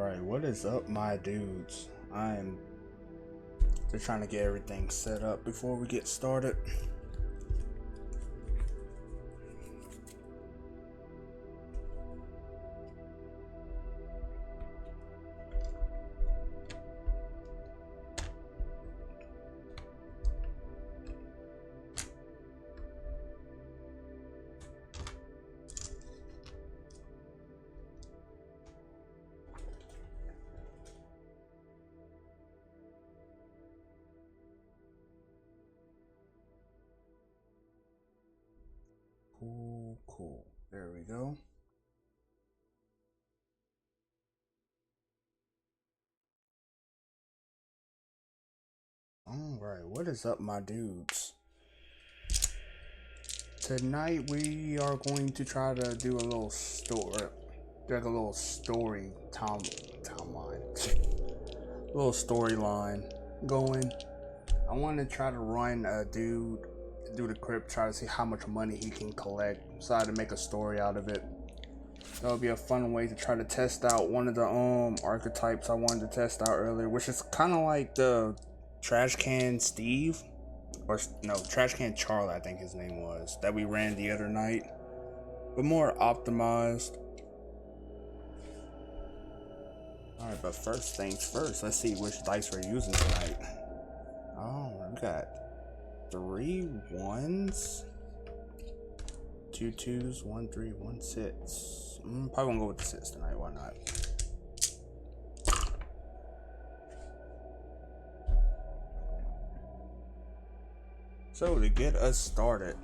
Alright, what is up, my dudes? I am just trying to get everything set up before we get started. Cool. There we go. Alright, what is up, my dudes? Tonight we are going to try to do a little story, like a little story timeline, little storyline going. I want to try to run a dude do the crypt, try to see how much money he can collect, decide to make a story out of it. That would be a fun way to try to test out one of the archetypes I wanted to test out earlier, which is kind of like the Trash Can Steve, or no, Trash Can Charlie, I think his name was, that we ran the other night, but more optimized. Alright, but first things first, let's see which dice we're using tonight. Oh, we got 3 1s, 2 2s, 1 3, 1 6. Probably gonna go with the 6 tonight, why not? So to get us started,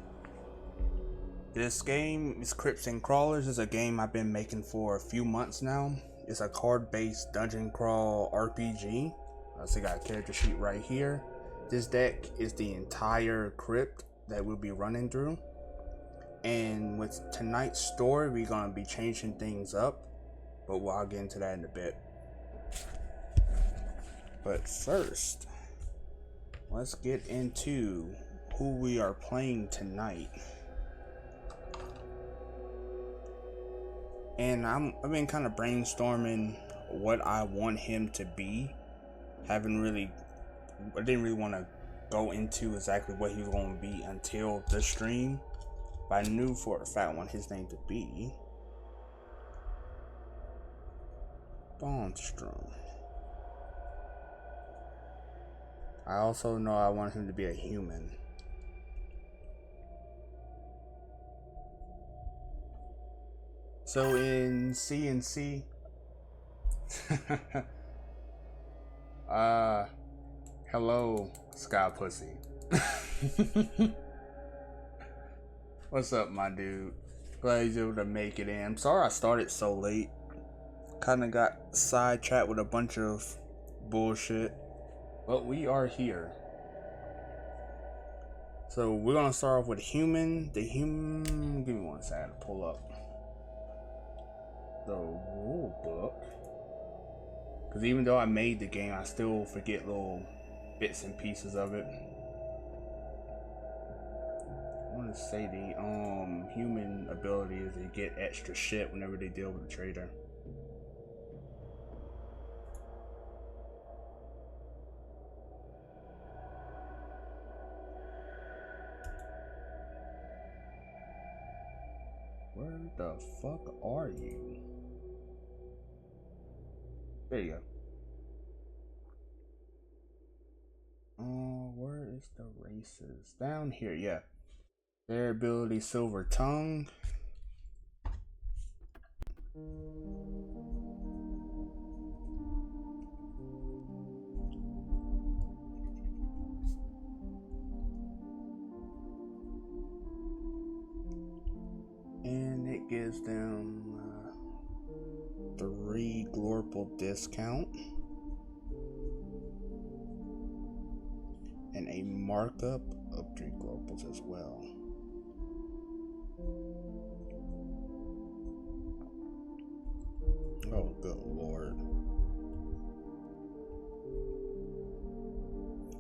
this game is Crypts Crawlers. Is a game I've been making for a few months now. It's a card-based dungeon crawl RPG. So I got a character sheet right here. This deck is the entire crypt that we'll be running through. And with tonight's story, we're gonna be changing things up, but I'll get into that in a bit. But first, let's get into who we are playing tonight. And I've been kind of brainstorming what I want him to be. I didn't really want to go into exactly what he was going to be until the stream. But I knew for a fact I want his name to be Bonstrum. I also know I want him to be a human. So in CNC, hello, Sky Pussy. What's up, my dude? Glad he's able to make it in. I'm sorry I started so late. Kinda got sidetracked with a bunch of bullshit. But we are here. So we're gonna start off with human. The human. Give me one second to pull up the rule book. Because even though I made the game, I still forget little bits and pieces of it. I want to say the human ability is to get extra shit whenever they deal with a trader. Where the fuck are you? There you go. Where is the races? Down here, yeah. Their ability, Silver Tongue. And it gives them 3 Glorple discount. And a markup of 3 Glorples as well. Oh, good lord.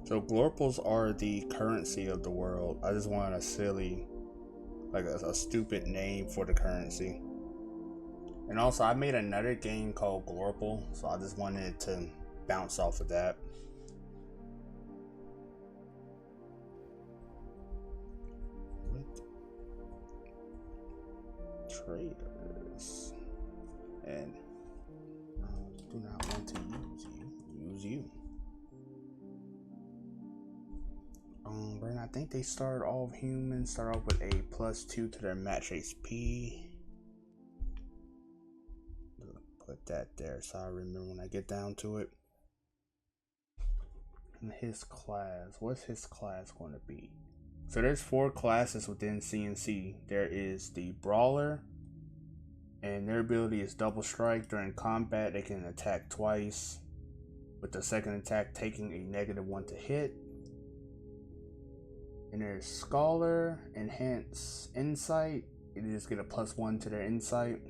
So Glorples are the currency of the world. I just wanted a silly, like a stupid name for the currency. And also, I made another game called Glorple, so I just wanted to bounce off of that. Traders. And I do not want to use you. Use you. But I think they start off humans, start off with a +2 to their match HP. Put that there so I remember when I get down to it. And his class, what's his class going to be? So there's 4 classes within CNC. There is the Brawler, and their ability is double strike. During combat, they can attack twice, with the second attack taking a -1 to hit. And there's Scholar, enhance insight. You just get a +1 to their insight.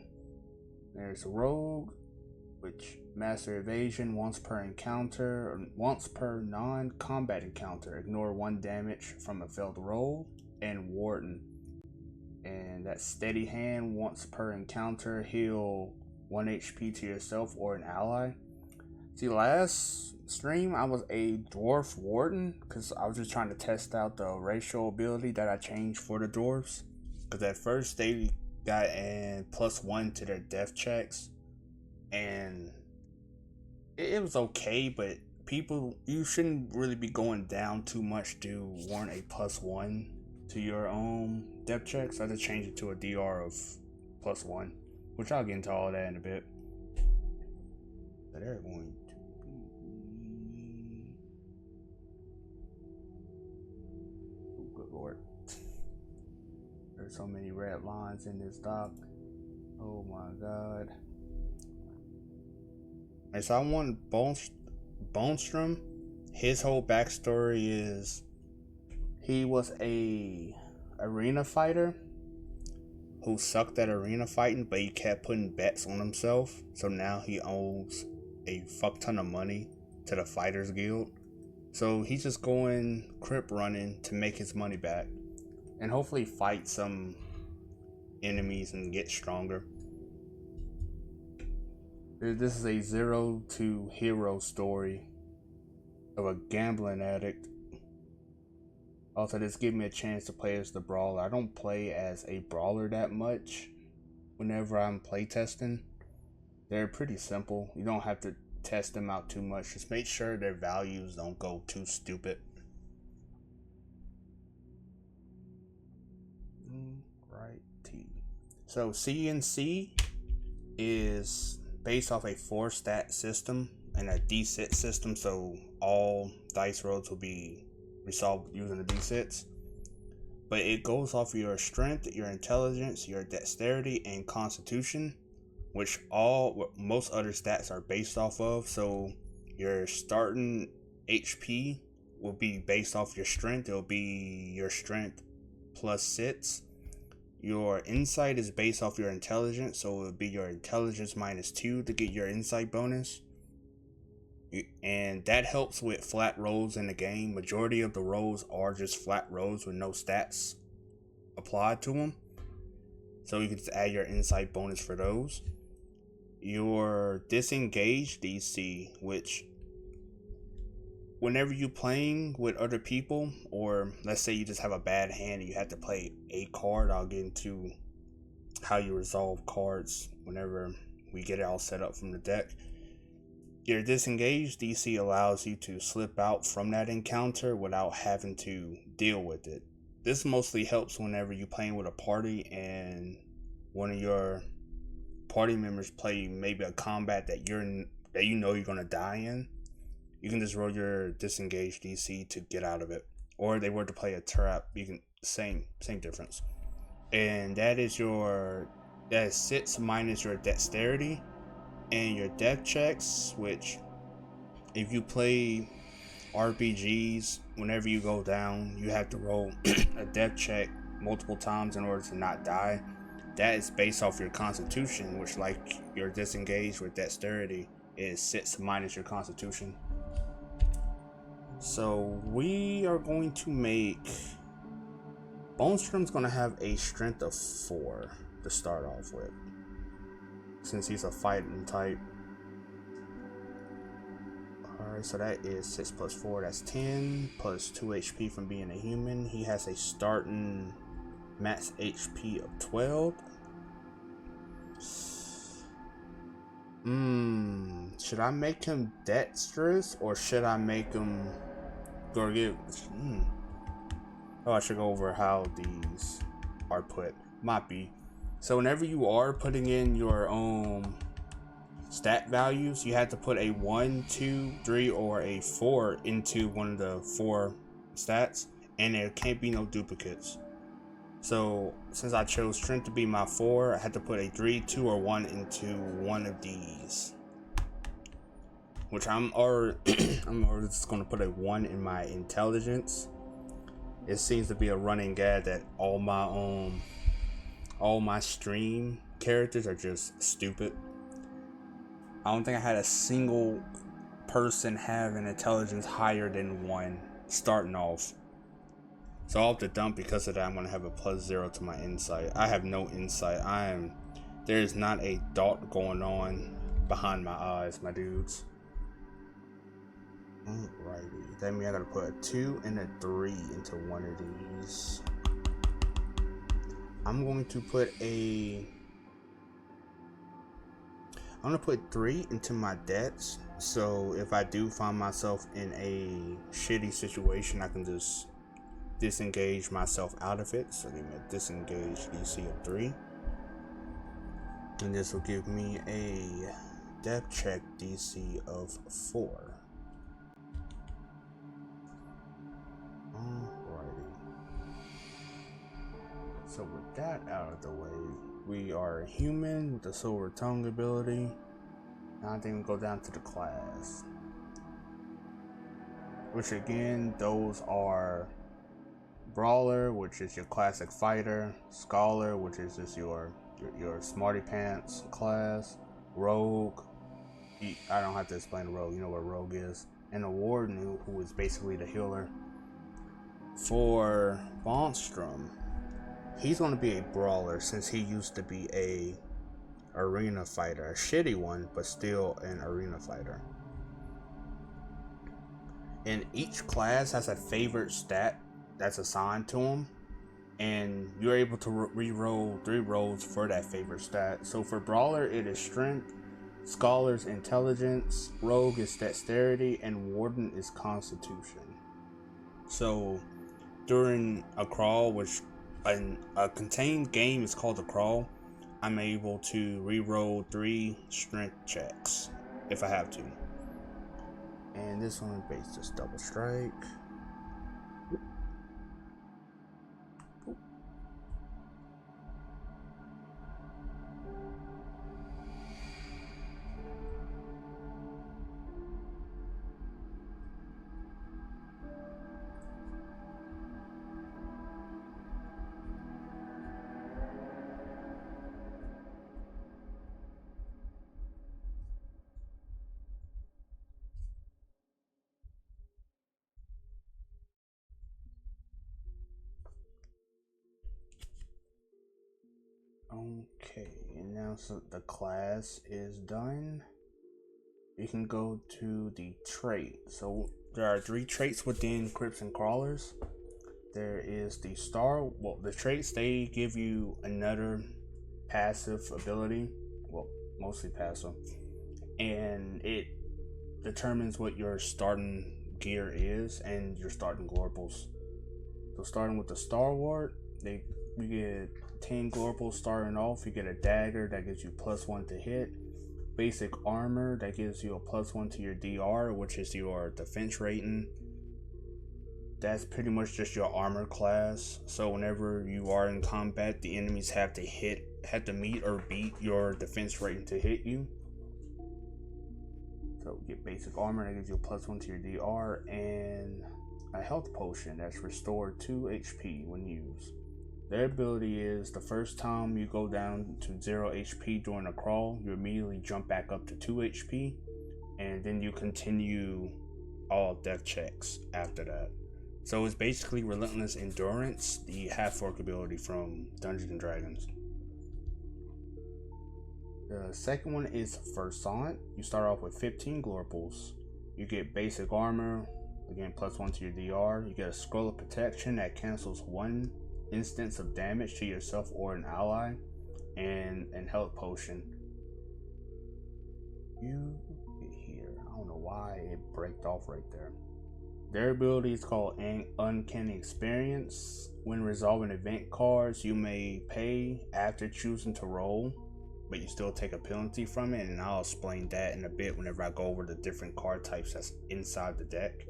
There's Rogue, which master evasion once per encounter, or once per non-combat encounter. Ignore 1 damage from a failed roll. And Warden. And that's Steady Hand, once per encounter, heal 1 HP to yourself or an ally. See, last stream I was a Dwarf Warden because I was just trying to test out the racial ability that I changed for the dwarves. Because at first they got a +1 to their death checks, and it was okay, but people, you shouldn't really be going down too much to warrant a +1 to your own death checks. I just changed it to a DR of +1, which I'll get into all that in a bit. But they're going to be... Oh, good lord. There's so many red lines in this doc. Oh my god. And so I want Bonstrum. His whole backstory is he was a arena fighter who sucked at arena fighting, but he kept putting bets on himself. So now he owes a fuck ton of money to the Fighters Guild. So he's just going crypt running to make his money back, and hopefully fight some enemies and get stronger. This is a 0 to hero story of a gambling addict. Also, this gives me a chance to play as the Brawler. I don't play as a Brawler that much whenever I'm playtesting. They're pretty simple. You don't have to test them out too much. Just make sure their values don't go too stupid. Righty. So CNC is based off a 4-stat system and a D-set system, so all dice rolls will be resolved using the D-sets. But it goes off your strength, your intelligence, your dexterity, and constitution, which most other stats are based off of. So your starting HP will be based off your strength. It'll be your strength +6. Your insight is based off your intelligence, so it would be your intelligence -2 to get your insight bonus. And that helps with flat rolls in the game. Majority of the rolls are just flat rolls with no stats applied to them, so you can just add your insight bonus for those. Your disengage DC, which whenever you're playing with other people, or let's say you just have a bad hand and you have to play a card, I'll get into how you resolve cards whenever we get it all set up from the deck. Your disengage DC allows you to slip out from that encounter without having to deal with it. This mostly helps whenever you're playing with a party and one of your party members play maybe a combat that you know you're gonna die in. You can just roll your disengage DC to get out of it. Or they were to play a trap, you can same difference. And that is 6 minus your dexterity and your death checks, which if you play RPGs, whenever you go down, you have to roll a death check multiple times in order to not die. That is based off your constitution, which, like your disengage with dexterity, is 6 minus your constitution. So we are going to make Bonstrum's going to have a strength of 4 to start off with. since he's a fighting type. Alright, so that is 6 plus 4, that's 10, plus 2 HP from being a human. He has a starting max HP of 12. Should I make him dexterous or should I make him go give? Oh, I should go over how these are put. Might be. So whenever you are putting in your stat values, you have to put a 1, 2, 3, or a 4 into one of the 4 stats, and there can't be no duplicates. So since I chose strength to be my 4, I had to put a 3, 2, or 1 into one of these. Which I'm already just gonna put a 1 in my intelligence. It seems to be a running gag that all my stream characters are just stupid. I don't think I had a single person have an intelligence higher than 1 starting off. So I'll have to dump because of that. I'm gonna have a +0 to my insight. I have no insight. There is not a dot going on behind my eyes, my dudes. Alrighty, that means I gotta put a 2 and a 3 into one of these. I'm gonna put 3 into my dex, so if I do find myself in a shitty situation, I can just disengage myself out of it. So give me a disengage DC of 3, and this will give me a death check DC of 4. Alrighty. So with that out of the way, we are a human with the silver tongue ability. Now I think we'll go down to the class, which again, those are Brawler, which is your classic fighter; Scholar, which is just your smarty pants class; Rogue, I don't have to explain the Rogue, you know what Rogue is; and a Warden, who is basically the healer. For Bonstrum, he's going to be a brawler since he used to be a arena fighter, a shitty one, but still an arena fighter. And each class has a favorite stat that's assigned to him, and you're able to re-roll 3 rolls for that favorite stat. So for brawler, it is strength; Scholar's intelligence; Rogue is dexterity; and Warden is constitution. So during a crawl, which a contained game is called a crawl, I'm able to re-roll 3 strength checks if I have to. And this one is based just double strike. Okay, and now so the class is done, you can go to the trait. So there are 3 traits within Crypts and Crawlers. There is the the traits, they give you another passive ability, well, mostly passive, and it determines what your starting gear is and your starting Glorples. So starting with the Starward, you get 10 Glorples starting off. You get a dagger that gives you +1 to hit, basic armor that gives you a +1 to your DR, which is your defense rating. That's pretty much just your armor class. So whenever you are in combat, the enemies have to meet or beat your defense rating to hit you. So get basic armor that gives you a +1 to your DR, and a health potion that's restored 2 HP when used. Their ability is the first time you go down to 0 HP during a crawl, you immediately jump back up to 2 HP, and then you continue all death checks after that. So it's basically Relentless Endurance, the half-orc ability from Dungeons and Dragons. The second one is Versant. You start off with 15 Glorples. You get basic armor, again +1 to your DR. You get a scroll of protection that cancels 1 instance of damage to yourself or an ally, and health potion. You get here. I don't know why it braked off right there. Their ability is called Uncanny Experience. When resolving event cards, you may pay after choosing to roll, but you still take a penalty from it, and I'll explain that in a bit whenever I go over the different card types that's inside the deck.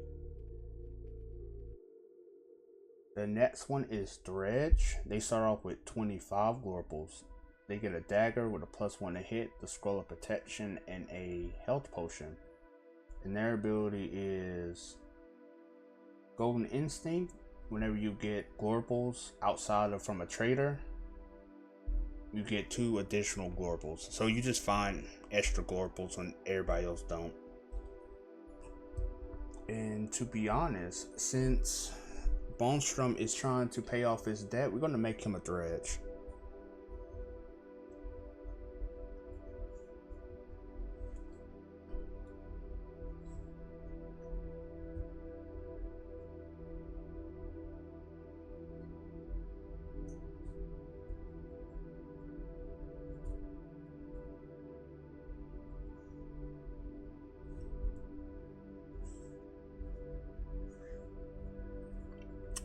The next one is Dredge. They start off with 25 Glorples. They get a dagger with a +1 to hit, the scroll of protection, and a health potion. And their ability is Golden Instinct. Whenever you get Glorples outside of from a trader, you get 2 additional Glorples. So you just find extra Glorples when everybody else don't. And to be honest, since Bonstrum is trying to pay off his debt, we're going to make him a Dredge.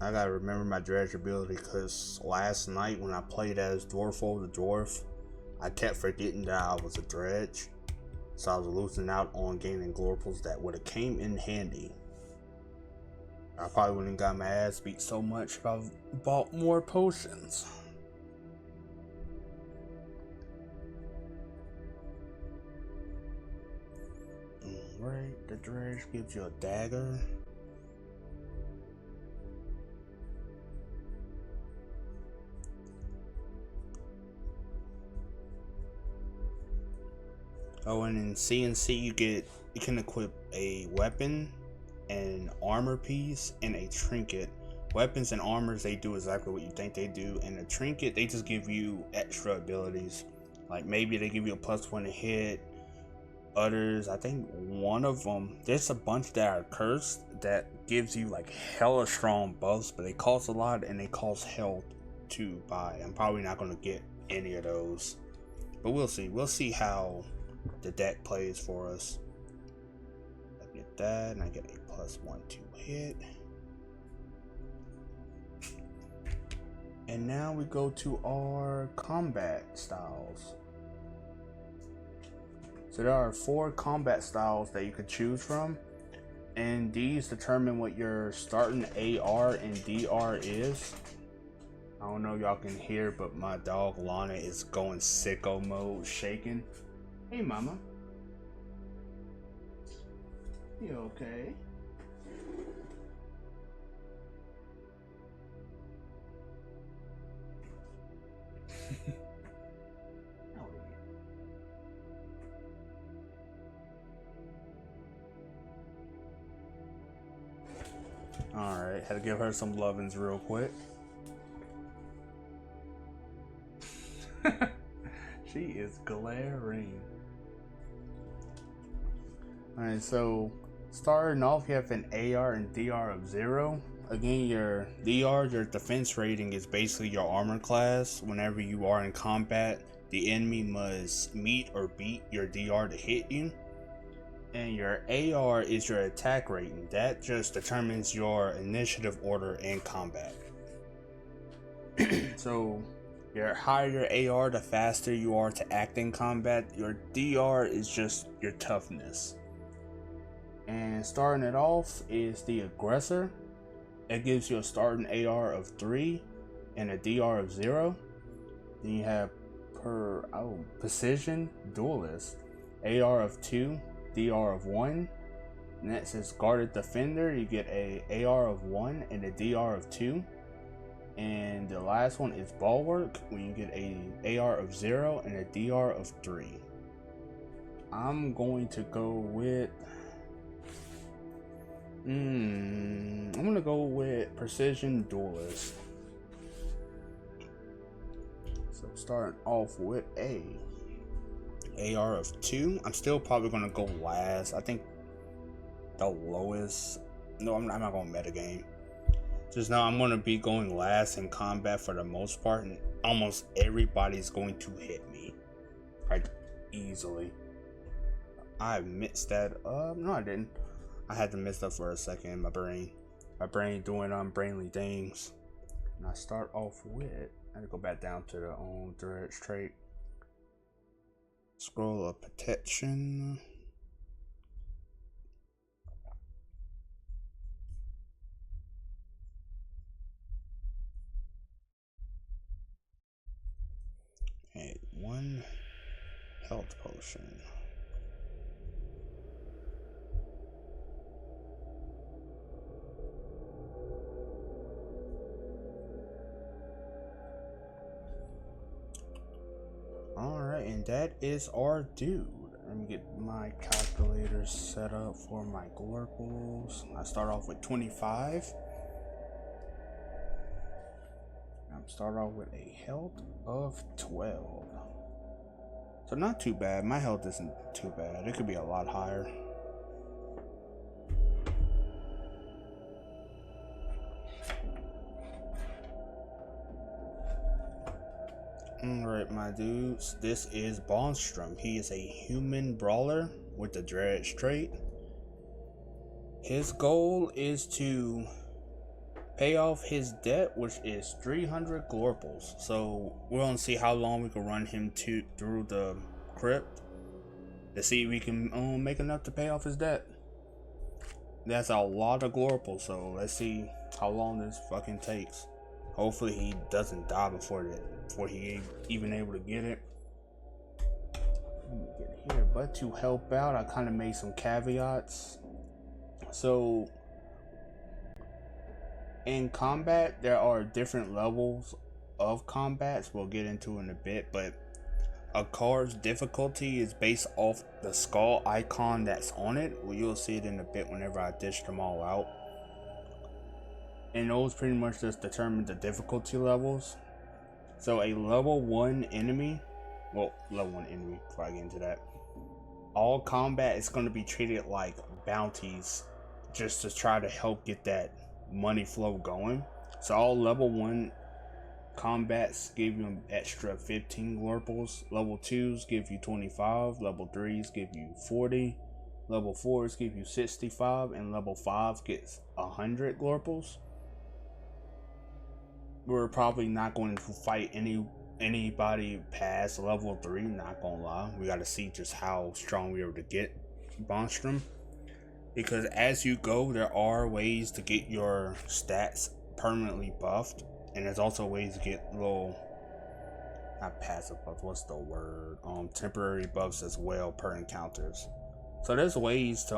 I gotta remember my dredge ability because last night when I played as Glorple the Dwarf, I kept forgetting that I was a dredge. So I was losing out on gaining Glorples that would have came in handy. I probably wouldn't got my ass beat so much if I bought more potions. Alright, the dredge gives you a dagger. Oh, and in CNC you can equip a weapon, an armor piece, and a trinket. Weapons and armors, they do exactly what you think they do, and a trinket, they just give you extra abilities. Like maybe they give you a +1 to hit. Others, I think one of them, there's a bunch that are cursed that gives you like hella strong buffs, but they cost a lot and they cost health to buy. I'm probably not going to get any of those, but we'll see how the deck plays for us. I get that, and I get a +1 to hit. And now we go to our combat styles. So there are 4 combat styles that you could choose from, and these determine what your starting AR and DR is. I don't know if y'all can hear, but my dog Lana is going sicko mode, shaking. Hey mama. You okay? Alright, had to give her some lovin's real quick. She is glaring. Alright, so starting off, you have an AR and DR of 0. Again, your DR, your defense rating, is basically your armor class. Whenever you are in combat, the enemy must meet or beat your DR to hit you. And your AR is your attack rating. That just determines your initiative order in combat. So your higher your AR, the faster you are to act in combat. Your DR is just your toughness. And starting it off is the aggressor. It gives you a starting AR of 3 and a DR of 0. Then you have precision duelist, AR of 2, DR of 1. Next is guarded defender. You get a AR of 1 and a DR of 2. And the last one is bulwark, when you get a AR of 0 and a DR of 3. I'm going to go with I'm gonna go with precision duelist. So starting off with a AR of 2. I'm still probably gonna go last. I think the lowest. No, I'm not gonna metagame. Just know I'm gonna be going last in combat for the most part, and almost everybody's going to hit me, like, easily. I mixed that up. No, I didn't. I had to mix up for a second in my brain. My brain doing unbrainly things. And I start off with. I had to go back down to the thread trait. Scroll of protection. And 1 health potion. Alright, and that is our dude. Let me get my calculator set up for my Glorples. I start off with 25. I'm start off with a health of 12. So not too bad. My health isn't too bad. It could be a lot higher. Alright, my dudes, this is Bonstrum. He is a human brawler with the Dredge trait. His goal is to pay off his debt, which is 300 Glorples. So we're gonna see how long we can run him through the crypt to see if we can make enough to pay off his debt. That's a lot of Glorples, so let's see how long this fucking takes. Hopefully he doesn't die before he even able to get it. Let me get here, but to help out, I kind of made some caveats. So in combat, there are different levels of combats we'll get into in a bit, but a card's difficulty is based off the skull icon that's on it. Well, you'll see it in a bit whenever I dish them all out. And those pretty much just determine the difficulty levels. So a level 1 enemy, well, level 1 enemy, before I get into that, all combat is going to be treated like bounties, just to try to help get that money flow going. So all level 1 combats give you an extra 15 Glorples, level 2s give you 25, level 3s give you 40, level 4s give you 65, and level 5 gets 100 Glorples. We're probably not going to fight anybody past level 3, not gonna lie. We gotta see just how strong we are to get Bonstrum. Because as you go, there are ways to get your stats permanently buffed. And there's also ways to get little, not passive buffs, what's the word? Temporary buffs as well per encounters. So there's ways to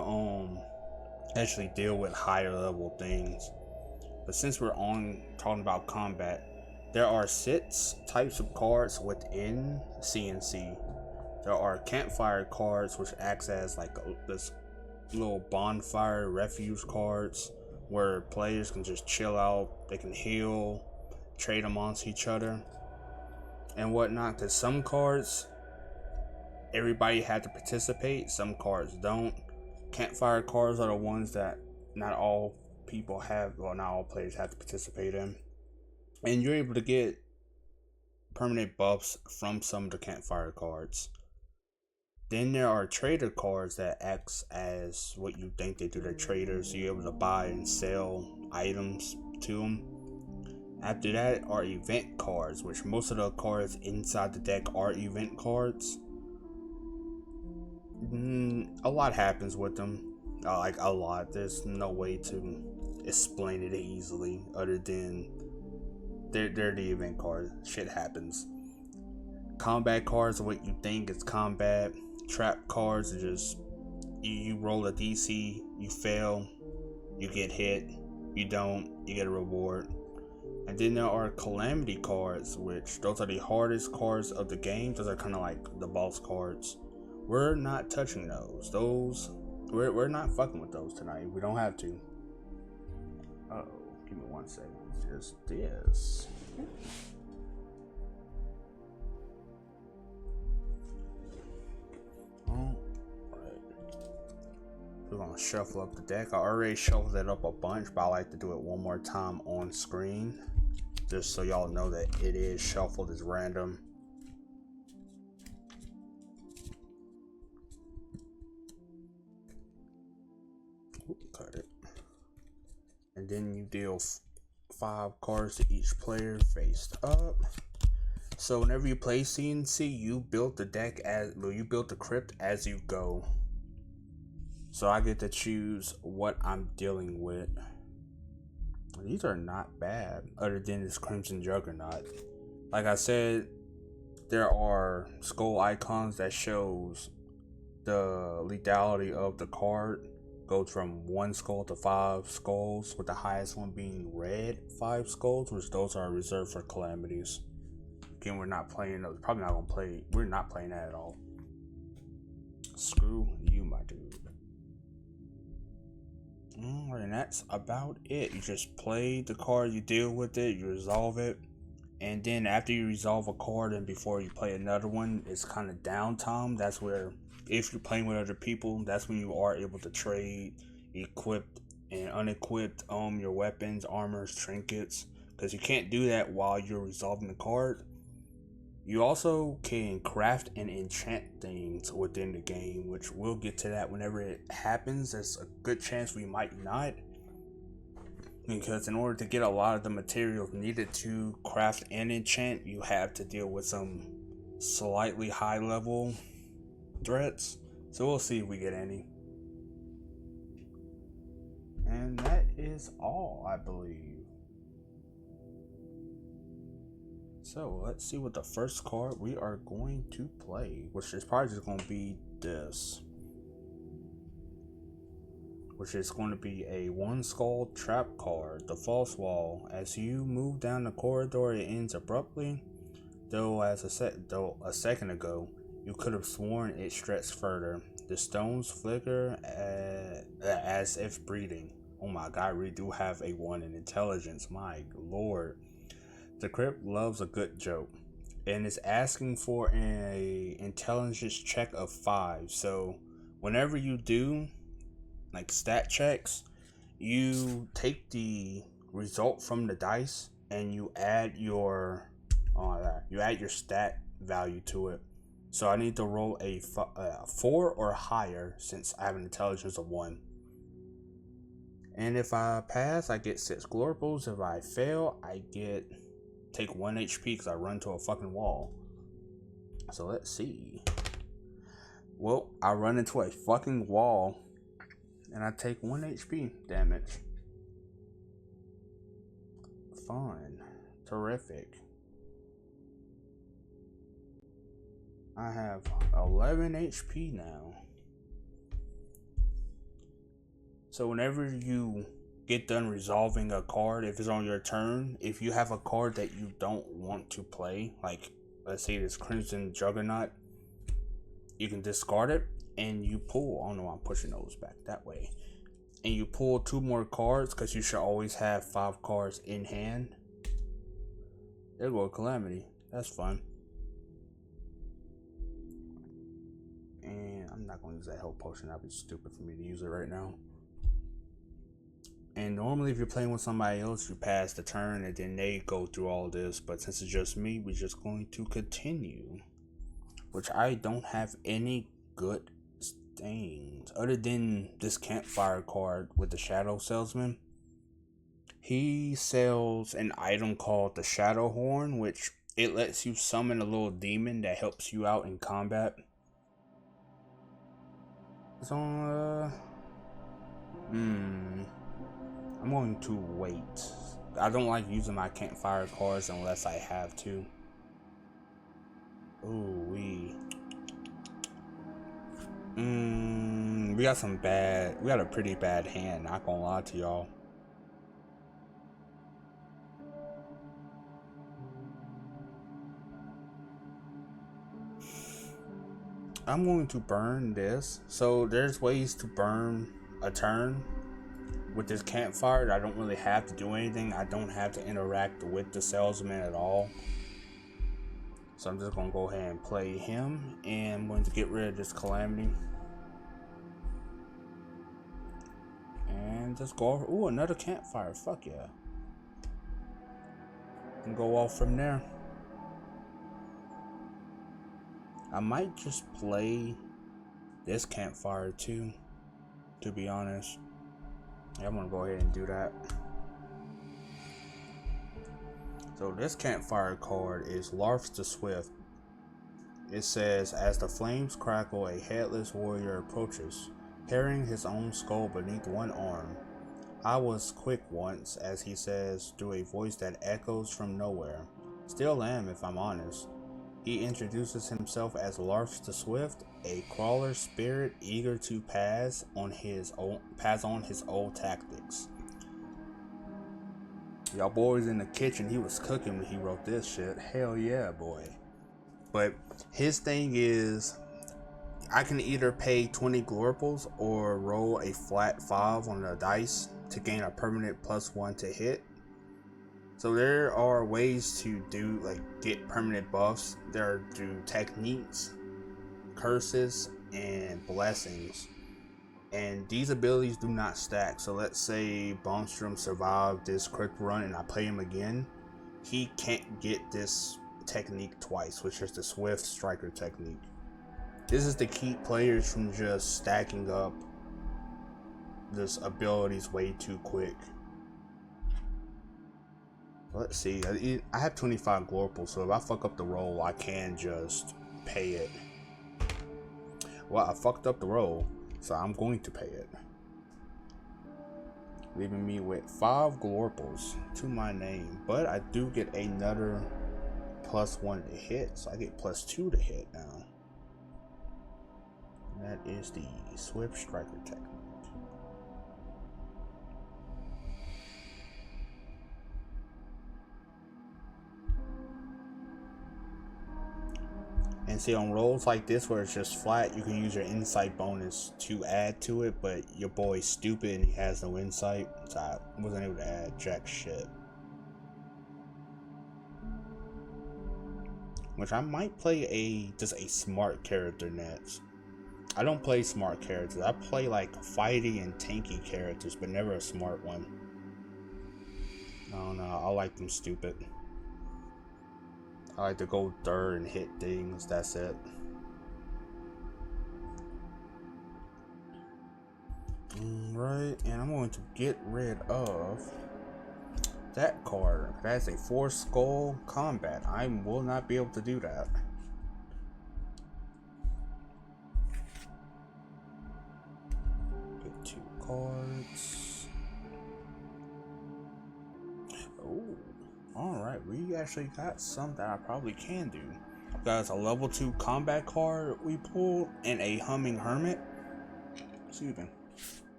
actually deal with higher level things. But since we're talking about combat, there are 6 types of cards within CNC. There are campfire cards, which acts as like this little bonfire refuge cards where players can just chill out, they can heal, trade amongst each other and whatnot. Because some cards everybody had to participate, some cards don't. Campfire cards are the ones that not all people have, well, not all players have to participate in, and you're able to get permanent buffs from some of the campfire cards. Then there are trader cards that acts as what you think they do. They're traders. You're able to buy and sell items to them. After that are event cards, which most of the cards inside the deck are event cards. A lot happens with them, like a lot. There's no way to explain it easily other than they're the event cards. Shit happens. Combat cards are what you think is combat. Trap cards are just you roll a DC, you fail, you get hit, you don't, you get a reward. And then there are calamity cards, which those are the hardest cards of the game. Those are kind of like the boss cards. We're not touching those. We're not fucking with those tonight. We don't have to. Oh, give me 1 second. Just this. We're gonna shuffle up the deck. I already shuffled it up a bunch, but I like to do it one more time on screen, just so y'all know that it is shuffled as random. Cut it. And then you deal 5 cards to each player faced up. So whenever you play CNC, you build the deck you build the crypt as you go. So I get to choose what I'm dealing with. These are not bad, other than this Crimson Juggernaut. Like I said, there are skull icons that shows the lethality of the card. Goes from 1 skull to 5 skulls, with the highest one being red 5 skulls, which those are reserved for calamities. Again, we're not playing those. Probably not gonna play. We're not playing that at all. Screw you, my dude. And that's about it. You just play the card, you deal with it, you resolve it, and then after you resolve a card and before you play another one, it's kind of downtime. That's where, if you're playing with other people, that's when you are able to trade equipped and unequipped your weapons, armors, trinkets, because you can't do that while you're resolving the card. You also can craft and enchant things within the game, which we'll get to that whenever it happens. There's a good chance we might not, because in order to get a lot of the materials needed to craft and enchant, you have to deal with some slightly high level threats. So we'll see if we get any. And that is all, I believe. So let's see what the first card we are going to play, which is probably just going to be this, which is going to be a 1 skull trap card, the false wall. As you move down the corridor, it ends abruptly, though a second ago you could have sworn it stretched further. The stones flicker as if breathing. Oh my god, I really do have a 1 in intelligence, my lord. The crypt loves a good joke and is asking for an intelligence check of 5. So whenever you do like stat checks, you take the result from the dice and you add your stat value to it. So I need to roll a 4 or higher since I have an intelligence of 1. And if I pass, I get 6 Glorples. If I fail, I take 1 HP because I run to a fucking wall. So let's see. Well, I run into a fucking wall and I take 1 HP damage. Fun. Terrific. I have 11 HP now. So whenever you get done resolving a card, if it's on your turn, if you have a card that you don't want to play, like let's say this Crimson Juggernaut, you can discard it and you pull. Oh no, I'm pushing those back that way. And you pull 2 more cards, because you should always have 5 cards in hand. There go a calamity. That's fun. And I'm not going to use that health potion. That'd be stupid for me to use it right now. And normally if you're playing with somebody else, you pass the turn and then they go through all this. But since it's just me, we're just going to continue. Which I don't have any good things other than this campfire card with the Shadow Salesman. He sells an item called the Shadow Horn, which it lets you summon a little demon that helps you out in combat. So I'm going to wait. I don't like using my campfire cards unless I have to. Ooh, we got a pretty bad hand, not gonna lie to y'all. I'm going to burn this. So there's ways to burn a turn with this campfire. I don't really have to do anything. I don't have to interact with the salesman at all. So I'm just going to go ahead and play him. And I'm going to get rid of this calamity. and just go over. Ooh, another campfire. Fuck yeah. And go off from there. I might just play this campfire too, to be honest. Yeah, I'm gonna go ahead and do that. So this campfire card is Glorples the Swift. It says, as the flames crackle, a headless warrior approaches, carrying his own skull beneath one arm. I was quick once, as he says, through a voice that echoes from nowhere. Still am, if I'm honest. He introduces himself as Glorples the Swift, a crawler spirit eager to pass on his old tactics. Y'all boys in the kitchen, he was cooking when he wrote this shit. Hell yeah, boy. But his thing is, I can either pay 20 Glorples or roll a flat 5 on the dice to gain a permanent +1 to hit. So there are ways to do, like, get permanent buffs. There are through techniques, curses, and blessings. And these abilities do not stack. So let's say Bonstrum survived this crypt run and I play him again. He can't get this technique twice, which is the Swift Striker technique. This is to keep players from just stacking up this abilities way too quick. Let's see, I have 25 Glorples, so if I fuck up the roll, I can just pay it. Well, I fucked up the roll, so I'm going to pay it. Leaving me with 5 Glorples to my name, but I do get another +1 to hit, so I get +2 to hit now. And that is the Swift Striker technique. And see, on rolls like this where it's just flat, you can use your insight bonus to add to it, but your boy's stupid and he has no insight, so I wasn't able to add jack shit. Which I might play just a smart character next. I don't play smart characters, I play like fighty and tanky characters, but never a smart one. I don't know, I like them stupid. I like to go dirt and hit things, that's it. Alright, and I'm going to get rid of that card. That's a 4 skull combat. I will not be able to do that. Get 2 cards. Oh. Alright, we actually got some that I probably can do. Got a level 2 combat card we pulled and a humming hermit. Excuse me.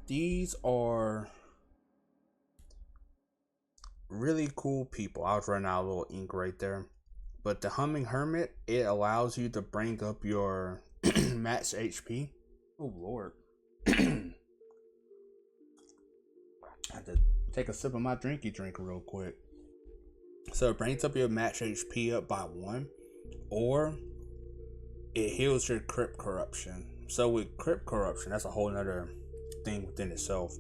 These are really cool people. I was running out of a little ink right there. But the humming hermit, it allows you to bring up your max HP. Oh lord. I had to take a sip of my drinky drink real quick. So it brings up your max HP up by 1, or it heals your crypt corruption. So with crypt corruption, that's a whole nother thing within itself.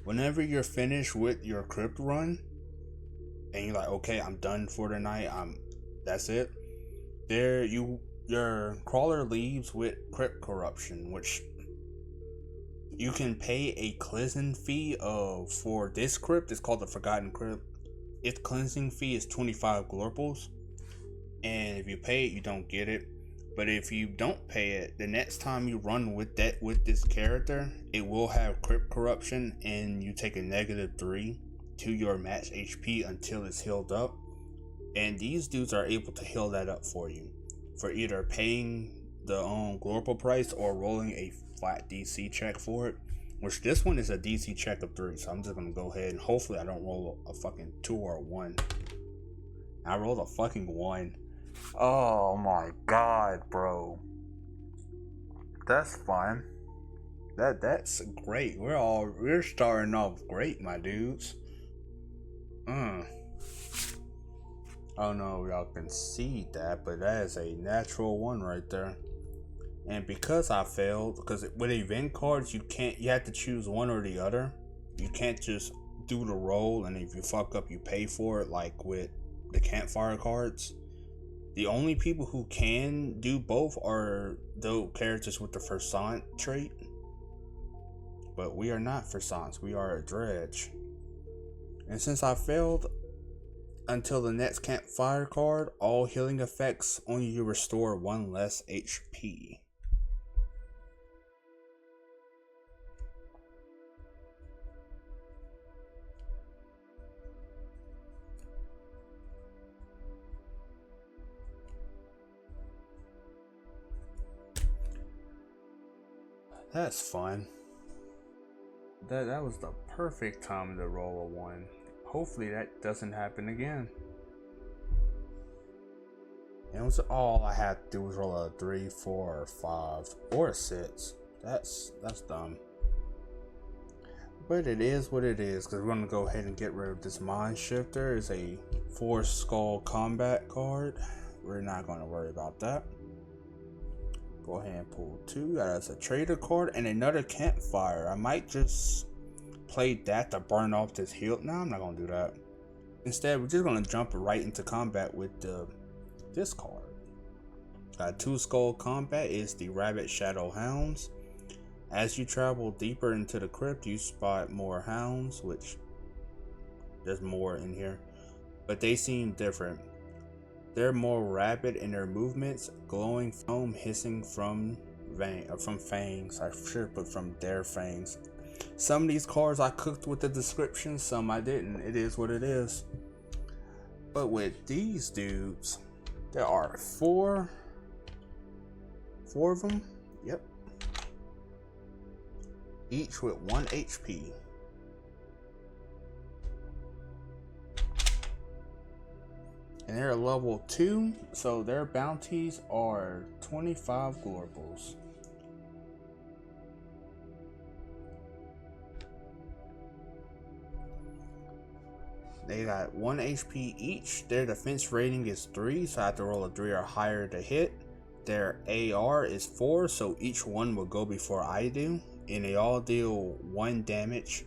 Whenever you're finished with your crypt run and you're like, okay, I'm done for the night, that's it, your crawler leaves with crypt corruption, which you can pay a cleansing fee for this crypt. It's called the Forgotten Crypt. Its cleansing fee is 25 Glorples, and if you pay it, you don't get it. But if you don't pay it, the next time you run with this character, it will have crypt corruption, and you take a -3 to your max HP until it's healed up. And these dudes are able to heal that up for you, for either paying the Glorple price or rolling a flat DC check for it. Which this one is a DC check of 3, so I'm just gonna go ahead and hopefully I don't roll a fucking 2 or a 1. I rolled a fucking 1. Oh my god, bro. That's fine. That's great. We're starting off great, my dudes. I don't know if y'all can see that, but that is a natural 1 right there. And because I failed, because with event cards, you have to choose one or the other. You can't just do the roll, and if you fuck up, you pay for it, like with the campfire cards. The only people who can do both are the characters with the Versant trait. But we are not Versants, we are a dredge. And since I failed, until the next campfire card, all healing effects only you restore 1 less HP. That's fun. That was the perfect time to roll a 1. Hopefully that doesn't happen again. And it was all I had to do was roll a 3, 4, or 5, or a 6. That's dumb. But it is what it is, because we're going to go ahead and get rid of this Mind Shifter. It's a 4 skull combat card. We're not going to worry about that. Go ahead and pull 2. That's a trader card and another campfire. I might just play that to burn off this heal. No, I'm not going to do that. Instead, we're just going to jump right into combat with this card. 2 skull combat is the Rabbit Shadow Hounds. As you travel deeper into the crypt, you spot more hounds, which there's more in here, but they seem different. They're more rapid in their movements, glowing foam hissing from fangs. I should put from their fangs. Some of these cards I cooked with the description, some I didn't. It is what it is. But with these dudes, there are four of them. Yep. Each with 1 HP. And they're level 2, so their bounties are 25 Glorples. They got 1 HP each. Their defense rating is 3, so I have to roll a 3 or higher to hit. Their AR is 4, so each one will go before I do. And they all deal 1 damage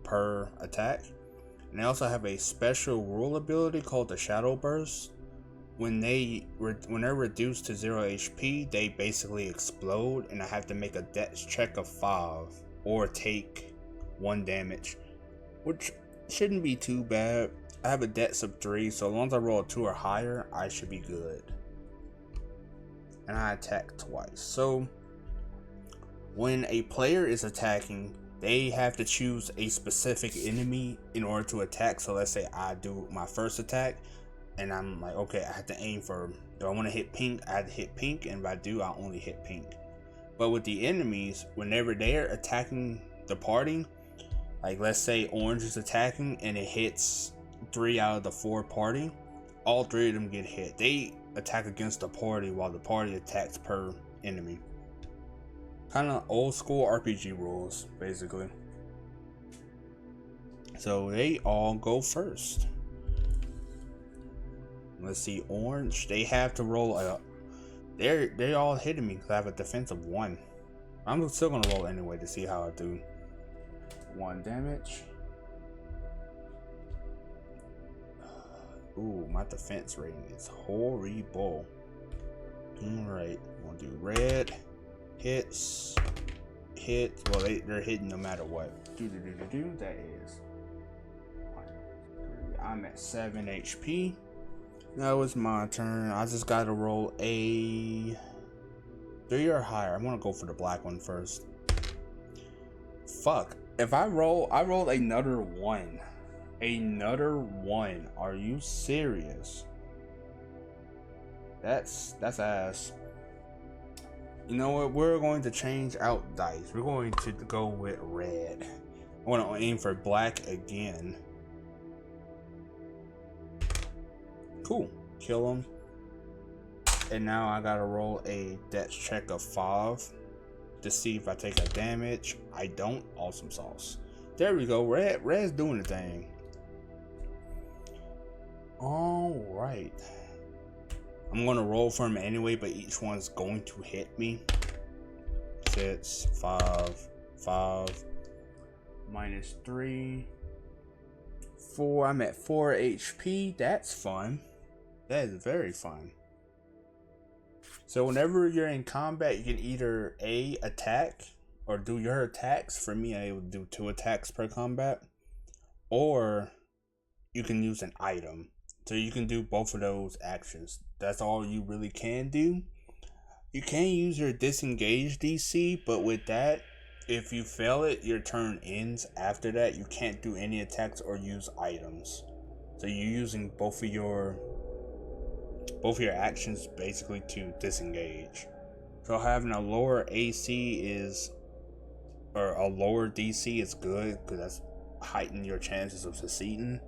per attack. And they also have a special rule ability called the Shadow Burst. When they're reduced to 0 HP, they basically explode, and I have to make a dex check of 5 or take 1 damage, which shouldn't be too bad. I have a dex of 3, so as long as I roll a 2 or higher, I should be good. And I attack twice. So when a player is attacking, they have to choose a specific enemy in order to attack. So let's say I do my first attack and I'm like, okay, I have to aim for, if I want to hit pink, I have to hit pink, and if I do, I only hit pink. But with the enemies, whenever they're attacking the party, like let's say orange is attacking and it hits 3 out of the 4 party, all 3 of them get hit. They attack against the party while the party attacks per enemy. Kind of old school RPG rules, basically. So they all go first. Let's see, orange. They have to roll a. They all hitting me because I have a defense of 1. I'm still gonna roll anyway to see how I do. 1 damage. Ooh, my defense rating is horrible. Alright, we'll do red. Hits. Well, they're hitting no matter what. That is. I'm at 7 HP. Now it's my turn. I just gotta roll a 3 or higher. I want to go for the black one first. Fuck. If I rolled another 1. Another 1. Are you serious? That's ass. You know what? We're going to change out dice. We're going to go with red. I want to aim for black again. Cool. Kill him. And now I gotta roll a dex check of 5 to see if I take a damage. I don't. Awesome sauce. There we go. Red's doing the thing. Alright. I'm gonna roll for them anyway, but each one's going to hit me. 6, 5, 5, minus 3, 4. I'm at 4 HP. That's fun. That is very fun. So whenever you're in combat, you can either A, attack, or do your attacks. For me, I able to do 2 attacks per combat. Or you can use an item. So you can do both of those actions. That's all you really can do. You can use your disengage DC, but with that, if you fail it, your turn ends. After that, you can't do any attacks or use items. So you're using both of your actions basically to disengage. So having a lower AC or a lower DC is good, because that's heighten your chances of succeeding.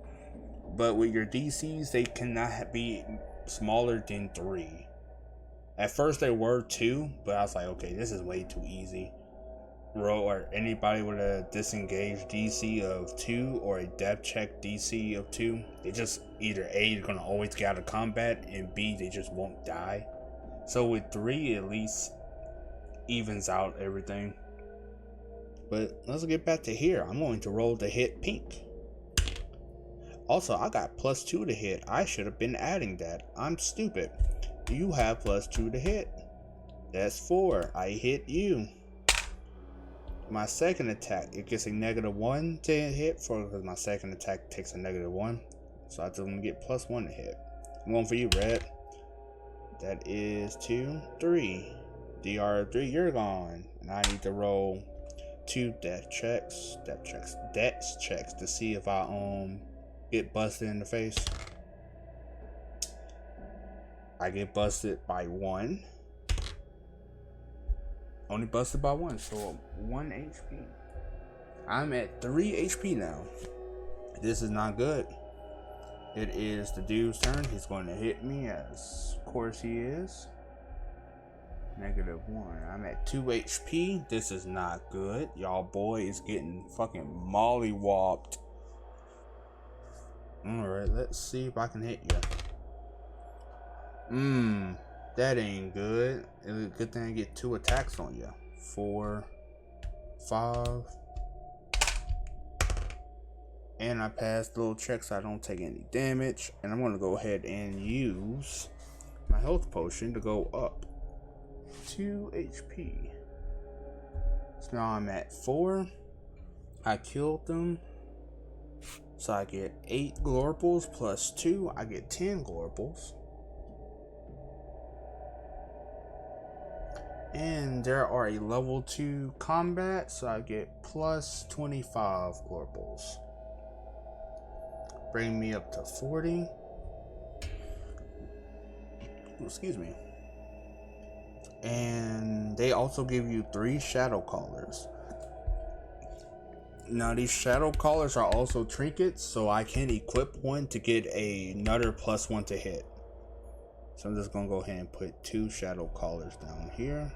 But with your DCs, they cannot be smaller than 3. At first they were 2, but I was like, okay, this is way too easy. Or anybody with a disengage DC of 2 or a depth check DC of 2, they just either A, they're gonna always get out of combat, and B, they just won't die. So with 3, at least evens out everything. But let's get back to here. I'm going to roll to hit pink. Also, I got +2 to hit. I should have been adding that. I'm stupid. You have +2 to hit. That's 4. I hit you. My second attack, it gets a -1 to hit because my second attack takes a -1. So I just want to get +1 to hit. I'm going for you, red. That is 2, 3. DR3, you're gone. And I need to roll 2 dex checks to see if I get busted in the face. I get busted by 1. Only busted by 1, so 1 HP. I'm at 3 HP now. This is not good. It is the dude's turn. He's going to hit me, as of course he is. -1. I'm at 2 HP. This is not good. Y'all boy is getting fucking mollywopped. Alright, let's see if I can hit you. That ain't good. It's a good thing I get 2 attacks on you. 4, 5. And I passed little checks so I don't take any damage. And I'm going to go ahead and use my health potion to go up 2 HP. So now I'm at 4. I killed them. So I get 8 Glorples plus 2. I get 10 Glorples. And there are a level 2 combat, so I get plus 25 Glorples. Bring me up to 40. Excuse me. And they also give you 3 Shadow Callers. Now these Shadow Callers are also trinkets, so I can equip one to get another +1 to hit. So I'm just gonna go ahead and put 2 Shadow Callers down here.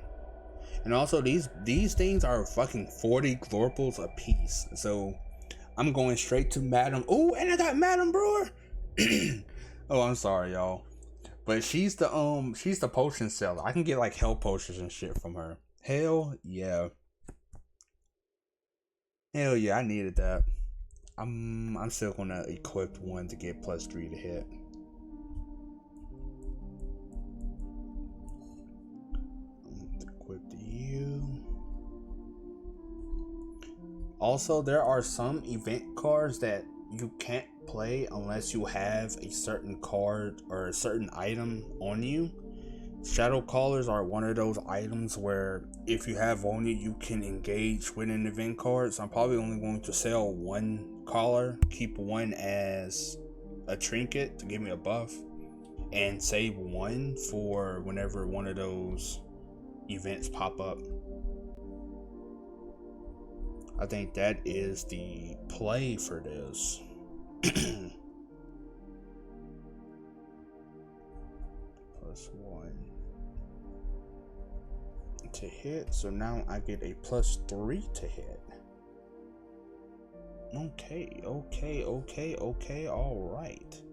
And also these things are fucking 40 Glorples a piece. So I'm going straight to Madam. Oh, and I got Madam Brewer. Oh, I'm sorry, y'all. But she's the potion seller. I can get like hell potions and shit from her. Hell yeah. Hell yeah, I needed that. I'm still gonna equip one to get +3 to hit. Equip you. Also, there are some event cards that you can't play unless you have a certain card or a certain item on you. Shadow Callers are one of those items where if you have on you, you can engage with an event card. So I'm probably only going to sell 1 collar, keep 1 as a trinket to give me a buff, and save 1 for whenever one of those events pop up. I think that is the play for this. +1 to hit, so now I get a +3 to hit. Okay, all right.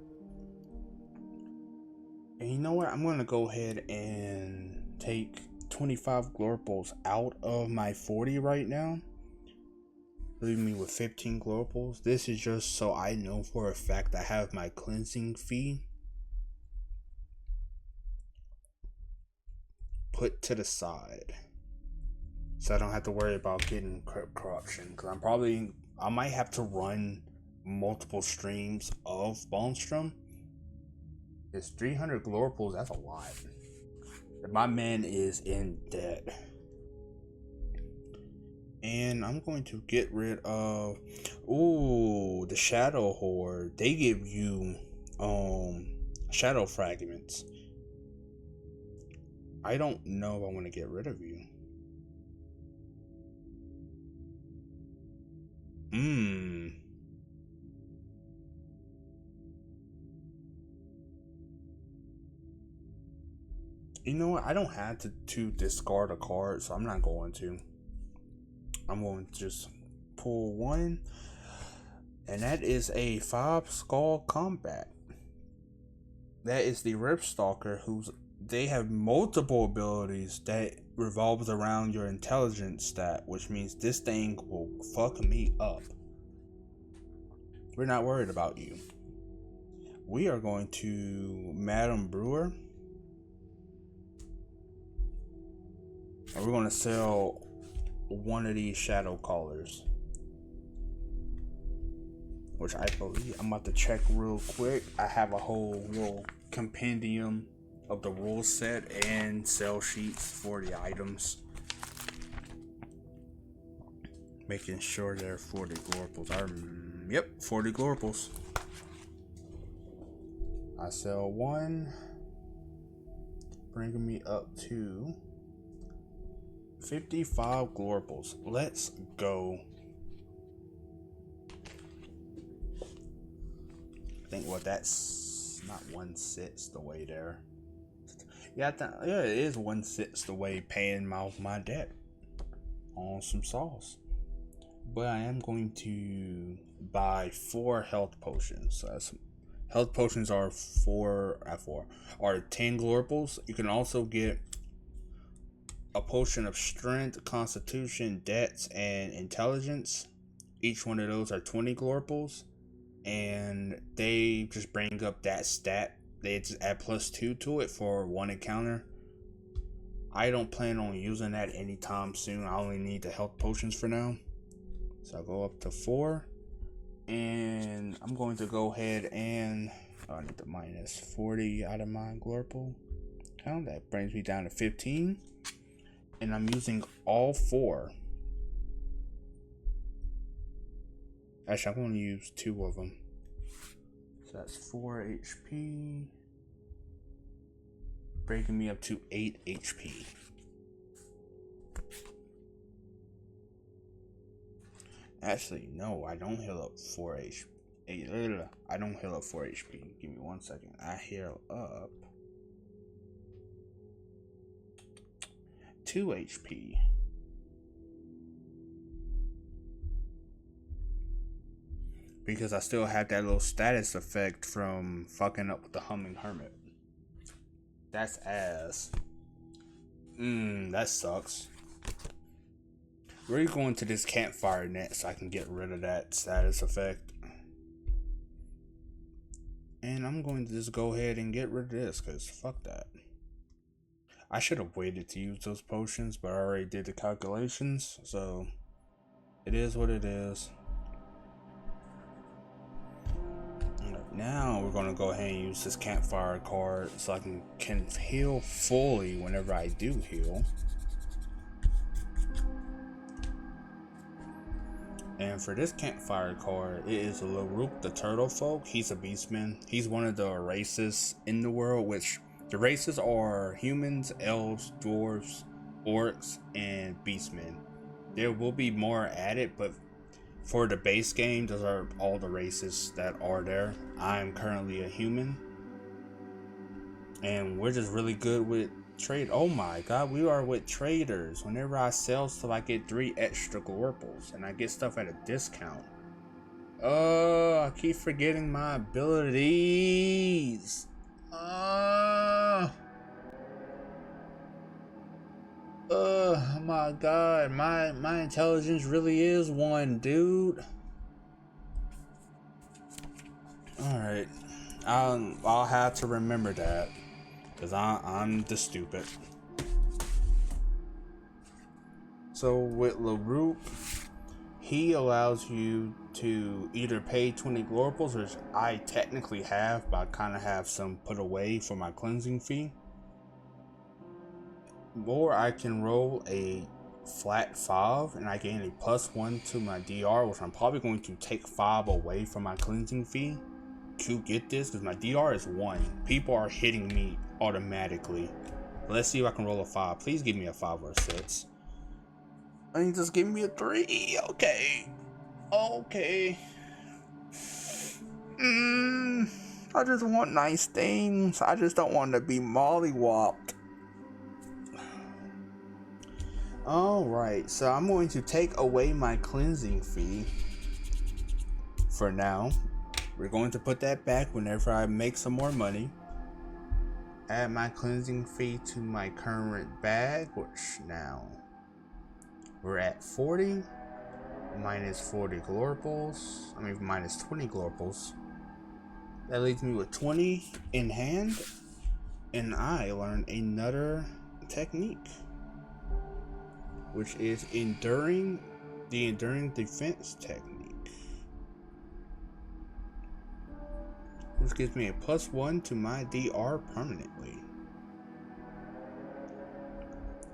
And you know what? I'm going to go ahead and take 25 Glorples out of my 40 right now. Leaving me with 15 Glorples. This is just so I know for a fact I have my cleansing fee put to the side. So I don't have to worry about getting crypt corruption. Because I might have to run multiple streams of Bonstrum. It's 300 Glorples, that's a lot. My man is in debt. And I'm going to get rid of the Shadow Horde. They give you shadow fragments. I don't know if I want to get rid of you. You know what? I don't have to discard a card, so I'm not going to. I'm going to just pull one. And that is a 5 skull combat. That is the Rip Stalker, they have multiple abilities that revolves around your intelligence stat, which means this thing will fuck me up. We're not worried about you. We are going to Madam Brewer. And we're going to sell one of these Shadow Callers. Which I believe, I'm about to check real quick. I have a whole little compendium of the rule set and sell sheets for the items. Making sure they're 40 Glorples. Yep, 40 Glorples. I sell one, bringing me up to 55 Glorples. Let's go. I think that's not 1/6 the way there. Yeah, it is 1/6 the way paying off my debt on some sauce. But I am going to buy 4 health potions. So health potions are 10 Glorples. You can also get a potion of strength, constitution, dex, and intelligence. Each one of those are 20 Glorples. And they just bring up that stat. They just add +2 to it for one encounter. I don't plan on using that anytime soon. I only need the health potions for now. So I'll go up to 4. And I'm going to go ahead and I need the minus 40 out of my Glorple count. That brings me down to 15. And I'm using all 4. Actually, I'm going to use 2 of them. So that's 4 HP. Breaking me up to 8 HP. Actually, no, I don't heal up 4 HP. I don't heal up 4 HP. Give me 1 second. I heal up 2 HP. Because I still have that little status effect from fucking up with the Humming Hermit. That's ass. That sucks. We're going to this campfire next so I can get rid of that status effect. And I'm going to just go ahead and get rid of this because fuck that. I should have waited to use those potions, but I already did the calculations, so it is what it is. Now we're going to go ahead and use this campfire card so I can heal fully whenever I do heal. And for this campfire card, it is Laruk the Turtle Folk. He's a beastman. He's one of the races in the world, which the races are humans, elves, dwarves, orcs, and beastmen. There will be more added, but for the base game, those are all the races that are there. I'm currently a human. And we're just really good with trade. Oh my god, we are with traders. Whenever I sell stuff, I get 3 extra Glorples. And I get stuff at a discount. Oh, I keep forgetting my abilities. My god, my intelligence really is 1, dude. Alright. I'll have to remember that. Cause I'm the stupid. So with LaRoupe, he allows you to either pay 20 Glorples, which I technically have, but I kind of have some put away for my cleansing fee. Or I can roll a flat 5 and I gain a +1 to my DR, which I'm probably going to take 5 away from my cleansing fee to get this, because my DR is 1. People are hitting me automatically. Let's see if I can roll a 5. Please give me a 5 or a 6. And just give me a 3. Okay. Okay. I just want nice things. I just don't want to be mollywopped. Alright, so I'm going to take away my cleansing fee for now. We're going to put that back whenever I make some more money. Add my cleansing fee to my current bag, which now we're at 40. Minus 40 Glorples. I mean, minus 20 Glorples. That leaves me with 20 in hand. And I learned another technique, which is the enduring defense technique, which gives me a +1 to my DR permanently.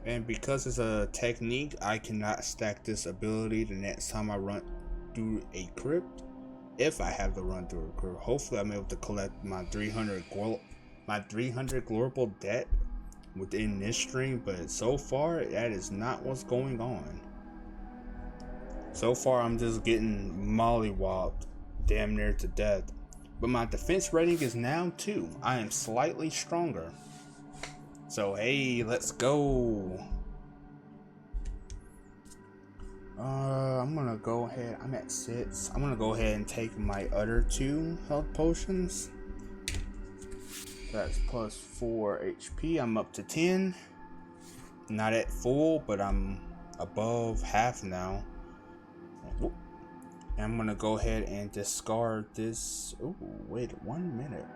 And because it's a technique, I cannot stack this ability the next time I run through a crypt. If I have to run through a crypt, hopefully I'm able to collect my 300 Glorple debt within this stream. But so far, that is not what's going on. So far, I'm just getting mollywopped damn near to death. But my defense rating is now 2. I am slightly stronger. So hey, let's go. I'm gonna go ahead. I'm at 6. I'm gonna go ahead and take my other 2 health potions. That's +4 HP. I'm up to 10. Not at full, but I'm above half now. And I'm gonna go ahead and discard this. Oh, wait 1 minute.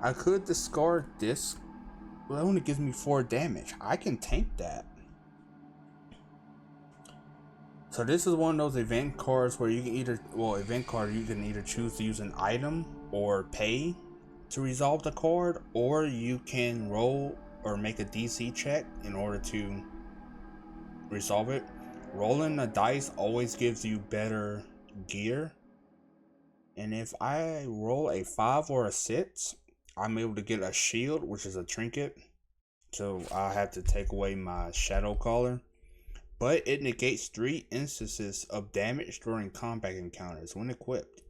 I could discard this, but it only gives me 4 damage. I can tank that. So this is one of those event cards where you can either, you can either choose to use an item or pay to resolve the card, or you can roll or make a DC check in order to resolve it. Rolling the dice always gives you better gear. And if I roll a 5 or a 6, I'm able to get a shield, which is a trinket. So I'll have to take away my shadow collar. But it negates 3 instances of damage during combat encounters when equipped.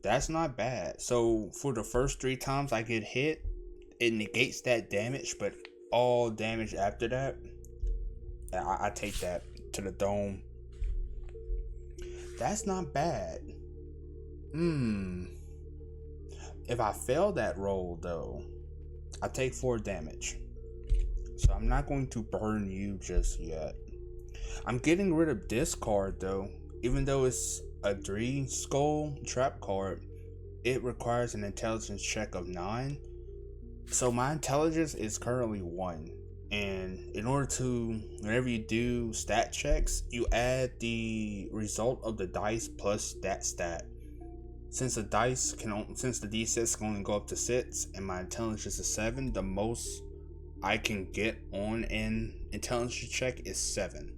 That's not bad. So for the first 3 times I get hit, it negates that damage, but all damage after that, I take that to the dome. That's not bad. If I fail that roll though, I take 4 damage. So I'm not going to burn you just yet. I'm getting rid of this card though. Even though it's a 3 skull trap card, it requires an intelligence check of 9. So my intelligence is currently 1. And in order to, whenever you do stat checks, you add the result of the dice plus that stat. Since the D6 can only go up to 6 and my intelligence is 7, the most I can get on an intelligence check is 7.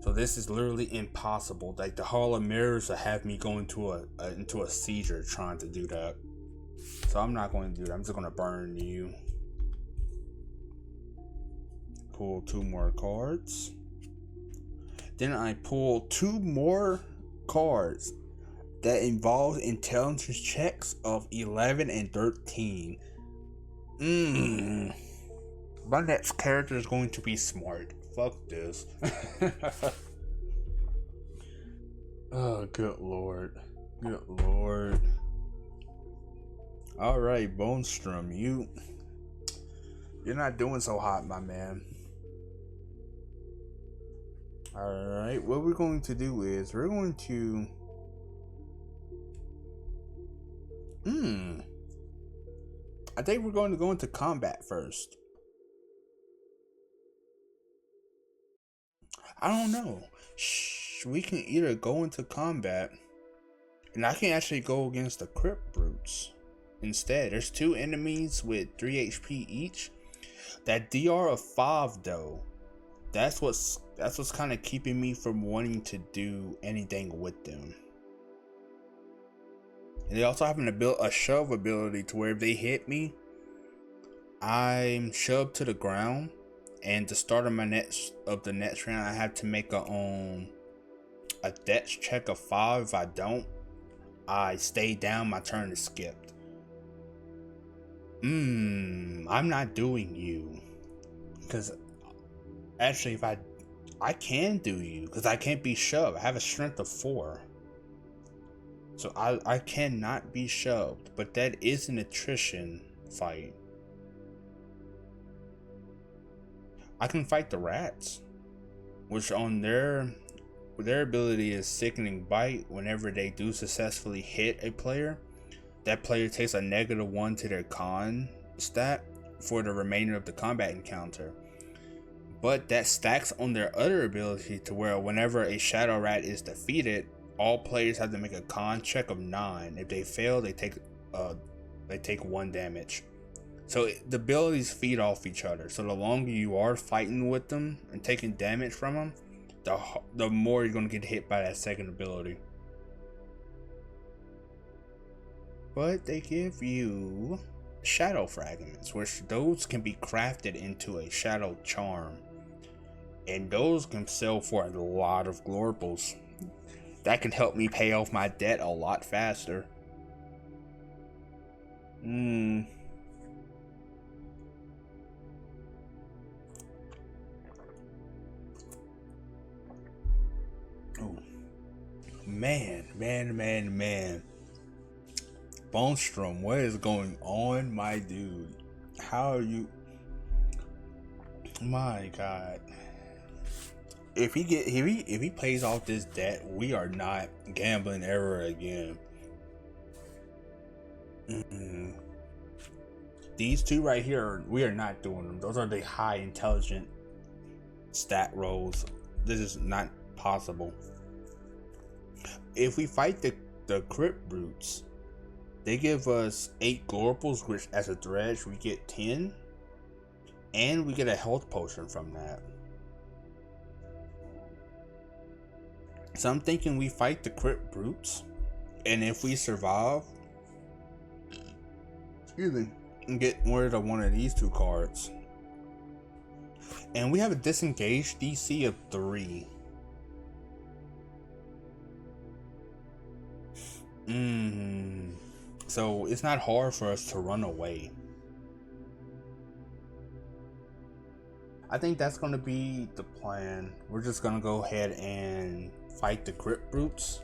So this is literally impossible. Like the Hall of Mirrors will have me go into a seizure trying to do that. So I'm not going to do that. I'm just going to burn you. Pull 2 more cards. Then I pull 2 more cards that involve intelligence checks of 11 and 13. My next character is going to be smart. Fuck this. Oh, good lord. Good lord. Alright, Bonstrum, You're not doing so hot, my man. Alright, what we're going to do is we're going to I think we're going to go into combat first. I don't know. We can either go into combat, and I can actually go against the Crypt Brutes instead. There's 2 enemies with 3 HP each. That DR of 5 though, that's what's kind of keeping me from wanting to do anything with them. And they also have a shove ability to where if they hit me, I'm shoved to the ground. And to start on the next round, I have to make a dex check of 5. If I don't, I stay down. My turn is skipped. I'm not doing you, because actually, if I can do you, because I can't be shoved. I have a strength of 4. So I cannot be shoved, but that is an attrition fight. I can fight the rats, which on their ability is Sickening Bite. Whenever they do successfully hit a player, that player takes a -1 to their con stat for the remainder of the combat encounter. But that stacks on their other ability to where whenever a shadow rat is defeated, all players have to make a con check of 9. If they fail, they take 1 damage. So the abilities feed off each other. So the longer you are fighting with them and taking damage from them, the more you're going to get hit by that second ability. But they give you shadow fragments, which those can be crafted into a shadow charm. And those can sell for a lot of Glorples. That can help me pay off my debt a lot faster. Oh. Man. Bonstrum, what is going on, my dude? How are you? My God. If he pays off this debt, we are not gambling ever again. These 2 right here, we are not doing them. Those are the high intelligent stat rolls. This is not possible. If we fight the Crypt Brutes, they give us 8 Glorples, which as a dredge we get 10, and we get a health potion from that. So I'm thinking we fight the Crypt Brutes, and if we survive, and get rid of one of these 2 cards. And we have a disengage DC of 3. So it's not hard for us to run away. I think that's going to be the plan. We're just going to go ahead and fight the Crypt Brutes.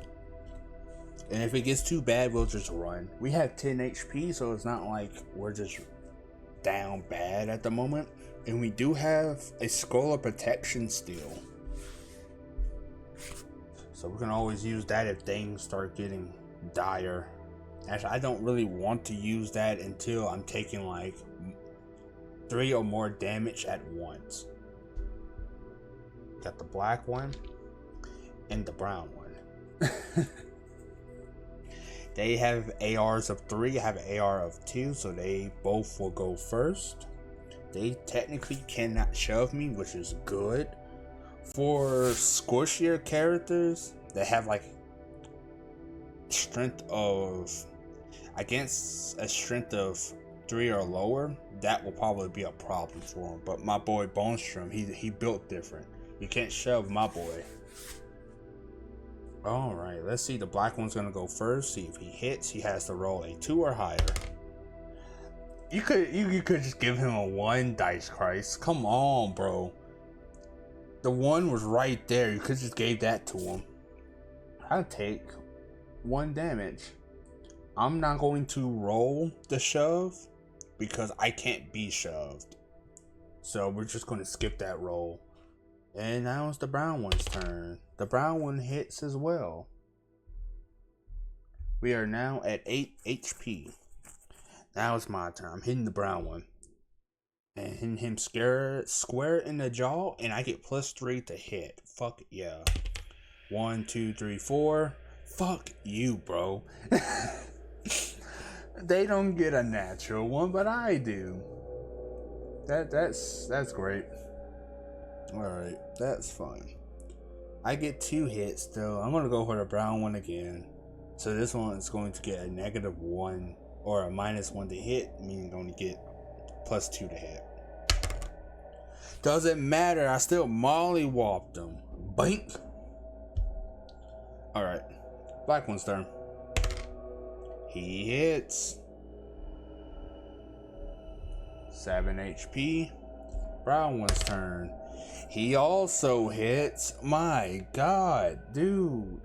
And if it gets too bad, we'll just run. We have 10 HP, so it's not like we're just down bad at the moment. And we do have a Scroll of Protection still. So we can always use that if things start getting dire. Actually, I don't really want to use that until I'm taking like 3 or more damage at once. Got the black one and the brown one. They have ARs of 3, I have an AR of 2, so they both will go first. They technically cannot shove me, which is good. For squishier characters that have like strength of, against a strength of 3 or lower, that will probably be a problem for him. But my boy Bonstrum, he built different. You can't shove my boy. Alright, let's see. The black one's gonna go first. See if he hits. He has to roll a 2 or higher. You could just give him a 1, Dice Christ. Come on, bro. The 1 was right there. You could just gave that to him. I'll take 1 damage. I'm not going to roll the shove because I can't be shoved. So we're just going to skip that roll. And now it's the brown one's turn. The brown one hits as well. We are now at 8 HP. Now it's my turn. I'm hitting the brown one. And hitting him square in the jaw. And I get +3 to hit. Fuck yeah. 1, 2, 3, 4. Fuck you, bro. They don't get a natural one, but I do. That's great. Alright, that's fine. I get 2 hits though. I'm gonna go for the brown one again. So this one is going to get a -1 or a -1 to hit, meaning only get +2 to hit. Doesn't matter, I still mollywopped him. Bink. Alright. Black one's turn. He hits. 7 HP. Brown one's turn. He also hits. My god, dude.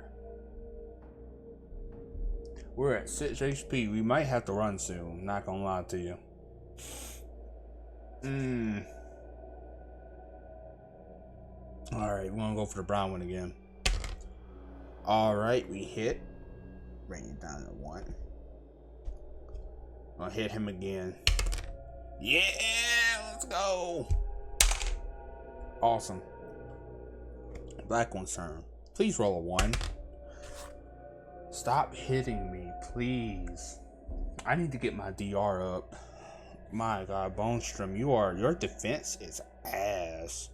We're at 6 HP. We might have to run soon. Not gonna lie to you. Alright, we're gonna go for the brown one again. Alright, we hit. Bring it down to 1. I'll hit him again. Yeah, let's go. Awesome. Black one's turn. Please roll a 1. Stop hitting me, please. I need to get my DR up. My god, Bonstrum, your defense is ass.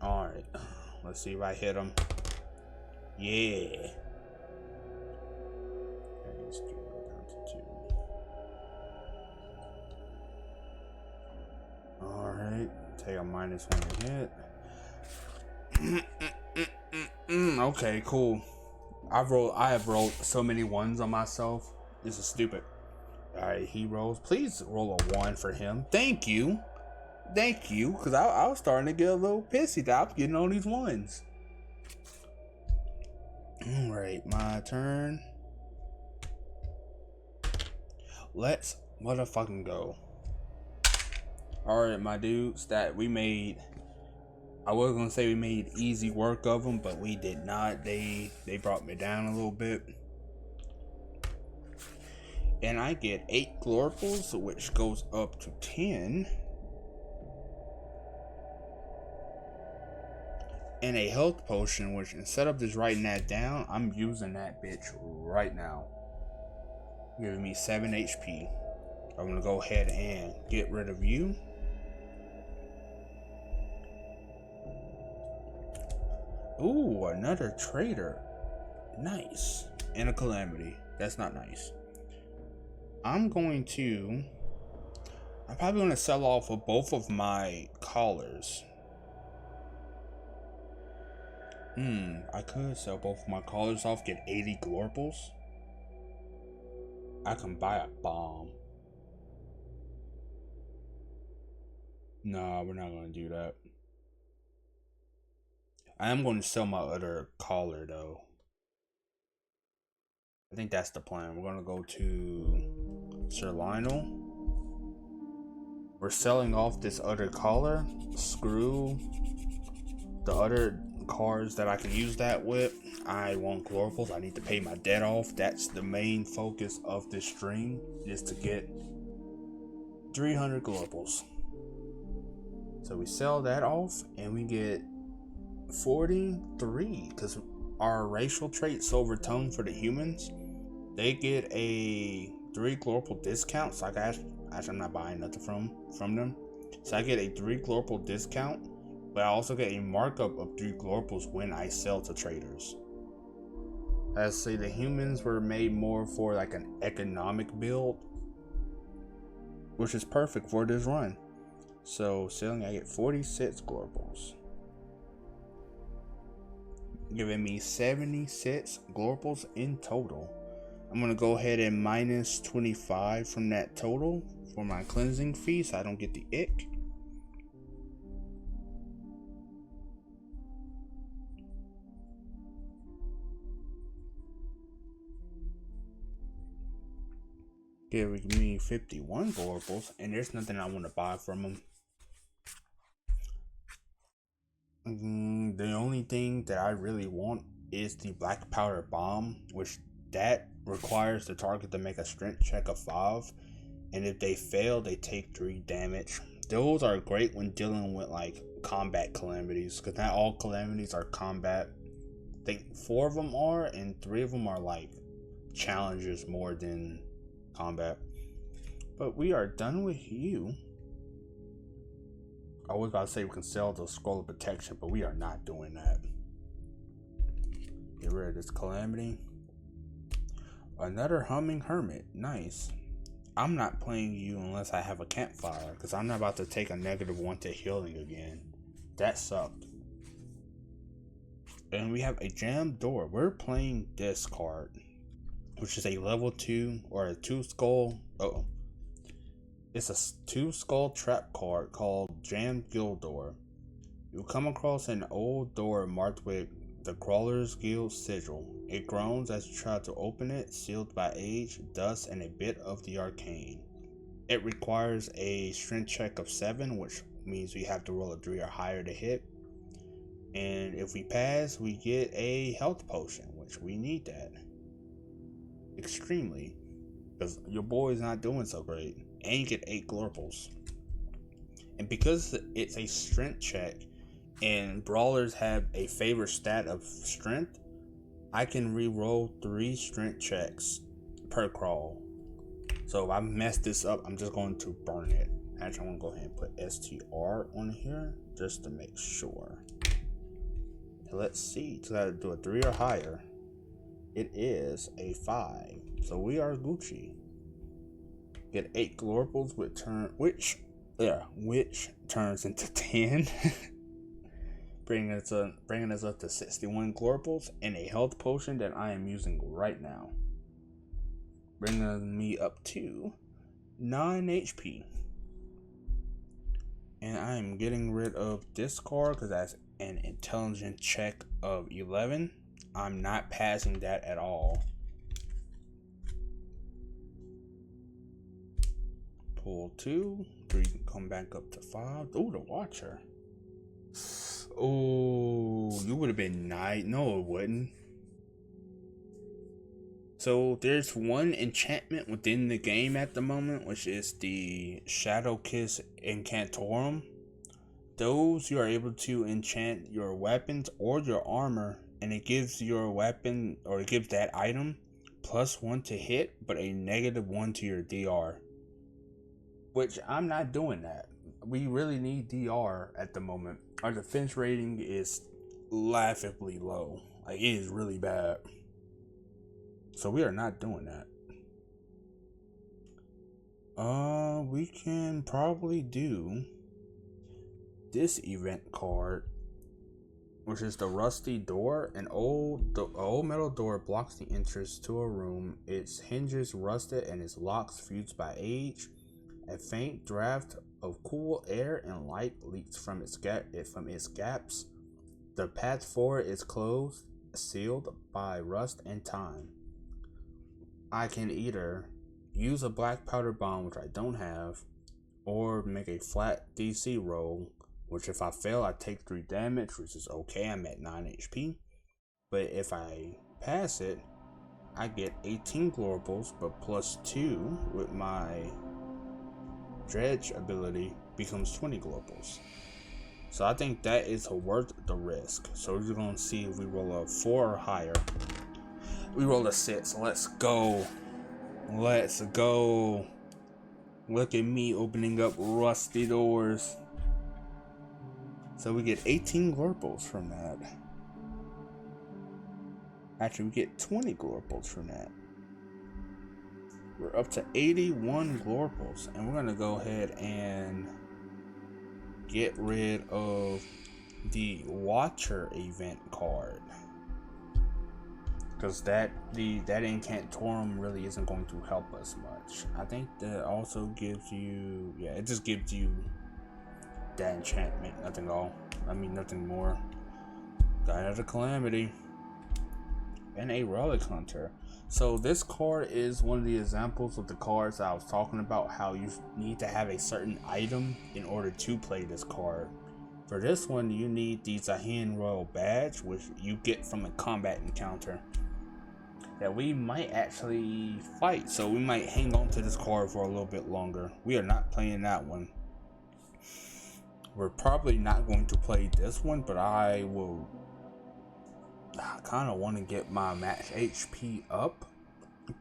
Alright, let's see if I hit him. Yeah. Let's get it down to 2. Alright, take a -1 to hit. Okay, cool. I have rolled so many 1s on myself. This is stupid. Alright, he rolls. Please roll a 1 for him. Thank you. Thank you. Because I was starting to get a little pissy that I was getting on these 1s. Alright, my turn. Let's motherfucking go. Alright, my dudes, that we made. I was gonna say we made easy work of them, but we did not. They brought me down a little bit. And I get 8 Glorples, which goes up to 10. And a health potion, which instead of just writing that down, I'm using that bitch right now. Giving me 7 HP. I'm gonna go ahead and get rid of you. Ooh, another trader. Nice. And a calamity. That's not nice. I'm probably going to sell off of both of my collars. I could sell both of my collars off, get 80 Glorples. I can buy a bomb. Nah, we're not going to do that. I am going to sell my other collar though. I think that's the plan. We're going to go to Sir Lionel. We're selling off this other collar. Screw the other cards that I can use that with. I want Glorples. I need to pay my debt off. That's the main focus of this stream, is to get 300 Glorples. So we sell that off and we get 43, because our racial traits overtone for the humans, they get a 3 Glorple discount. So I'm not buying nothing from them. So I get a 3 Glorple discount, but I also get a markup of 3 Glorples when I sell to traders. Let's say the humans were made more for like an economic build, which is perfect for this run. So selling, I get 46 Glorples, giving me 76 Glorples in total. I'm gonna go ahead and minus 25 from that total for my cleansing fee, so I don't get the ick. Giving me 51 Glorples, and there's nothing I want to buy from them. The only thing that I really want is the black powder bomb, which that requires the target to make a strength check of 5, and if they fail, they take 3 damage. Those are great when dealing with like combat calamities, because not all calamities are combat. I think 4 of them are, and 3 of them are like challenges more than combat. But we are done with you. I was about to say we can sell the scroll of protection, but we are not doing that. Get rid of this calamity. Another humming hermit. Nice. I'm not playing you unless I have a campfire, because I'm not about to take a -1 to healing again. That sucked. And we have a jammed door. We're playing this card, which is a level 2 or a 2 skull. It's a 2 skull trap card called Jammed Guild Door. You come across an old door marked with the Crawlers Guild sigil. It groans as you try to open it, sealed by age, dust, and a bit of the arcane. It requires a strength check of 7, which means we have to roll a 3 or higher to hit. And if we pass, we get a health potion, which we need that extremely, because your boy's not doing so great. And you get 8 Glorples. And because it's a strength check and brawlers have a favorite stat of strength, I can re-roll 3 strength checks per crawl. So if I mess this up, I'm just going to burn it. Actually, I'm going to go ahead and put STR on here just to make sure. And let's see. So I do a 3 or higher. It is a 5. So we are Gucci. Get 8 Glorples which turns into 10. bringing us up to 61 Glorples and a health potion that I am using right now, bringing me up to 9 HP. And I am getting rid of this card because that's an intelligence check of 11. I'm not passing that at all. Pull 2, 3 can come back up to 5. Oh, the Watcher. Oh, you would have been nice. No, it wouldn't. So there's one enchantment within the game at the moment, which is the Shadow Kiss Incantorum. Those you are able to enchant your weapons or your armor, and it gives your weapon, or it gives that item, +1 to hit, but a -1 to your DR. Which I'm not doing that. We really need DR at the moment. Our defense rating is laughably low. Like, it is really bad. So we are not doing that. We can probably do this event card, which is the Rusty Door. An old metal door blocks the entrance to a room. Its hinges rusted and its locks fused by age. A faint draft of cool air and light leaks from its gaps. The path forward is closed, sealed by rust and time. I can either use a black powder bomb, which I don't have, or make a flat DC roll, which if I fail, I take 3 damage, which is okay. I'm at 9 HP. But if I pass it, I get 18 Glorples, but +2 with my Dredge ability becomes 20 Glorples. So I think that is worth the risk. So we're just gonna see if we roll a 4 or higher. We roll a 6. Let's go. Let's go. Look at me opening up rusty doors. So we get 18 Glorples from that. Actually, we get 20 Glorples from that. We're up to 81 Glorples, and we're gonna go ahead and get rid of the Watcher event card, because that Incantorum really isn't going to help us much. I think that also gives you, it just gives you that enchantment, nothing more. Got another Calamity and a Relic Hunter. So this card is one of the examples of the cards I was talking about, how you need to have a certain item in order to play this card. For this one, you need the Zahin Royal Badge, which you get from a combat encounter that we might actually fight. So we might hang on to this card for a little bit longer. We are not playing that one. We're probably not going to play this one, but I kind of want to get my max HP up,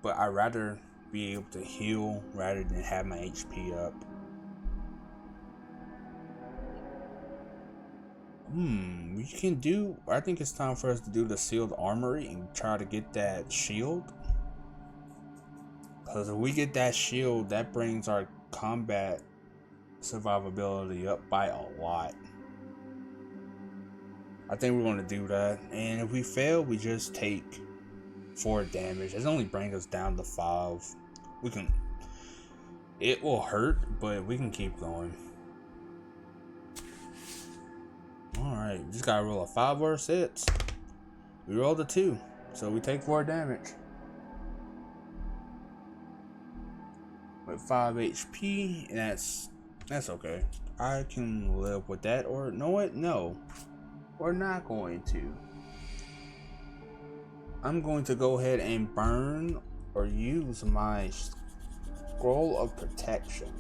but I'd rather be able to heal rather than have my HP up. We can do, I think it's time for us to do the sealed armory and try to get that shield. Because if we get that shield, that brings our combat survivability up by a lot. I think we're going to do that. And if we fail, we just take 4 damage. It's only bring us down to 5. It will hurt, but we can keep going. Alright, just gotta roll a 5 or a 6. We rolled a 2, so we take 4 damage. With 5 HP, and that's okay. I can live with that, or know what? No. We're not going to. I'm going to go ahead and burn or use my Scroll of Protection.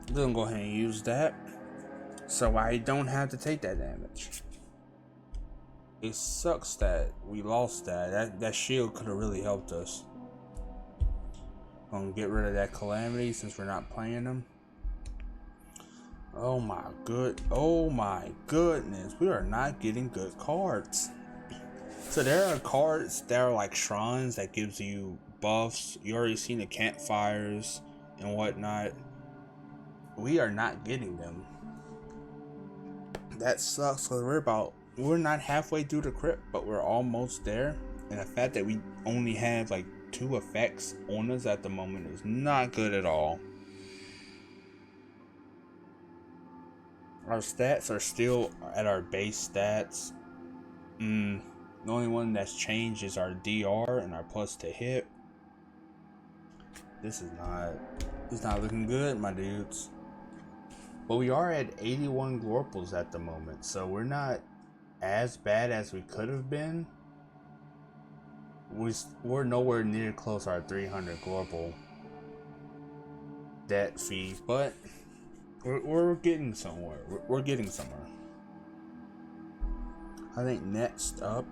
I'm gonna go ahead and use that, so I don't have to take that damage. It sucks that we lost that. That shield could have really helped us. Gonna get rid of that calamity since we're not playing them. Oh my goodness, we are not getting good cards. So there are cards that are like shrines that gives you buffs. You already seen the campfires and whatnot. We are not getting them. That sucks, because we're not halfway through the crypt, but we're almost there. And the fact that we only have like 2 effects on us at the moment is not good at all. Our stats are still at our base stats. The only one that's changed is our DR and our plus to hit. It's not looking good, my dudes. But we are at 81 Glorples at the moment, so we're not as bad as we could have been. We're nowhere near close to our 300 Glorple debt fee, but we're getting somewhere. We're getting somewhere. I think next up,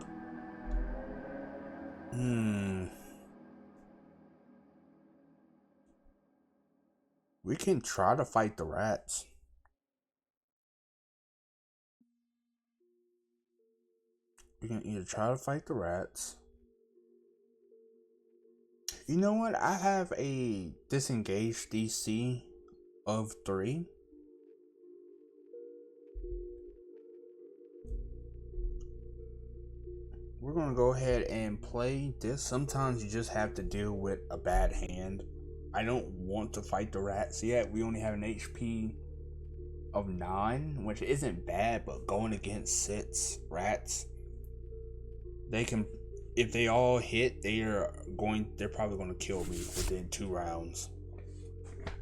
we can try to fight the rats. We can either try to fight the rats. You know what? I have a disengaged DC of 3. We're gonna go ahead and play this. Sometimes you just have to deal with a bad hand. I don't want to fight the rats yet. We only have an HP of 9, which isn't bad, but going against 6 rats, they can, if they all hit, they're probably gonna kill me within 2 rounds.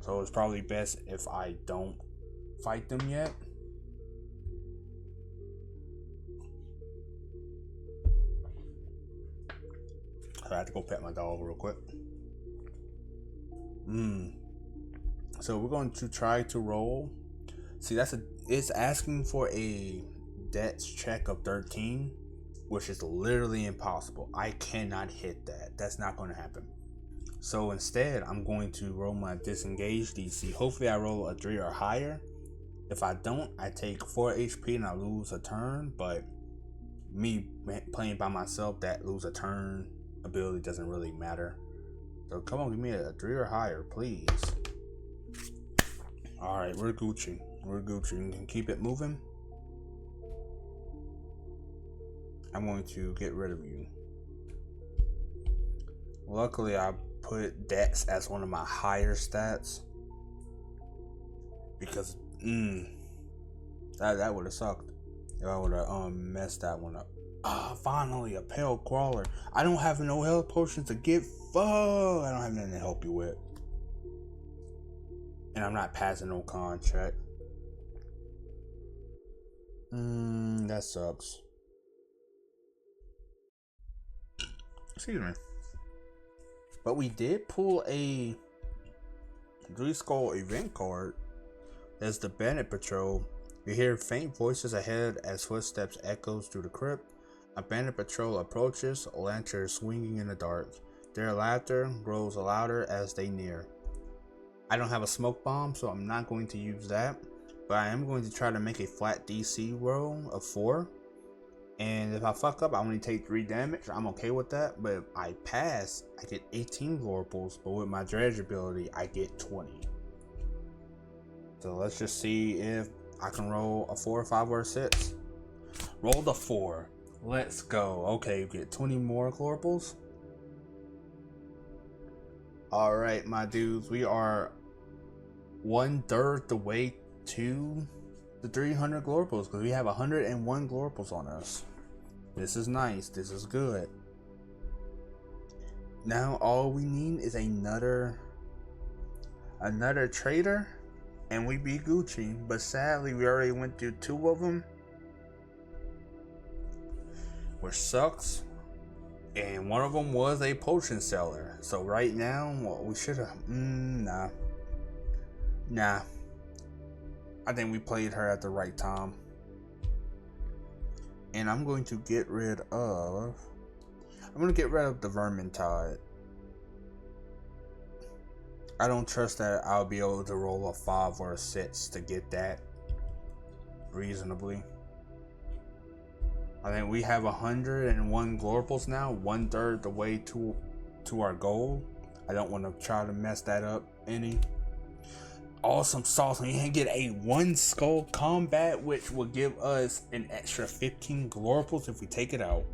So it's probably best if I don't fight them yet. I have to go pet my dog real quick. So we're going to try to roll. See, it's asking for a dex check of 13, which is literally impossible. I cannot hit that. That's not going to happen. So instead, I'm going to roll my disengage DC. Hopefully I roll a 3 or higher. If I don't, I take 4 HP and I lose a turn. But me playing by myself, that lose a turn ability doesn't really matter. So come on, give me a 3 or higher, please. Alright, we're Gucci. We're Gucci. You can keep it moving. I'm going to get rid of you. Luckily, I put Dex as one of my higher stats. Because, that would have sucked if I would have messed that one up. Finally, a pale crawler. I don't have no health potions to give. Fuck, I don't have nothing to help you with. And I'm not passing no contract. That sucks. Excuse me. But we did pull a 3-skull event card. That's the Bandit Patrol. You hear faint voices ahead as footsteps echoes through the crypt. A bandit patrol approaches, lanterns swinging in the dark. Their laughter grows louder as they near. I don't have a smoke bomb, so I'm not going to use that. But I am going to try to make a flat DC roll of 4. And if I fuck up, I only take 3 damage. I'm okay with that. But if I pass, I get 18 Glorples. But with my dredge ability, I get 20. So let's just see if I can roll a 4, 5, or a 6. Roll the 4. Let's go. Okay, get 20 more Glorples. Alright, my dudes. We are 1/3 the way to the 300 Glorples. Because we have 101 Glorples on us. This is nice. This is good. Now all we need is another trader. And we be Gucci, but sadly we already went through 2 of them, which sucks. And one of them was a potion seller. So right now, well, we should have. Nah. I think we played her at the right time. And I'm going to get rid of. The Vermintide. I don't trust that I'll be able to roll a 5 or a 6 to get that reasonably. I think we have 101 Glorples now, 1/3 the way to our goal. I don't want to try to mess that up any. Awesome sauce. You can get a 1-skull combat, which will give us an extra 15 Glorples if we take it out.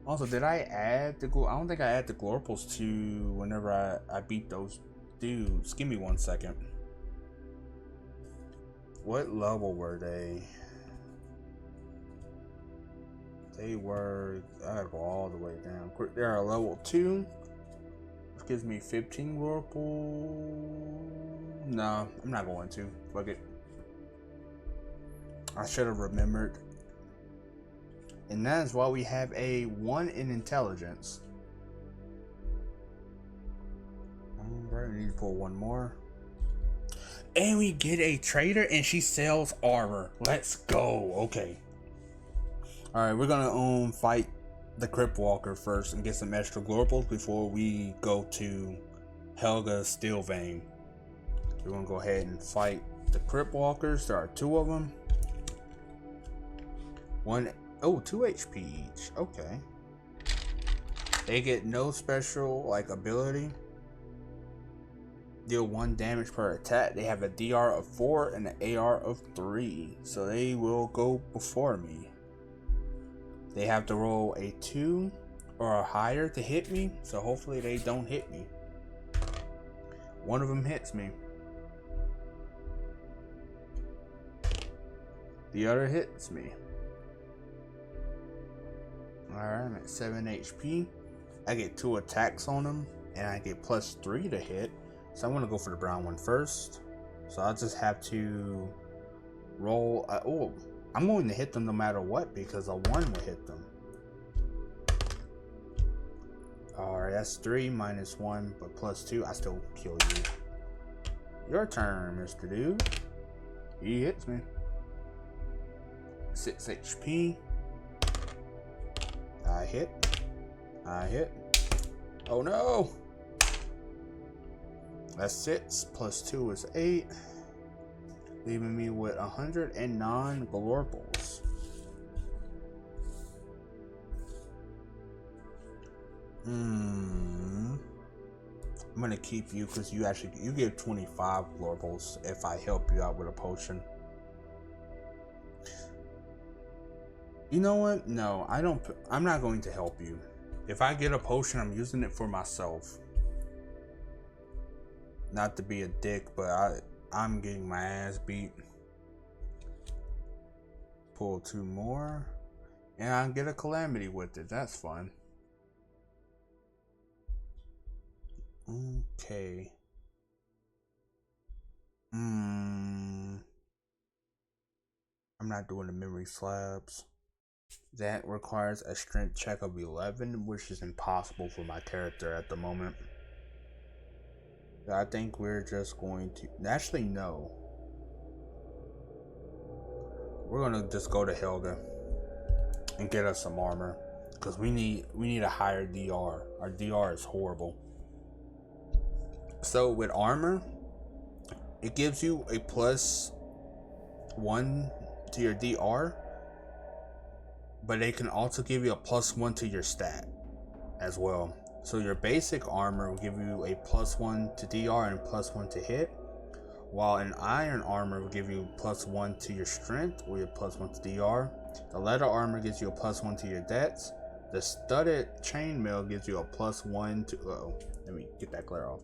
Also, did I add the I don't think I add the Glorples to whenever I beat those dudes. Give me 1 second. What level were they? They were. I gotta go all the way down. They're a level 2. Which gives me 15 Glorples. No, I'm not going to. Fuck it. I should have remembered. And that is why we have a 1 in intelligence. Alright, we need to pull 1 more. And we get a trader and she sells armor. Let's go. Okay. Alright, we're gonna fight the Crypt Walker first and get some extra Glorples before we go to Helga's Steel Vein. We're gonna go ahead and fight the Crypt Walkers. There are 2 of them. 2 HP each. Okay. They get no special ability. Deal 1 damage per attack. They have a DR of 4 and an AR of 3. So they will go before me. They have to roll a 2 or higher to hit me. So hopefully they don't hit me. One of them hits me. The other hits me. Alright, I'm at 7 HP. I get 2 attacks on them, and I get +3 to hit. So I'm going to go for the brown one first. So I'll just have to roll. I'm going to hit them no matter what, because a 1 will hit them. Alright, that's 3 minus 1, but +2. I still kill you. Your turn, Mr. Dude. He hits me. 6 HP. I hit. Oh no! That's 6 +2 is 8, leaving me with 109 Glorples. I'm gonna keep you because you give 25 Glorples if I help you out with a potion. You know what? No, I don't. I'm not going to help you. If I get a potion, I'm using it for myself. Not to be a dick, but I'm getting my ass beat. Pull 2 more, and I get a calamity with it. That's fun. Okay. I'm not doing the memory slabs. That requires a strength check of 11, which is impossible for my character at the moment. I think we're just going to... Actually, no. We're gonna just go to Helga and get us some armor, because we need a higher DR. Our DR is horrible. So with armor, it gives you a +1 to your DR, but it can also give you a +1 to your stat as well. So your basic armor will give you a +1 to DR and +1 to hit, while an iron armor will give you +1 to your strength or your +1 to DR. The leather armor gives you a +1 to your dex. The studded chainmail gives you a +1 to... let me get that glare off.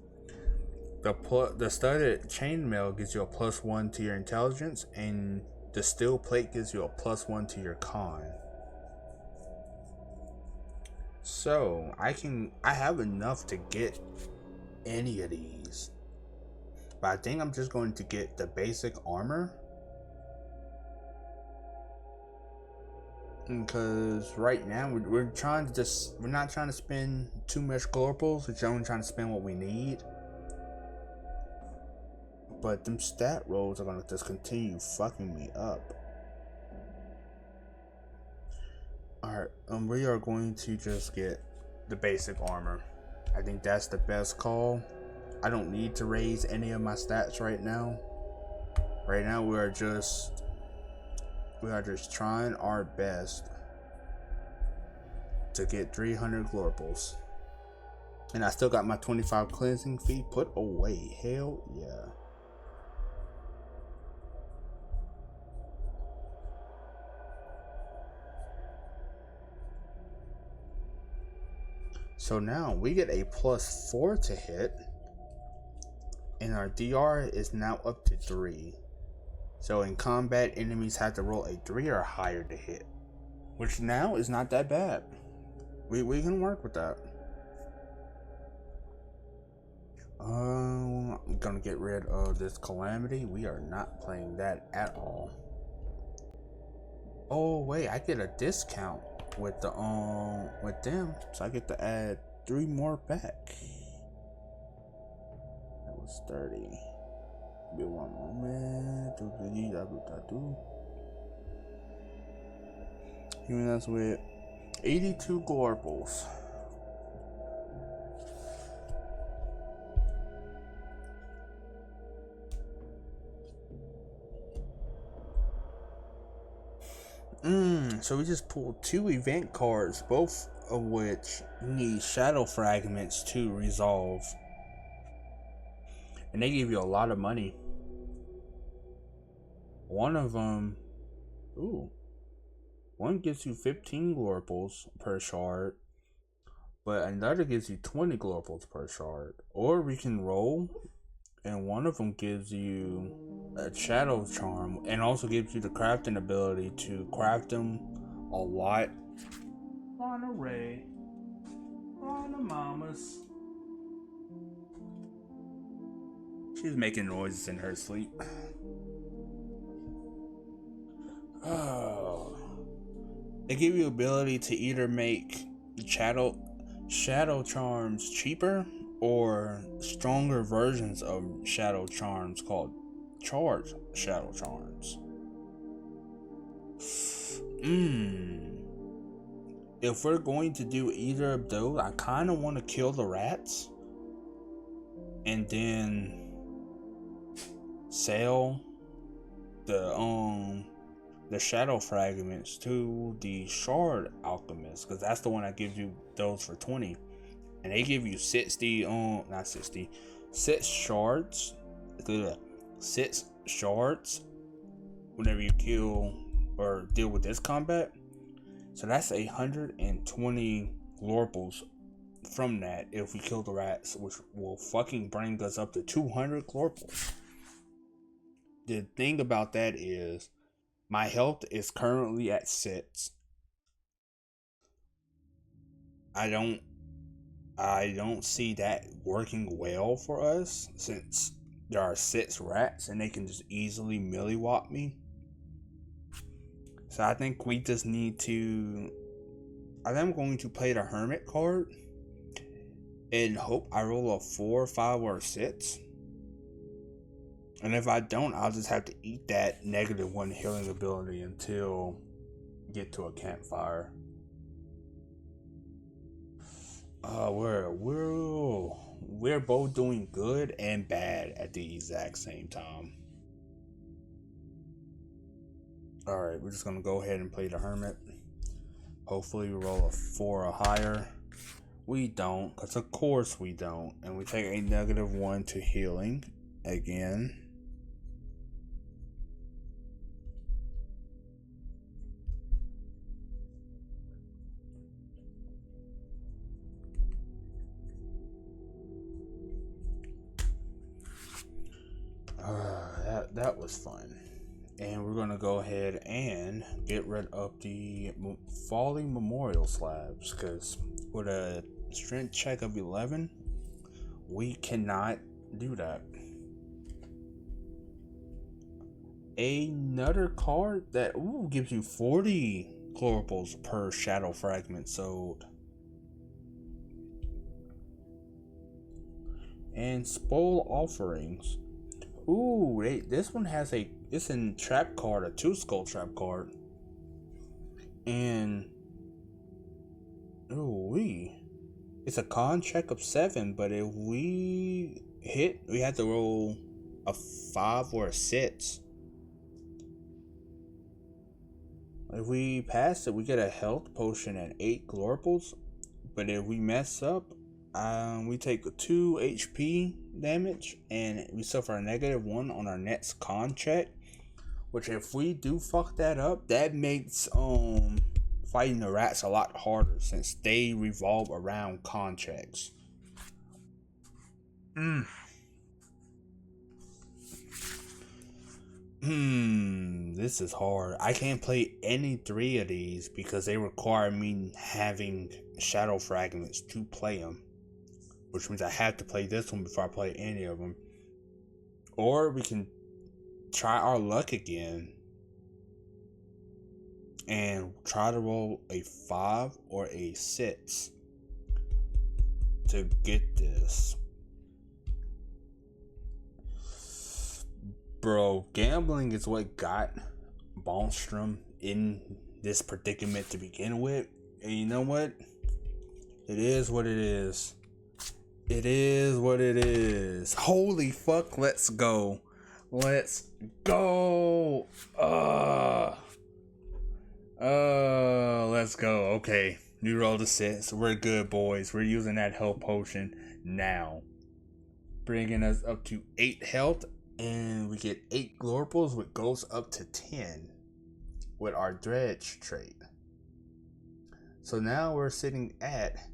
The studded chainmail gives you a +1 to your intelligence, and the steel plate gives you a +1 to your con. So I have enough to get any of these, but I think I'm just going to get the basic armor, because right now we're not trying to spend too much Glorples. We're only trying to spend what we need. But them stat rolls are gonna just continue fucking me up. Alright, we are going to just get the basic armor. I think that's the best call. I don't need to raise any of my stats right now. Right now we are just trying our best to get 300 Glorples. And I still got my 25 cleansing fee put away. Hell yeah. So now we get a +4 to hit, and our DR is now up to 3. So in combat, enemies have to roll a 3 or higher to hit, which now is not that bad. We can work with that. I'm gonna get rid of this calamity. We are not playing that at all. Oh wait, I get a discount with the with them, so I get to add 3 more back. That was 30. Give me one moment. Even that's with 82 Glorples. So we just pulled 2 event cards, both of which need shadow fragments to resolve. And they give you a lot of money. One of them, one gives you 15 Glorples per shard, but another gives you 20 Glorples per shard. Or we can roll, and one of them gives you a shadow charm and also gives you the crafting ability to craft them a lot. Lana Ray, Lana Mamas. She's making noises in her sleep. Oh. They give you ability to either make shadow charms cheaper or stronger versions of shadow charms called charged shadow charms. If we're going to do either of those, I kind of want to kill the rats and then sell the shadow fragments to the shard alchemist, because that's the one that gives you those for 20, and they give you 6 shards. 6 shards whenever you kill or deal with this combat. So that's 120 Glorples from that if we kill the rats, which will fucking bring us up to 200 Glorples. The thing about that is my health is currently at 6. I don't see that working well for us, since there are 6 rats and they can just easily melee whop me. So I think we just need to... I think I'm going to play the Hermit card and hope I roll a 4, 5, or 6. And if I don't, I'll just have to eat that -1 healing ability until get to a campfire. We're both doing good and bad at the exact same time. Alright, we're just gonna go ahead and play the Hermit. Hopefully we roll a 4 or higher. We don't, because of course we don't. And we take a -1 to healing again. That was fun. And we're gonna go ahead and get rid of the falling memorial slabs, because with a strength check of 11, we cannot do that. Another card that gives you 40 Glorples per shadow fragment sold. And spoil offerings. This one has it's in trap card, a 2 skull trap card. And it's a con check of 7, but if we hit, we have to roll a 5 or a 6. If we pass it, we get a health potion and 8 Glorples. But if we mess up, we take 2 HP damage and we suffer a -1 on our next con check. Which, if we do fuck that up, that makes fighting the rats a lot harder, since they revolve around con checks. This is hard. I can't play any 3 of these because they require me having shadow fragments to play them. Which means I have to play this one before I play any of them. Or we can try our luck again and try to roll a 5 or a 6 to get this. Bro, gambling is what got Bonstrum in this predicament to begin with. And you know what? It is what it is. It is what it is. Holy fuck, let's go. Let's go. Let's go. Okay, we rolled a 6. We're good, boys. We're using that health potion now, bringing us up to 8 health, and we get 8 Glorples, which goes up to 10 with our dredge trait. So now we're sitting at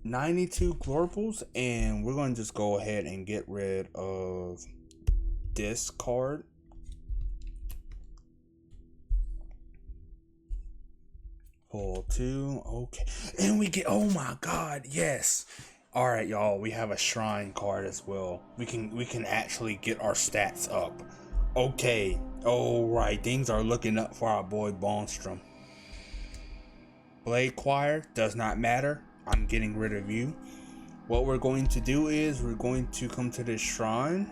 92 Glorples, and we're going to just go ahead and get rid of this card. Pull 2. Okay, and we get, oh my god, yes. All right, y'all, we have a shrine card as well. We can actually get our stats up. Okay, all right, things are looking up for our boy Bonstrum. Blade Choir does not matter. I'm getting rid of you. What we're going to do is we're going to come to this shrine.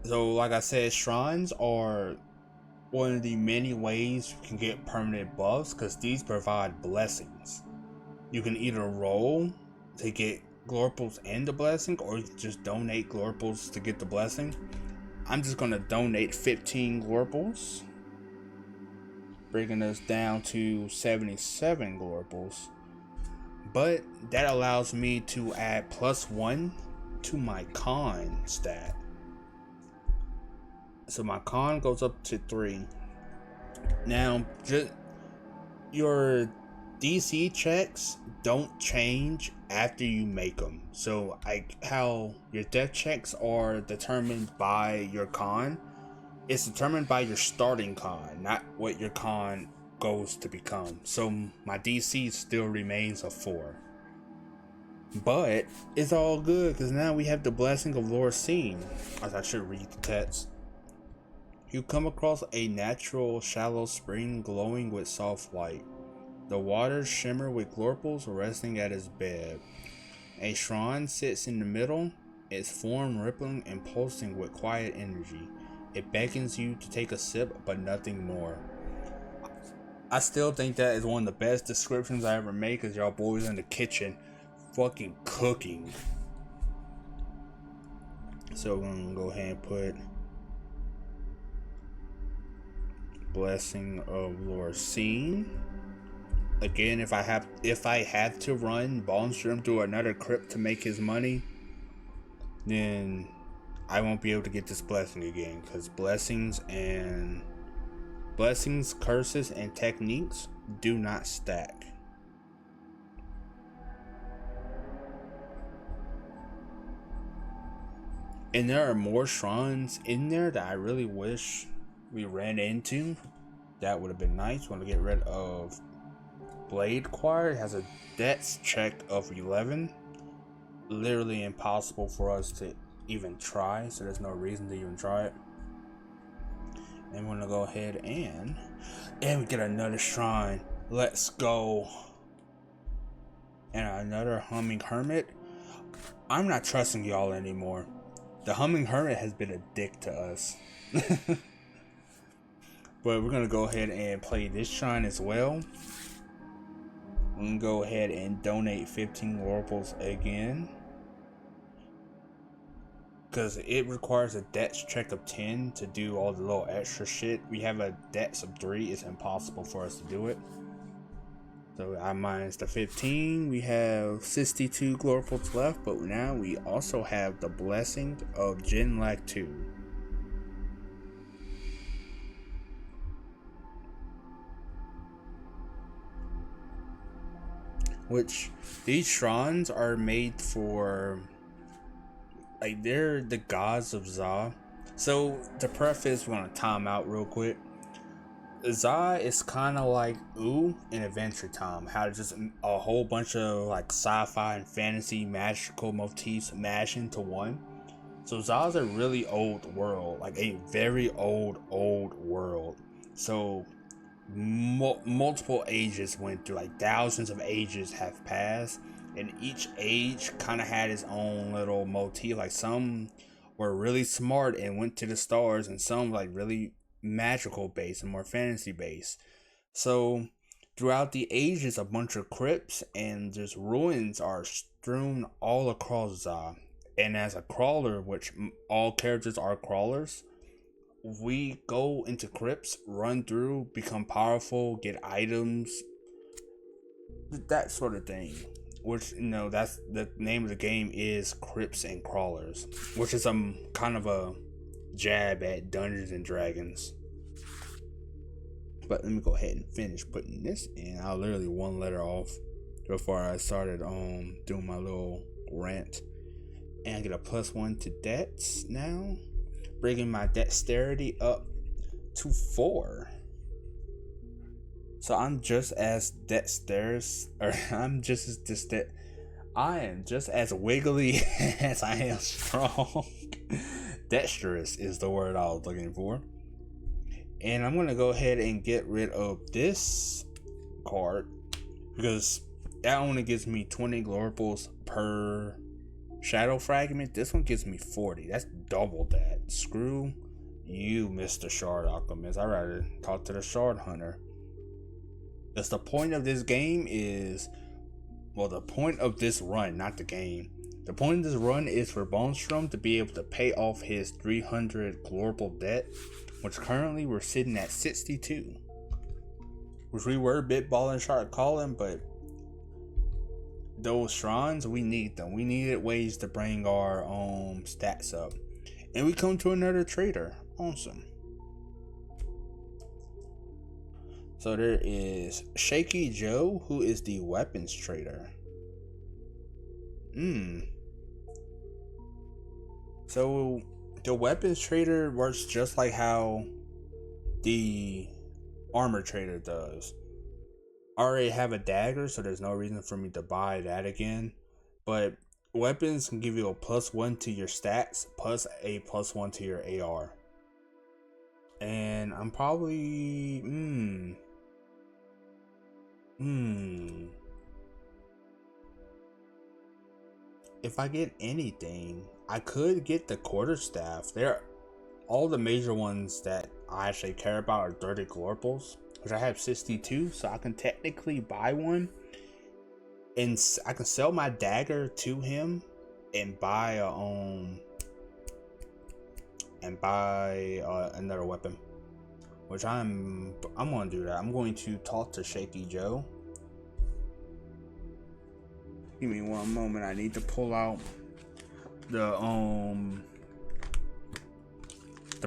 So like I said, shrines are one of the many ways you can get permanent buffs, because these provide blessings. You can either roll to get Glorples and the blessing, or you can just donate Glorples to get the blessing. I'm just going to donate 15 Glorples, bringing us down to 77 Glorples. But that allows me to add +1 to my con stat. So my con goes up to 3. Now, just your DC checks don't change after you make them. So like how your death checks are determined by your con, it's determined by your starting con, not what your con goes to become. So my DC still remains a 4. But it's all good, because now we have the blessing of Lord Scene. As I should read the text. You come across a natural shallow spring glowing with soft light. The waters shimmer with Glorples resting at its bed. A shrine sits in the middle, its form rippling and pulsing with quiet energy. It beckons you to take a sip, but nothing more. I still think that is one of the best descriptions I ever made, because y'all boys in the kitchen fucking cooking. So we're gonna go ahead and put Blessing of Lord Scene. Again, if I had to run Bonstrum through another crypt to make his money, then I won't be able to get this blessing again, because blessings, curses, and techniques do not stack. And there are more shrines in there that I really wish we ran into. That would have been nice. Want to get rid of Blade Choir. It has a dex check of 11. Literally impossible for us to even try, so there's no reason to even try it. And we're gonna go ahead and we get another shrine. Let's go. And another Humming Hermit. I'm not trusting y'all anymore. The Humming Hermit has been a dick to us. But we're gonna go ahead and play this shrine as well. We can go ahead and donate 15 Glorples again, because it requires a dex check of 10 to do all the little extra shit. We have a dex of 3. It's impossible for us to do it. So I minus the 15. We have 62 Glorples left, but now we also have the Blessing of Genlac 2. Which, these shrines are made for, like, they're the gods of Za. So to preface, we're gonna time out real quick. Za is kind of like in Adventure Time, how just a whole bunch of like sci-fi and fantasy magical motifs mash into one. So Za is a really old world, like a very old world. So multiple ages went through, like thousands of ages have passed, and each age kind of had its own little motif. Like some were really smart and went to the stars, and some like really magical based and more fantasy based. So throughout the ages, a bunch of crypts and just ruins are strewn all across Za. And as a crawler, which all characters are crawlers, we go into crypts, run through, become powerful, get items, that sort of thing. Which, you know, that's the name of the game, is Crypts and Crawlers, which is kind of a jab at Dungeons and Dragons. But let me go ahead and finish putting this in. I literally one letter off before I started doing my little rant. And I get a +1 to dex now, bringing my dexterity up to 4. So I'm just as dexterous, or I am just as wiggly as I am strong. Dexterous is the word I was looking for. And I'm gonna go ahead and get rid of this card, because that only gives me 20 Glorples per shadow fragment. This one gives me 40. That's double that. Screw you, Mr. Shard Alchemist. I'd rather talk to the Shard Hunter. Because the point of this game is, well, the point of this run, not the game. The point of this run is for Bonstrum to be able to pay off his 300 Glorple debt, which currently we're sitting at 62. Which we were bitballing, shark calling, but those shrines, we need them. We needed ways to bring our stats up. And we come to another trader. Awesome. So there is Shaky Joe, who is the weapons trader. So the weapons trader works just like how the armor trader does. I already have a dagger, so there's no reason for me to buy that again. But weapons can give you a +1 to your stats, plus a +1 to your AR. And I'm probably if I get anything, I could get the quarterstaff. They're all the major ones that I actually care about are 30 Glorples, which I have 62, so I can technically buy one, and I can sell my dagger to him and buy a another weapon, which I'm gonna do that. I'm going to talk to Shaky Joe. Give me one moment. I need to pull out the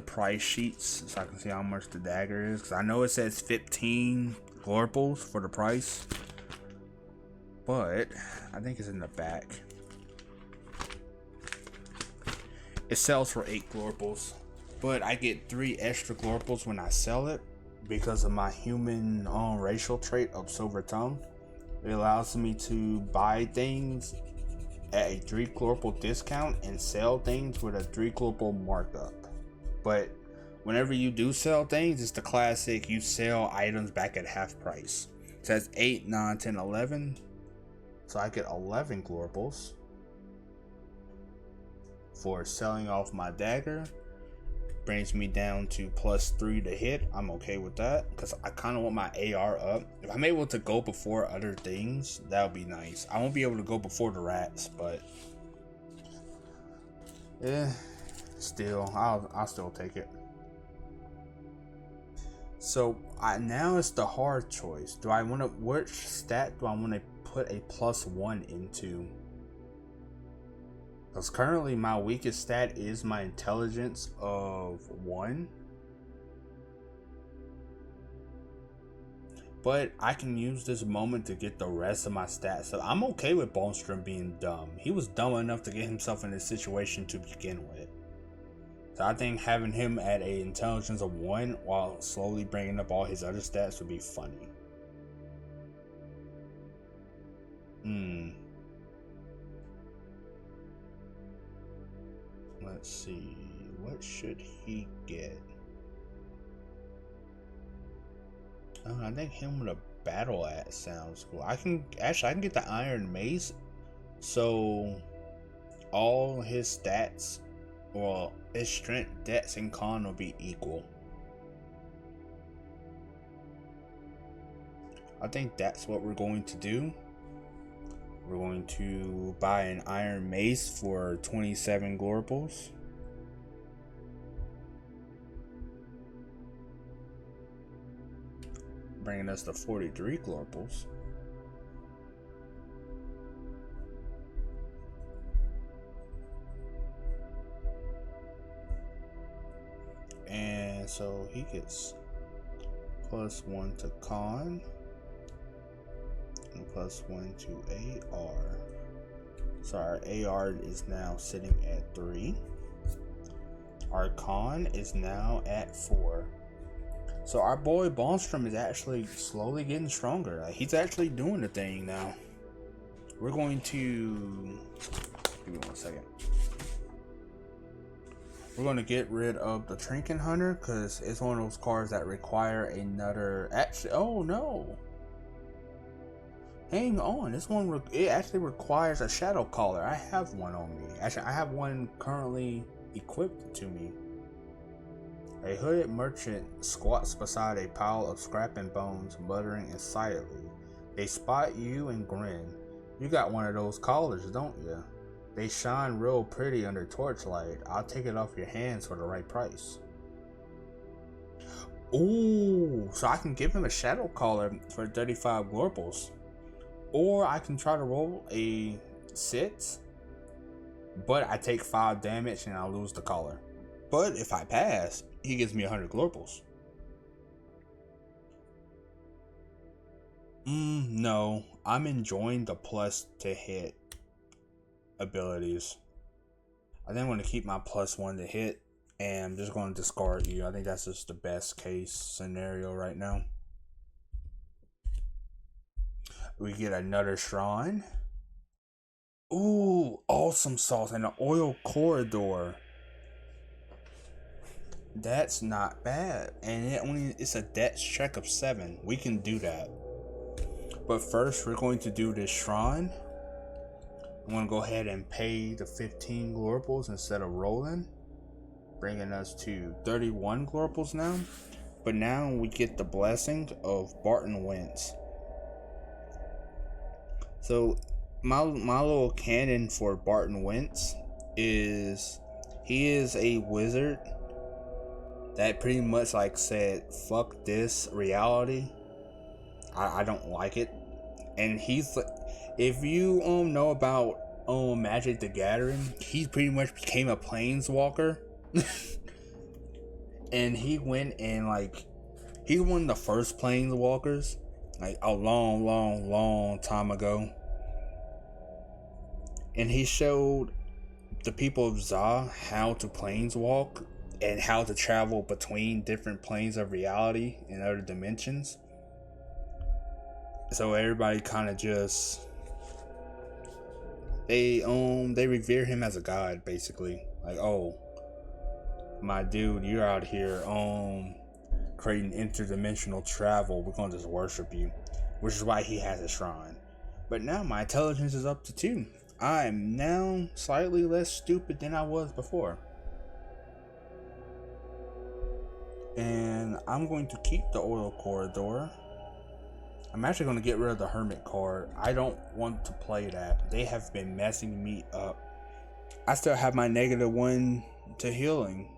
price sheets so I can see how much the dagger is, because I know it says 15 Glorples for the price, but I think it's in the back. It sells for 8 Glorples, but I get 3 extra Glorples when I sell it because of my human racial trait of silver tongue. It allows me to buy things at a 3 Glorple discount and sell things with a 3 Glorple markup. But whenever you do sell things, it's the classic, you sell items back at half price. It says 8, 9, 10, 11. So I get 11 Glorples for selling off my dagger. Brings me down to +3 to hit. I'm okay with that because I kind of want my AR up. If I'm able to go before other things, that would be nice. I won't be able to go before the rats, but yeah, still, I'll still take it. So now it's the hard choice. Do I want to, which stat do I want to put a +1 into? Because currently my weakest stat is my intelligence of 1. But I can use this moment to get the rest of my stats. So I'm okay with Bonstrum being dumb. He was dumb enough to get himself in this situation to begin with. So I think having him at a intelligence of 1 while slowly bringing up all his other stats would be funny. Let's see. What should he get? I think him with a battle axe sounds cool. I can get the iron mace, so all his stats, well, his strength, dex, and con will be equal. I think that's what we're going to do. We're going to buy an iron mace for 27 Glorples. Bringing us to 43 Glorples. And so he gets +1 to con and +1 to AR. So our AR is now sitting at 3. Our con is now at 4. So our boy Bonstrum is actually slowly getting stronger. He's actually doing the thing now. We're going to, give me one second. We're going to get rid of the Trinket Hunter because it's one of those cards that require another. Actually, oh no. Hang on, this one it actually requires a Shadow Caller. I have one on me. Actually, I have one currently equipped to me. A hooded merchant squats beside a pile of scrap and bones, muttering excitedly. They spot you and grin. You got one of those collars, don't you? They shine real pretty under torchlight. I'll take it off your hands for the right price. Ooh, so I can give him a Shadow Caller for 35 Glorples. Or I can try to roll a 6, but I take 5 damage and I lose the collar. But if I pass, he gives me 100 Glorples. No, I'm enjoying the plus to hit abilities. I think I'm going to keep my +1 to hit, and I'm just going to discard you. I think that's just the best case scenario right now. We get another shrine. Ooh, awesome sauce and an oil corridor. That's not bad. And it's a dex check of 7. We can do that. But first, we're going to do this shrine. I'm going to go ahead and pay the 15 Glorples instead of rolling, bringing us to 31 Glorples now. But now we get the blessing of Barton Wins. So my little canon for Barton Wentz is he is a wizard that pretty much like said, fuck this reality. I don't like it. And he's, if you know about Magic the Gathering, he pretty much became a planeswalker. And he went and like he's one of the first planeswalkers, like a long time ago. And he showed the people of Za how to planeswalk and how to travel between different planes of reality and other dimensions. So everybody kind of just they revere him as a god, basically. Like, oh, my dude, you're out here creating interdimensional travel. We're gonna just worship you, which is why he has a shrine. But now my intelligence is up to 2. I am now slightly less stupid than I was before. And I'm going to keep the oil corridor. I'm actually going to get rid of the hermit card. I don't want to play that. They have been messing me up. I still have my -1 to healing.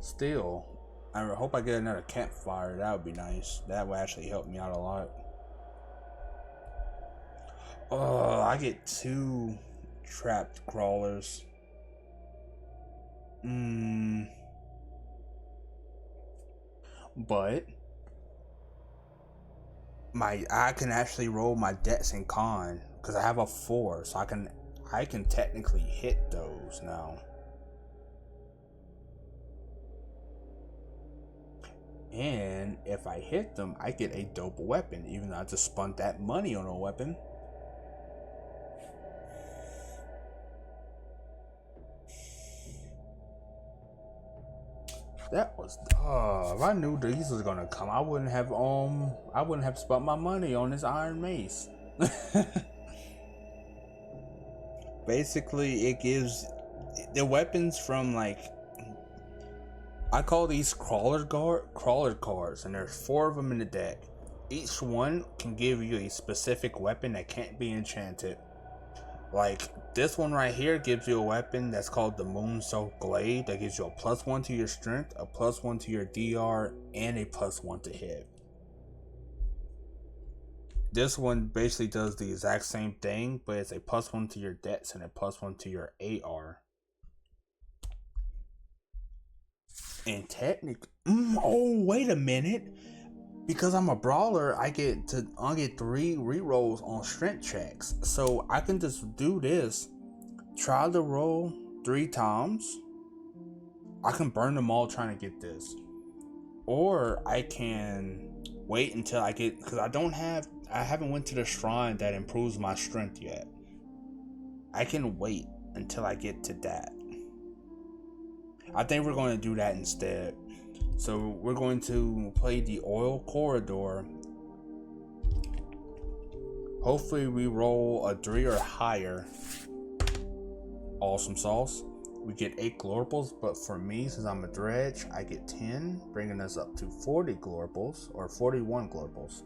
Still. I hope I get another campfire. That would be nice. That would actually help me out a lot. Oh, I get 2 trapped crawlers. But I can actually roll my dex and con because I have a 4, so I can technically hit those now. And if I hit them, I get a dope weapon, even though I just spent that money on a weapon. That was if I knew these was gonna come, I wouldn't have spent my money on this iron mace. Basically, it gives the weapons from like, I call these crawler cards, and there's 4 of them in the deck. Each one can give you a specific weapon that can't be enchanted. Like this one right here gives you a weapon that's called the Moonsoak Glaive that gives you a +1 to your strength, a +1 to your DR, and a +1 to hit. This one basically does the exact same thing, but it's a +1 to your dex and a +1 to your AR. And technically, oh wait a minute, because I'm a brawler, I get 3 rerolls on strength checks, so I can just do this. Try to roll 3 times. I can burn them all trying to get this, or I can wait until I get, because I haven't went to the shrine that improves my strength yet. I can wait until I get to that. I think we're going to do that instead. So we're going to play the oil corridor. Hopefully we roll a 3 or higher. Awesome sauce. We get 8 Glorples, but for me, since I'm a dredge, I get 10, bringing us up to 40 Glorples, or 41 Glorples.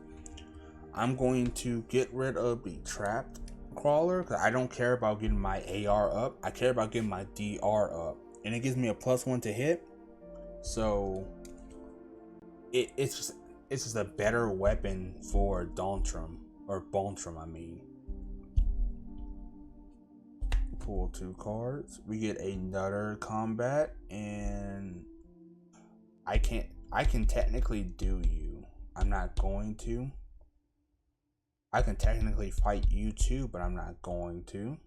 I'm going to get rid of the trapped crawler, because I don't care about getting my AR up. I care about getting my DR up. And it gives me a +1 to hit. So it's just a better weapon for Bonstrum, I mean. Pull 2 cards. We get another combat, and I can technically do you. I'm not going to. I can technically fight you too, but I'm not going to.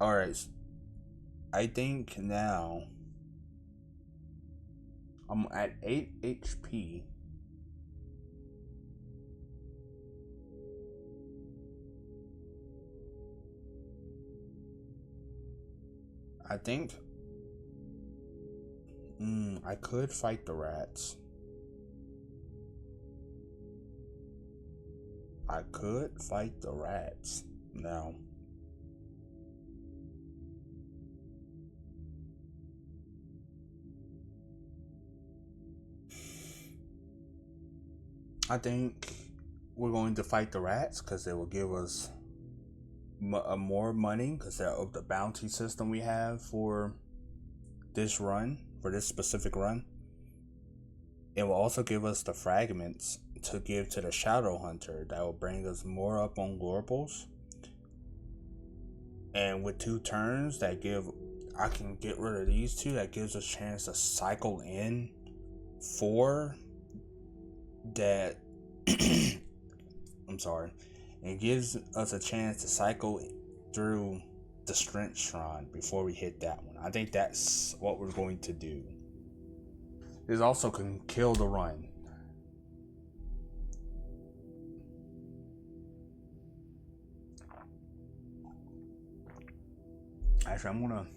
Alright. I think now I'm at 8 HP. I think I could fight the rats. I could fight the rats. Now, I think we're going to fight the rats because it will give us more money because of the bounty system we have for this run, for this specific run. It will also give us the fragments to give to the Shadow Hunter that will bring us more up on Glorples. And with 2 turns that give, I can get rid of these 2, that gives us a chance to cycle in 4 that I'm sorry. It gives us a chance to cycle through the Strength Shrine before we hit that one. I think that's what we're going to do. This also can kill the run. Actually, I'm gonna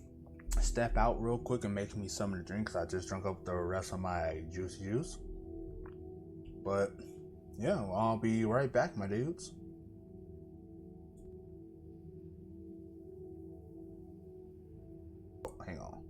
step out real quick and make me something to drink because I just drank up the rest of my juicy juice. But yeah, I'll be right back, my dudes. Hang on.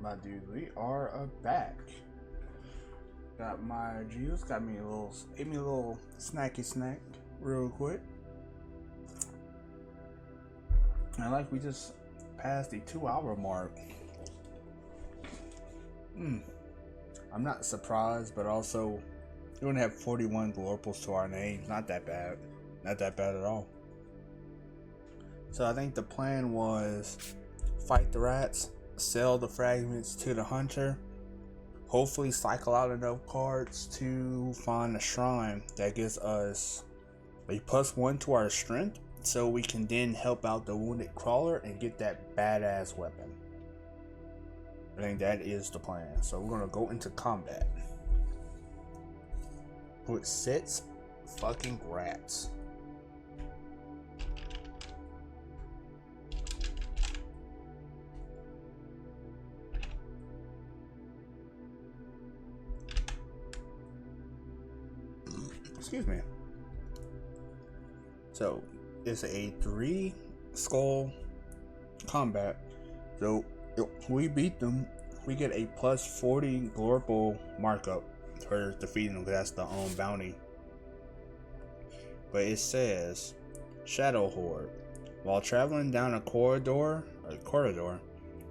my dude, we are back. Got my juice, ate me a little snacky snack real quick. And like we just passed the 2-hour mark. I'm not surprised, but also we only have 41 Glorples to our names. Not that bad. Not that bad at all. So I think the plan was fight the rats, sell the fragments to the hunter, hopefully cycle out enough cards to find a shrine that gives us a +1 to our strength, so we can then help out the wounded crawler and get that badass weapon. I think that is the plan. So we're gonna go into combat with 6 fucking rats. Excuse me. So it's a 3 skull combat. So if we beat them, we get a +40 Glorple markup for defeating them. That's the bounty. But it says Shadow Horde. While traveling down a corridor,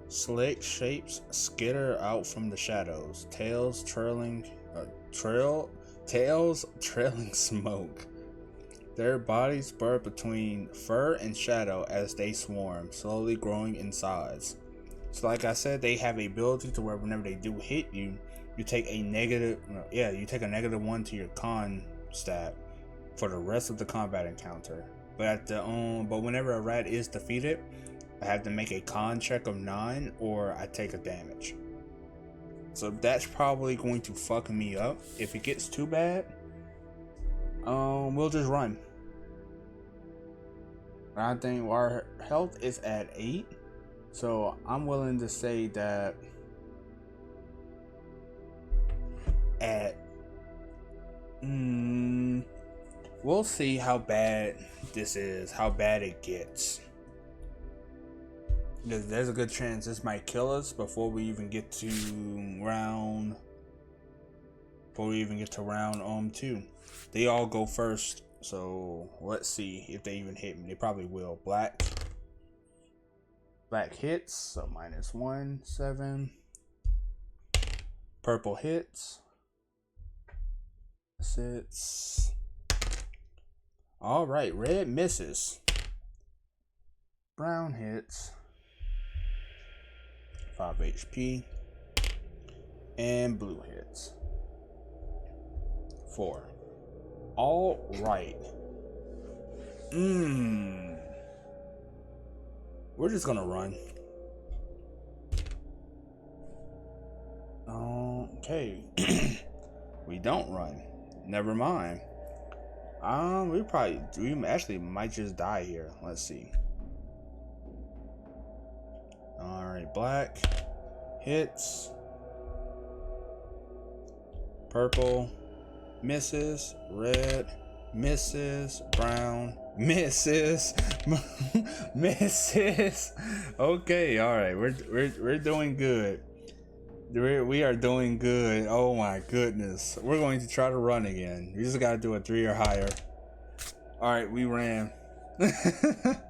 slick shapes skitter out from the shadows, tails trailing smoke. Their bodies blur between fur and shadow as they swarm, slowly growing in size. So like I said, they have a ability to where whenever they do hit you, you take a -1 to your con stat for the rest of the combat encounter. But but whenever a rat is defeated, I have to make a con check of 9 or I take a damage. So that's probably going to fuck me up. If it gets too bad, we'll just run. I think our health is at 8, so I'm willing to say that at we'll see how bad this is, how bad it gets. There's a good chance this might kill us before we even get to round 2. They all go first, so let's see if they even hit me. They probably will. Black hits, so -1, 7. Purple hits, 6. All right, red misses. Brown hits, 5 HP, and blue hits, 4. All right. We're just gonna run. Okay. We don't run. Never mind. We actually might just die here. Let's see. Alright, black hits. Purple misses. Red misses. Brown misses. Misses. Okay, alright. We're doing good. We are doing good. Oh my goodness. We're going to try to run again. We just gotta do a 3 or higher. Alright, we ran. Didn't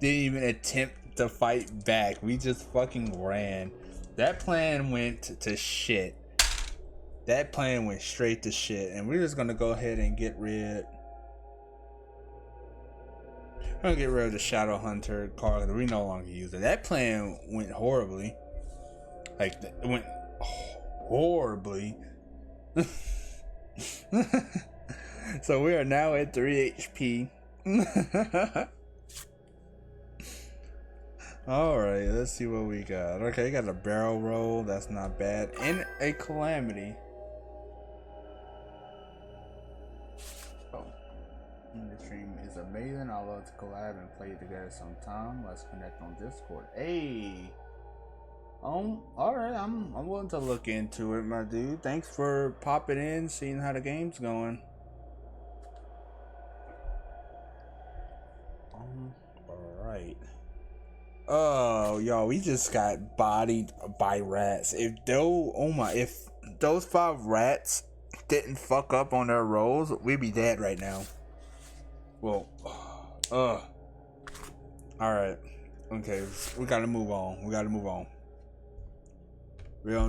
even attempt to fight back. We just fucking ran. That plan went to shit. That plan went straight to shit. And we're just gonna go ahead and get rid. We're gonna get rid of the Shadow Hunter card. We no longer use it. That plan went horribly. Like, it went horribly. So we are now at 3 HP. Alright, let's see what we got. Okay, got a barrel roll. That's not bad. And a calamity. Oh. The stream is amazing. I love to collab and play together sometime. Let's connect on Discord. Hey! Alright, I'm willing to look into it, my dude. Thanks for popping in, seeing how the game's going. Alright. Oh, yo, we just got bodied by rats. If those 5 rats didn't fuck up on their rolls, we'd be dead right now. Well, alright. Okay, we gotta move on. We're gonna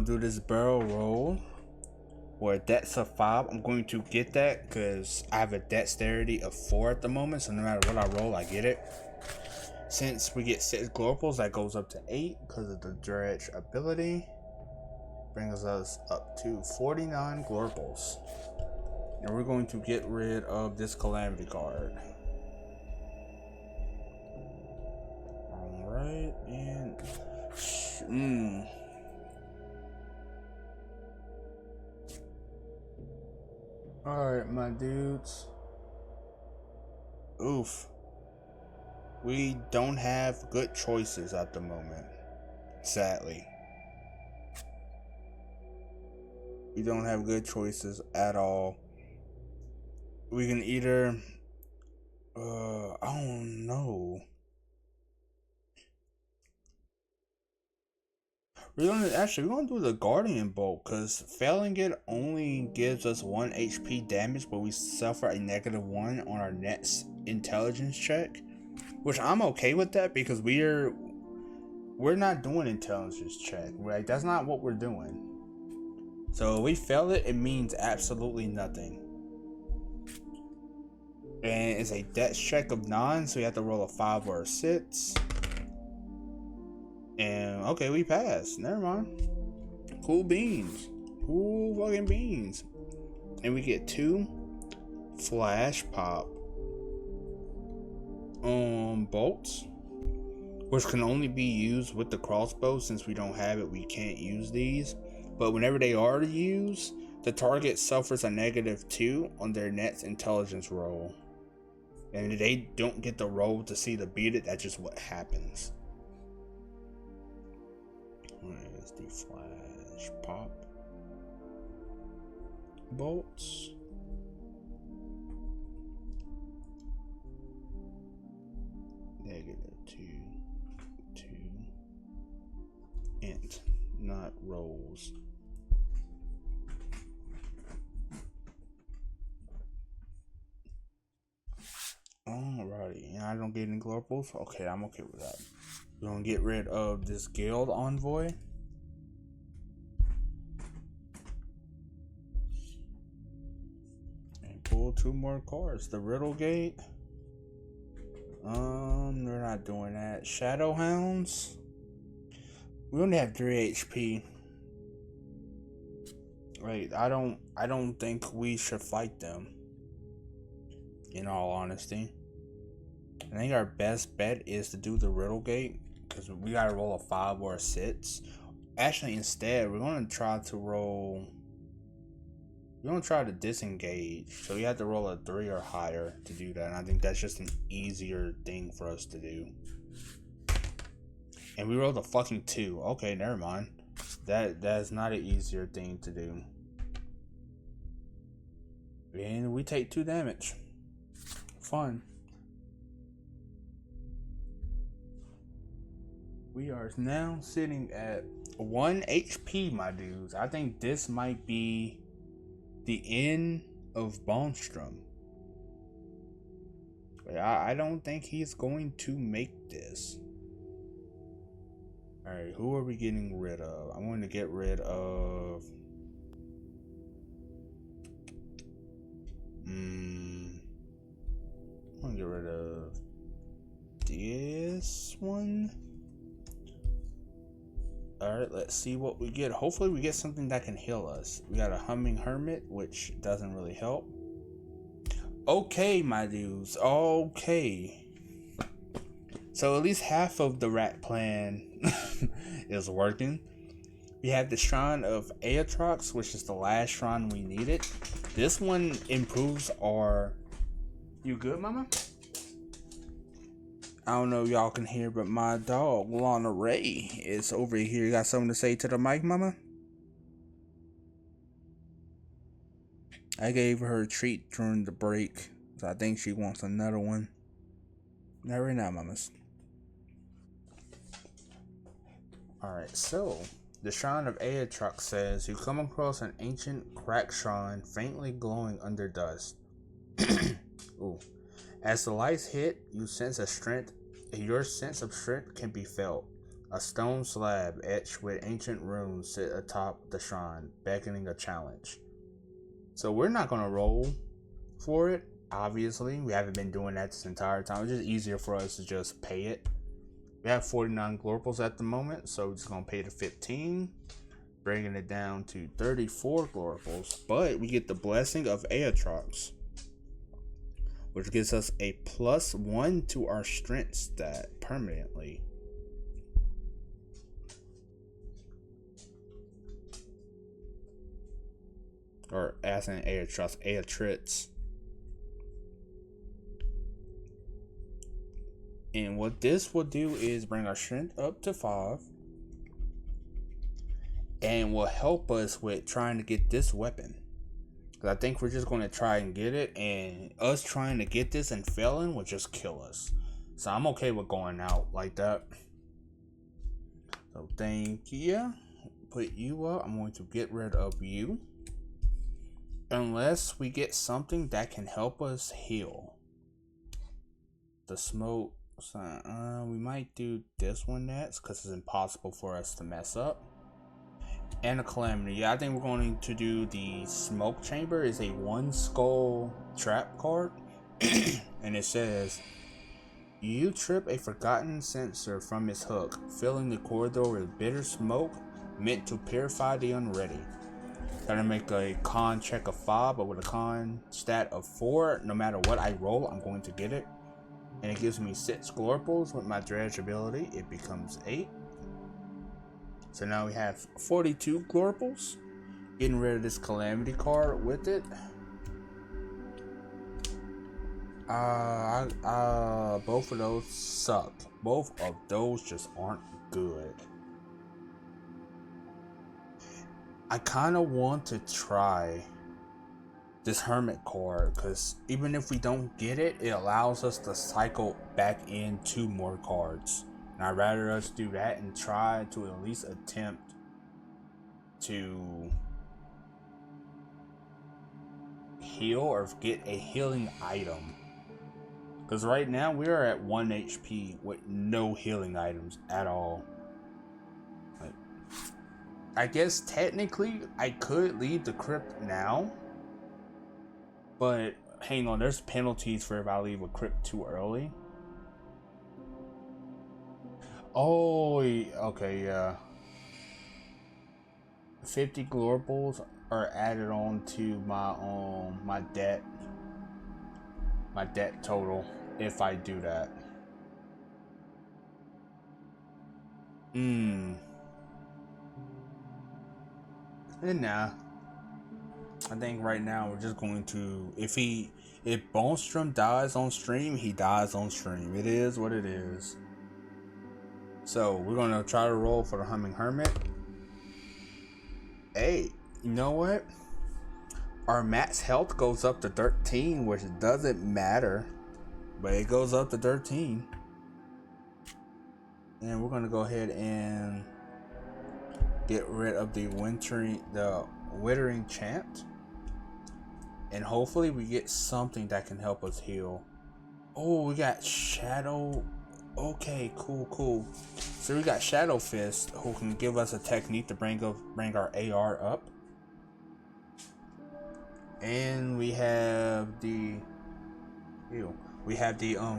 do this barrel roll. Where that's a 5, I'm going to get that because I have a dexterity of 4 at the moment, so no matter what I roll, I get it. Since we get 6 Glorples, that goes up to 8 because of the dredge ability. Brings us up to 49 Glorples. And we're going to get rid of this Calamity card. Alright, and... Alright, my dudes. Oof. We don't have good choices at the moment. Sadly. We don't have good choices at all. We can either... I don't know. We're gonna do the Guardian Bolt, because failing it only gives us 1 HP damage, but we suffer a -1 on our next intelligence check. Which I'm okay with that, because we're not doing intelligence check, right? That's not what we're doing. So if we fail it, it means absolutely nothing. And it's a dex check of 9, so you have to roll a 5 or a 6. And okay, we passed. Never mind. Cool beans. Cool fucking beans. And we get 2 flash pop bolts, which can only be used with the crossbow. Since we don't have it, we can't use these. But whenever they are used, the target suffers a -2 on their next intelligence roll. And if they don't get the roll to see to beat it, that's just what happens. Where's the flash pop bolts? -2, 2, int, not rolls. Alrighty, and I don't get any Glorples? Okay, I'm okay with that. We're gonna get rid of this guild envoy. And pull 2 more cards. The Riddle Gate. We're not doing that. Shadow Hounds. We only have 3 HP. Wait, I don't think we should fight them. In all honesty, I think our best bet is to do the Riddle Gate, because we gotta roll a 5 or a 6. Actually, instead, we're gonna try to roll. We're gonna try to disengage, so you have to roll a 3 or higher to do that. And I think that's just an easier thing for us to do. And we rolled a fucking 2. Okay, never mind. That's not an easier thing to do. And we take 2 damage. Fun. We are now sitting at 1 HP, my dudes. I think this might be the end of Bonstrum. I don't think he's going to make this. Alright, who are we getting rid of? I'm going to get rid of... I'm going to get rid of this one. Alright, let's see what we get. Hopefully we get something that can heal us. We got a Humming Hermit, which doesn't really help. Okay, my dudes. Okay. So at least half of the rat plan is working. We have the Shrine of Aetrox, which is the last shrine we needed. This one improves our... You good, mama? I don't know if y'all can hear, but my dog, Lana Ray, is over here. You got something to say to the mic, mama? I gave her a treat during the break, so I think she wants another one. Not right now, mamas. Alright, so the Shrine of Aetrox says you come across an ancient cracked shrine faintly glowing under dust. Ooh. As the lights hit, you sense a strength. Your sense of strength can be felt. A stone slab etched with ancient runes sit atop the shrine, beckoning a challenge. So we're not gonna roll for it. Obviously, we haven't been doing that this entire time. It's just easier for us to just pay it. We have 49 Glorples at the moment, so we're just gonna pay the 15, bringing it down to 34 Glorples. But we get the Blessing of Aetrox, which gives us a +1 to our strength stat permanently. Or as in Aetrix. And what this will do is bring our strength up to 5. And will help us with trying to get this weapon. Because I think we're just going to try and get it. And us trying to get this and failing will just kill us. So I'm okay with going out like that. So thank you. Put you up. I'm going to get rid of you. Unless we get something that can help us heal. The smoke. We might do this one next because it's impossible for us to mess up. And a calamity. Yeah, I think we're going to do the smoke chamber. Is a 1 skull trap card. And it says you trip a forgotten censer from its hook, filling the corridor with bitter smoke meant to purify the unready. Gotta make a con check of 5, but with a con stat of 4, no matter what I roll, I'm going to get it. And it gives me 6 Glorples. With my dredge ability, it becomes 8. So now we have 42 Glorples. Getting rid of this calamity card with it. Both of those suck. Both of those just aren't good. I kind of want to try this hermit card because even if we don't get it, it allows us to cycle back in 2 more cards. And I'd rather us do that and try to at least attempt to heal or get a healing item. Because right now we are at 1 HP with no healing items at all. I guess technically I could leave the crypt now, but hang on, there's penalties for if I leave a crypt too early. Oh, okay, yeah. 50 Glorples are added on to my debt total if I do that. And nah, I think right now we're just going to, if Bonstrum dies on stream, he dies on stream. It is what it is. So we're gonna try to roll for the Humming Hermit. Hey, you know what? Our max health goes up to 13, which doesn't matter, but it goes up to 13. And we're gonna go ahead and get rid of the withering chant, and hopefully we get something that can help us heal. Oh, we got shadow. Okay, cool. So we got Shadow Fist, who can give us a technique to bring our AR up. And we have the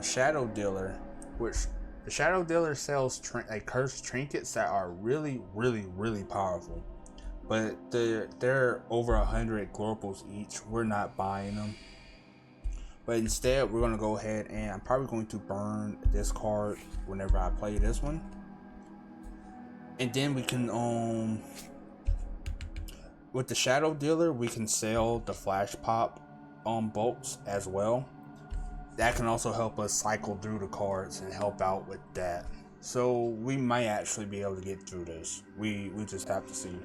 Shadow Dealer, which the Shadow Dealer sells cursed trinkets that are really powerful. But they're over 100 Glorples each. We're not buying them. But instead, we're going to go ahead and I'm probably going to burn this card whenever I play this one. And then we can, with the Shadow Dealer, we can sell the Flash Pop bolts as well. That can also help us cycle through the cards and help out with that. So we might actually be able to get through this. We just have to see.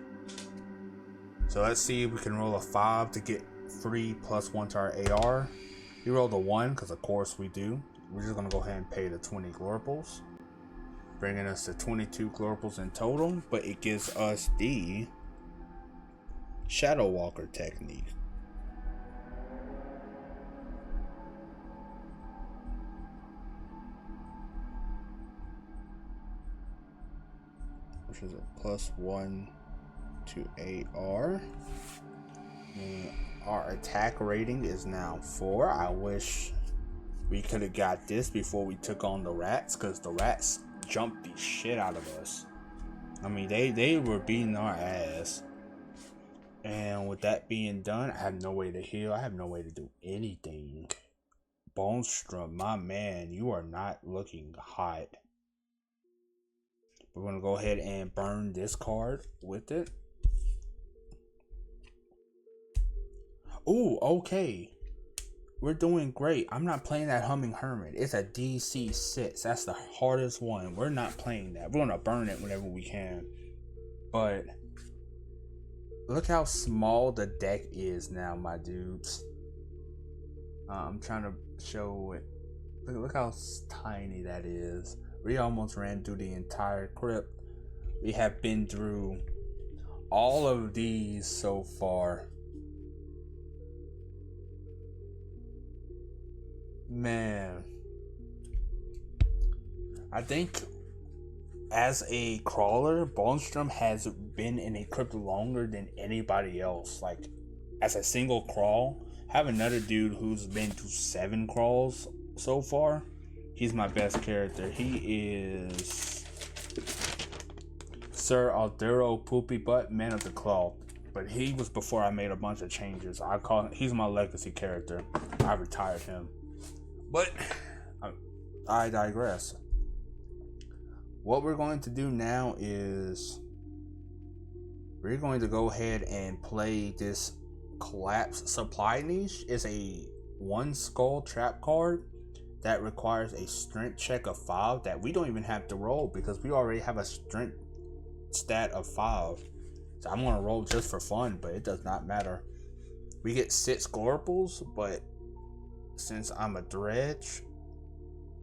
So let's see if we can roll a 5 to get 3 + 1 to our AR. We rolled a 1 because of course we do. We're just gonna go ahead and pay the 20 Glorples. bringing us to 22 Glorples in total, but it gives us the Shadow Walker technique. Which is a +1 to AR. And our attack rating is now 4. I wish we could have got this before we took on the rats, because the rats jumped the shit out of us. I mean, they were beating our ass. And with that being done, I have no way to heal. I have no way to do anything. Bonstrum, my man, you are not looking hot. We're going to go ahead and burn this card with it. Ooh, okay. We're doing great. I'm not playing that Humming Hermit. It's a DC 6. That's the hardest one. We're not playing that. We're going to burn it whenever we can. But look how small the deck is now, my dudes. I'm trying to show it. Look how tiny that is. We almost ran through the entire crypt. We have been through all of these so far. Man, I think as a crawler, Bonstrum has been in a crypt longer than anybody else. Like, as a single crawl, I have another dude who's been to 7 crawls so far. He's my best character. He is Sir Aldero Poopy Butt, Man of the Claw. But he was before I made a bunch of changes. He's my legacy character. I retired him. But I digress. What we're going to do now is we're going to go ahead and play this Collapse Supply Niche. It's a 1 skull trap card that requires a strength check of 5 that we don't even have to roll because we already have a strength stat of 5. So I'm going to roll just for fun, but it does not matter. We get 6 Glorples, but since I'm a dredge,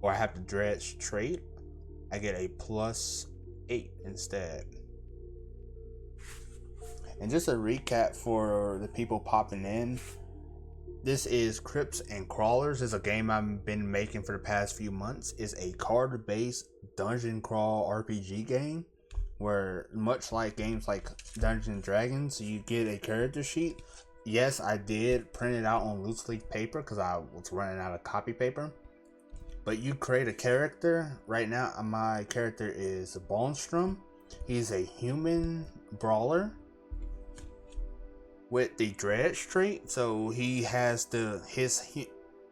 or I have the dredge trait, I get a +8 instead. And just a recap for the people popping in, this is Crypts and Crawlers. It's a game I've been making for the past few months. It's a card-based dungeon crawl RPG game where, much like games like Dungeons & Dragons, you get a character sheet. Yes, I did print it out on loose leaf paper because I was running out of copy paper. But you create a character. Right now, my character is Bonstrum. He's a human brawler with the dredge trait. So he has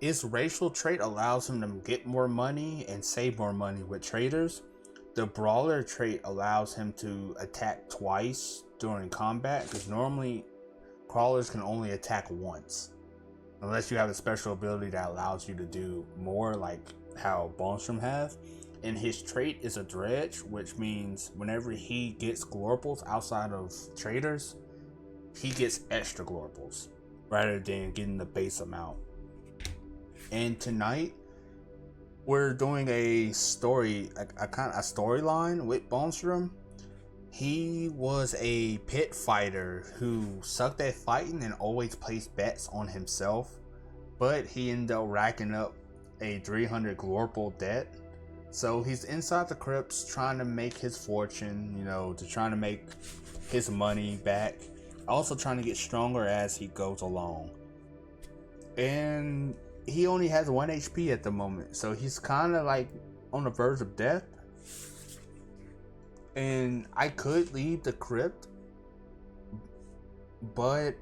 his racial trait allows him to get more money and save more money with traders. The brawler trait allows him to attack twice during combat, because normally crawlers can only attack once unless you have a special ability that allows you to do more, like how Bonstrum have. And his trait is a dredge, which means whenever he gets Glorples outside of traders, he gets extra Glorples rather than getting the base amount. And tonight we're doing a storyline with Bonstrum. He was a pit fighter who sucked at fighting and always placed bets on himself, but he ended up racking up a 300 Glorple debt. So he's inside the crypts trying to make his fortune, to trying to make his money back. Also trying to get stronger as he goes along. And he only has 1 HP at the moment, so he's kind of like on the verge of death. And I could leave the crypt, but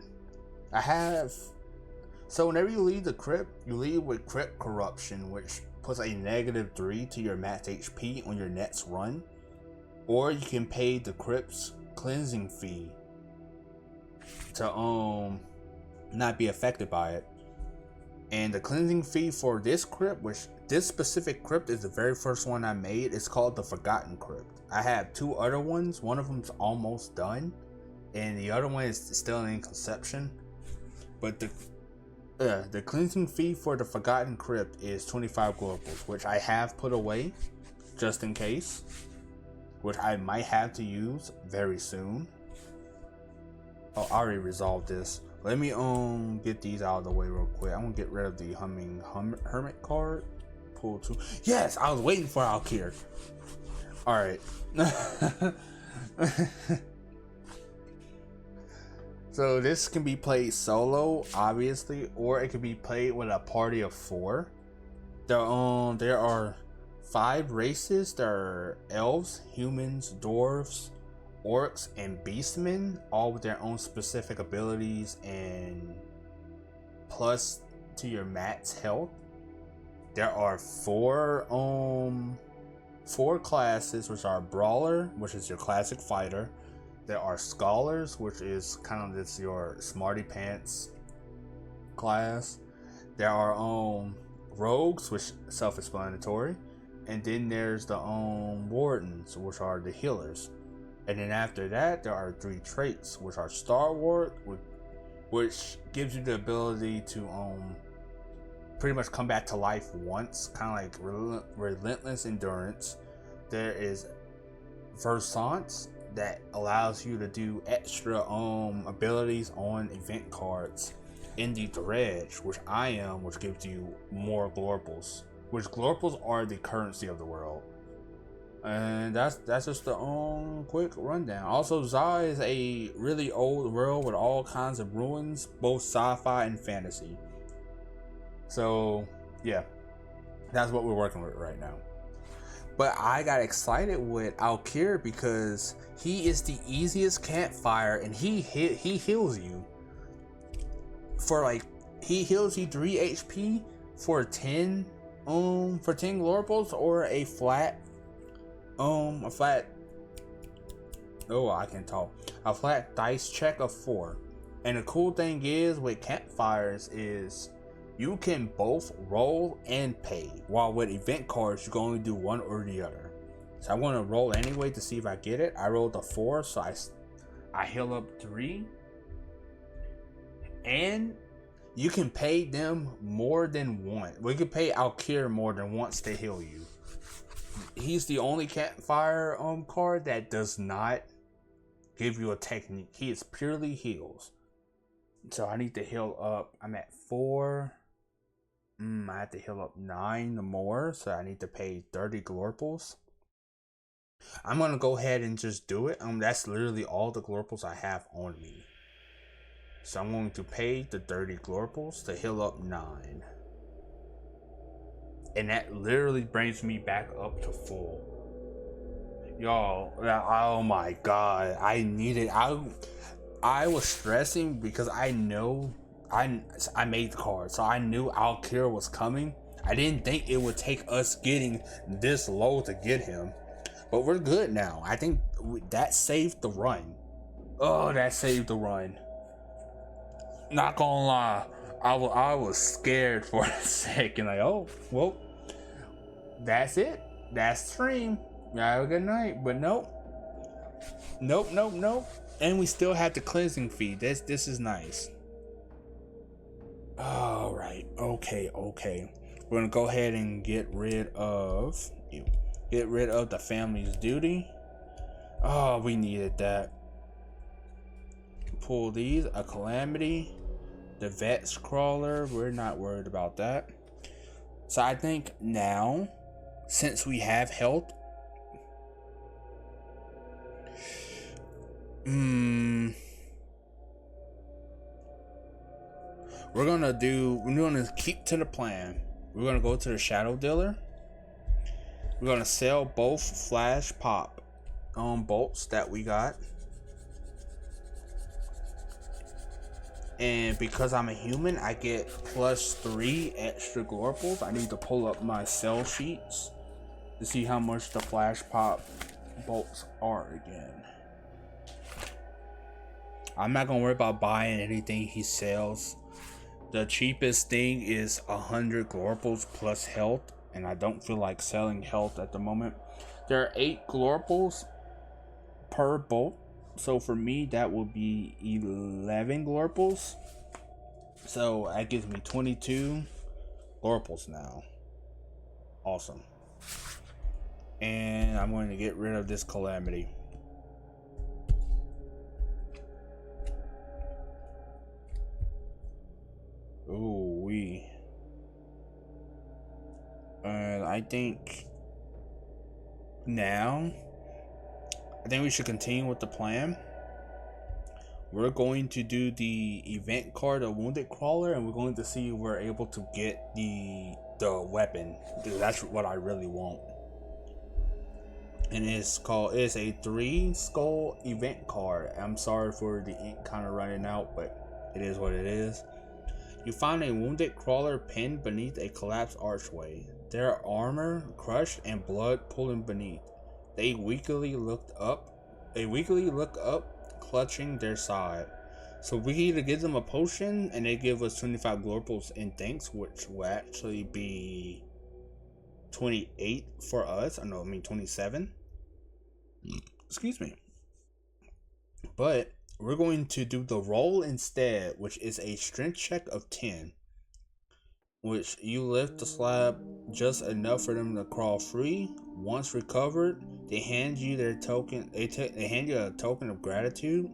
so whenever you leave the crypt, you leave with Crypt Corruption, which puts a -3 to your max HP on your next run. Or you can pay the crypt's cleansing fee to not be affected by it. And the cleansing fee for this crypt, which this specific crypt is the very first one I made, it's called the Forgotten Crypt. I have 2 other ones. One of them's almost done, and the other one is still in conception. But the cleansing fee for the Forgotten Crypt is 25 Glorples, which I have put away just in case. which I might have to use very soon. Oh, I already resolved this. Let me get these out of the way real quick. I'm gonna get rid of the hermit card. Pull 2. Yes, I was waiting for Alkir. All right. So this can be played solo, obviously, or it can be played with a party of 4. There are 5 races. There are elves, humans, dwarves, orcs, and beastmen, all with their own specific abilities and plus to your mat's health. There are 4 classes, which are brawler, which is your classic fighter. There are scholars, which is kind of just your smarty pants class. There are rogues, which self-explanatory, and then there's the wardens, which are the healers. And then after that, there are 3 traits, which are stalwart, which gives you the ability to pretty much come back to life once, kind of like relentless endurance. There is versant, that allows you to do extra abilities on event cards. In the dredge, which I am, which gives you more Glorples, which Glorples are the currency of the world. And that's just the quick rundown. Also, Za is a really old world with all kinds of ruins, both sci-fi and fantasy. So yeah, that's what we're working with right now. But I got excited with Alkir because he is the easiest campfire, and he heals you he heals you 3 HP for 10 Glorples, or a flat a flat dice check of 4. And the cool thing is with campfires is you can both roll and pay, while with event cards you can only do one or the other. So I want to roll anyway to see if I get it. I rolled a 4, so I heal up 3, and you can pay them more than once. We can pay Alkir more than once to heal you. He's the only campfire card that does not give you a technique. He is purely heals. So I need to heal up. I'm at 4. I have to heal up 9 more, so I need to pay 30 Glorples. I'm gonna go ahead and just do it. That's literally all the Glorples I have on me. So I'm going to pay the 30 Glorples to heal up 9. And that literally brings me back up to full. Y'all, oh my god, I needed. I was stressing because I know I made the card, so I knew Alkir was coming. I didn't think it would take us getting this low to get him, but we're good now. I think that saved the run. Oh, that saved the run. Not gonna lie, I was scared for a second. Like, oh, well, that's it. That's stream. Have a good night. But nope. And we still have the cleansing fee. This is nice. All right. Okay. We're gonna go ahead and get rid of the family's duty. Oh, we needed that. Pull these. A calamity. The Crypts Crawler. We're not worried about that. So I think now, since we have health, we're gonna keep to the plan. We're gonna go to the Shadow Dealer. We're gonna sell both flash pop bolts that we got. And because I'm a human, I get +3 extra Glorples. I need to pull up my sell sheets to see how much the flash pop bolts are again. I'm not gonna worry about buying anything he sells. The cheapest thing is 100 Glorples plus health, and I don't feel like selling health at the moment. There are 8 Glorples per bolt, so for me that will be 11 Glorples. So that gives me 22 Glorples now. Awesome. And I'm going to get rid of this calamity. Ooh, and I think now, I think we should continue with the plan. We're going to do the event card of Wounded Crawler, and we're going to see if we're able to get the weapon. Dude, that's what I really want. And it's a 3 skull event card. I'm sorry for the ink kind of running out, but it is what it is. You find a Wounded Crawler pinned beneath a collapsed archway. Their armor crushed and blood pooling beneath. They weakly look up, clutching their side. So we either give them a potion and they give us 25 Glorples in thanks, which will actually be 28 for us. 27. Excuse me. But we're going to do the roll instead, which is a strength check of 10. Which you lift the slab just enough for them to crawl free. Once recovered, they hand you their token. They hand you a token of gratitude,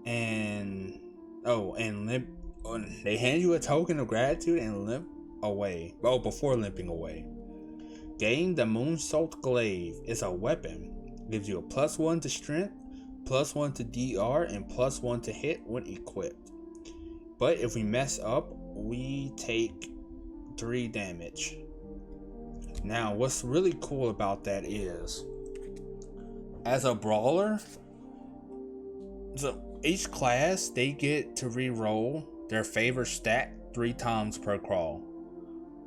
and they hand you a token of gratitude and limp away. Oh, before limping away. Gain the Moonsault Glaive. It's a weapon. Gives you a +1 to strength, +1 to DR, and +1 to hit when equipped. But if we mess up, we take 3 damage. Now, what's really cool about that is, as a brawler, so each class, they get to re-roll their favorite stat 3 times per crawl.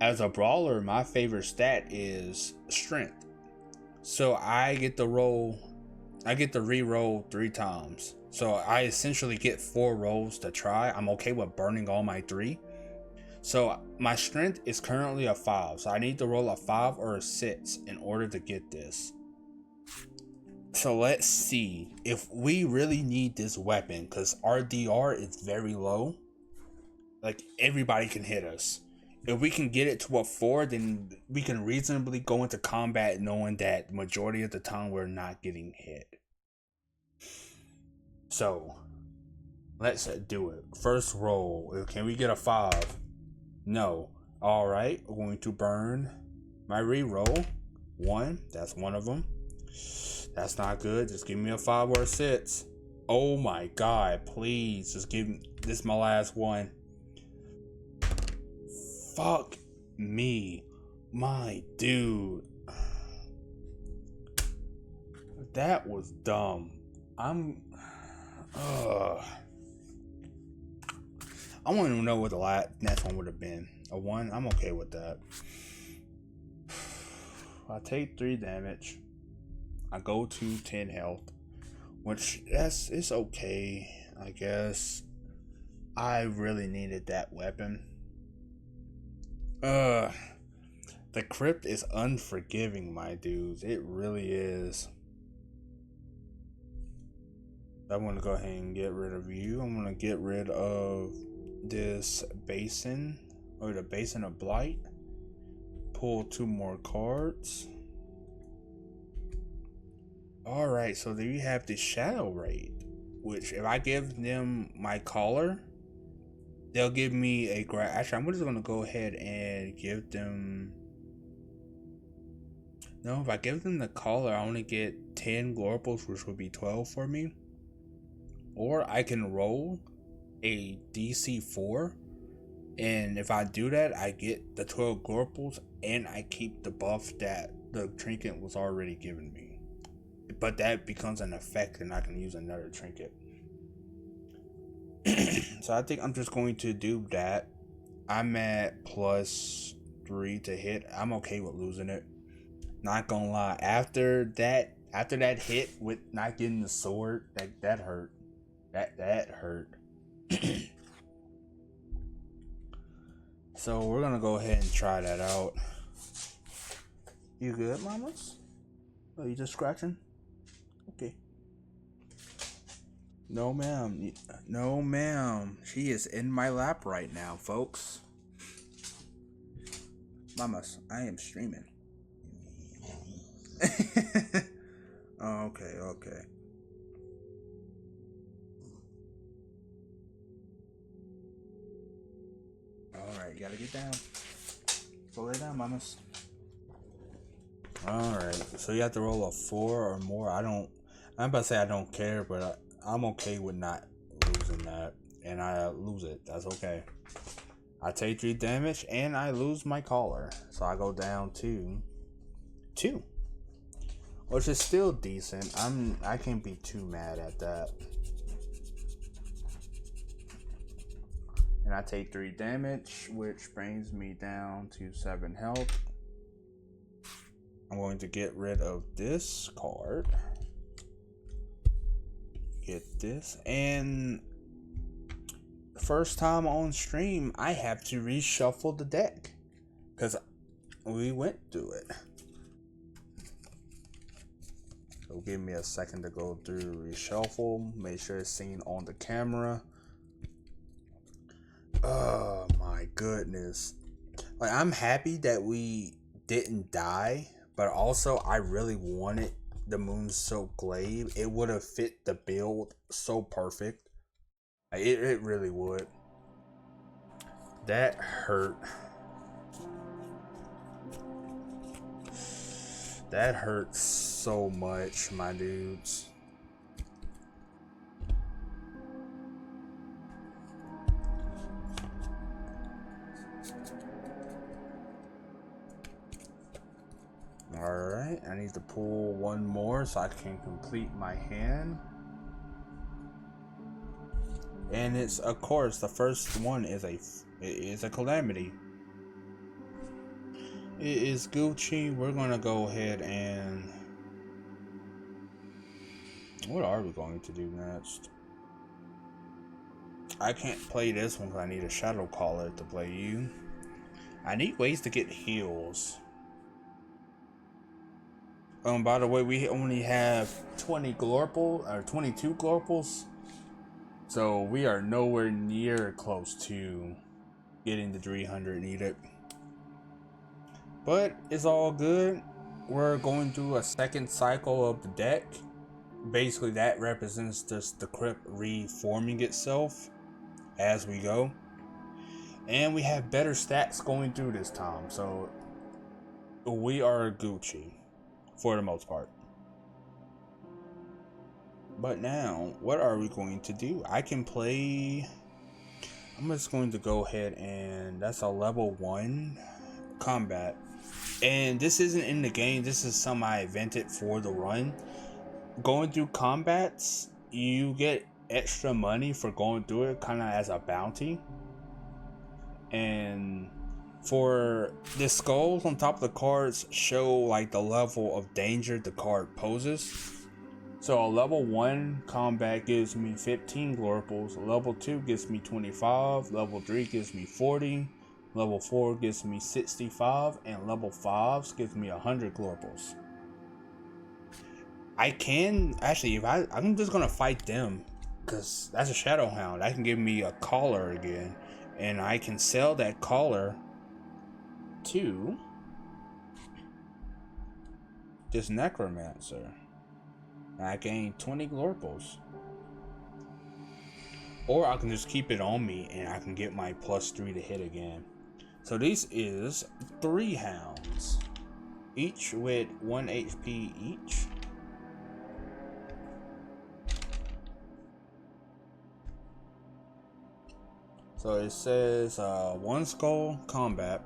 As a brawler, my favorite stat is strength. So I get to re-roll 3 times. So I essentially get 4 rolls to try. I'm okay with burning all my 3. So my strength is currently a 5. So I need to roll a 5 or a 6 in order to get this. So let's see if we really need this weapon, because our DR is very low. Like, everybody can hit us. If we can get it to a 4, then we can reasonably go into combat knowing that the majority of the time we're not getting hit. So let's do it. First roll. Can we get a 5? No. Alright, we're going to burn my re-roll. 1. That's one of them. That's not good. Just give me a 5 or a 6. Oh my god, please. Just give me. This is my last one. Fuck me. My dude. That was dumb. I want to know what the next one would have been. A 1? I'm okay with that. I take 3 damage. I go to 10 health. Which, it's okay, I guess. I really needed that weapon. The crypt is unforgiving, my dudes. It really is. I want to go ahead and get rid of you. I'm going to get rid of this basin, or the Basin of Blight. Pull 2 more cards. Alright, so there you have the Shadow Raid, which if I give them my collar, they'll give me a actually, I'm just going to go ahead and give them... No, if I give them the collar, I only get 10 Glorples, which would be 12 for me. Or I can roll a DC 4, and if I do that, I get the 12 Glorples, and I keep the buff that the trinket was already giving me. But that becomes an effect, and I can use another trinket. So I think I'm just going to do that. I'm at +3 to hit. I'm okay with losing it. Not gonna lie, after that hit with not getting the sword, that hurt. That hurt. So we're gonna go ahead and try that out. You good, mamas? Are you just scratching? Okay. No, ma'am. No, ma'am. She is in my lap right now, folks. Mamas, I am streaming. Okay, okay. Alright, you gotta get down. So lay down, mamas. Alright, so you have to roll a 4 or more. I'm about to say I don't care, but I'm okay with not losing that. And I lose it. That's okay. I take 3 damage and I lose my collar. So I go down to 2. Which is still decent. I can't be too mad at that. And I take 3 damage, which brings me down to 7 health. I'm going to get rid of this card. Get this. And first time on stream, I have to reshuffle the deck. Because we went through it. So give me a second to go through reshuffle. Make sure it's seen on the camera. Oh my goodness. Like, I'm happy that we didn't die. But also, I really wanted the Moonsoaked Glaive. It would have fit the build so perfect. It really would. That hurt. That hurts so much, my dudes. Alright, I need to pull one more so I can complete my hand. And it's, of course, the first one is a calamity. It is Gucci. We're gonna go ahead and... What are we going to do next? I can't play this one because I need a Shadow Caller to play you. I need ways to get heals. By the way, we only have 20 Glorples, or 22 Glorples. So we are nowhere near close to getting the 300 needed. But it's all good. We're going through a second cycle of the deck. Basically, that represents just the crypt reforming itself as we go. And we have better stats going through this time. So we are Gucci for the most part. But now, what are we going to do? I can play... I'm just going to go ahead and... That's a level 1 combat. And this isn't in the game. This is something I invented for the run. Going through combats, you get extra money for going through it, kind of as a bounty. And for the skulls on top of the cards show like the level of danger the card poses. So a level 1 combat gives me 15 Glorples, level 2 gives me 25, level 3 gives me 40, level 4 gives me 65, and level 5 gives me 100 Glorples. I can, actually, I'm just gonna fight them, because that's a Shadow Hound. That can give me a collar again, and I can sell that collar to this Necromancer. I gain 20 Glorples. Or I can just keep it on me and I can get my +3 to hit again. So this is 3 hounds. Each with 1 HP each. So it says 1 skull combat.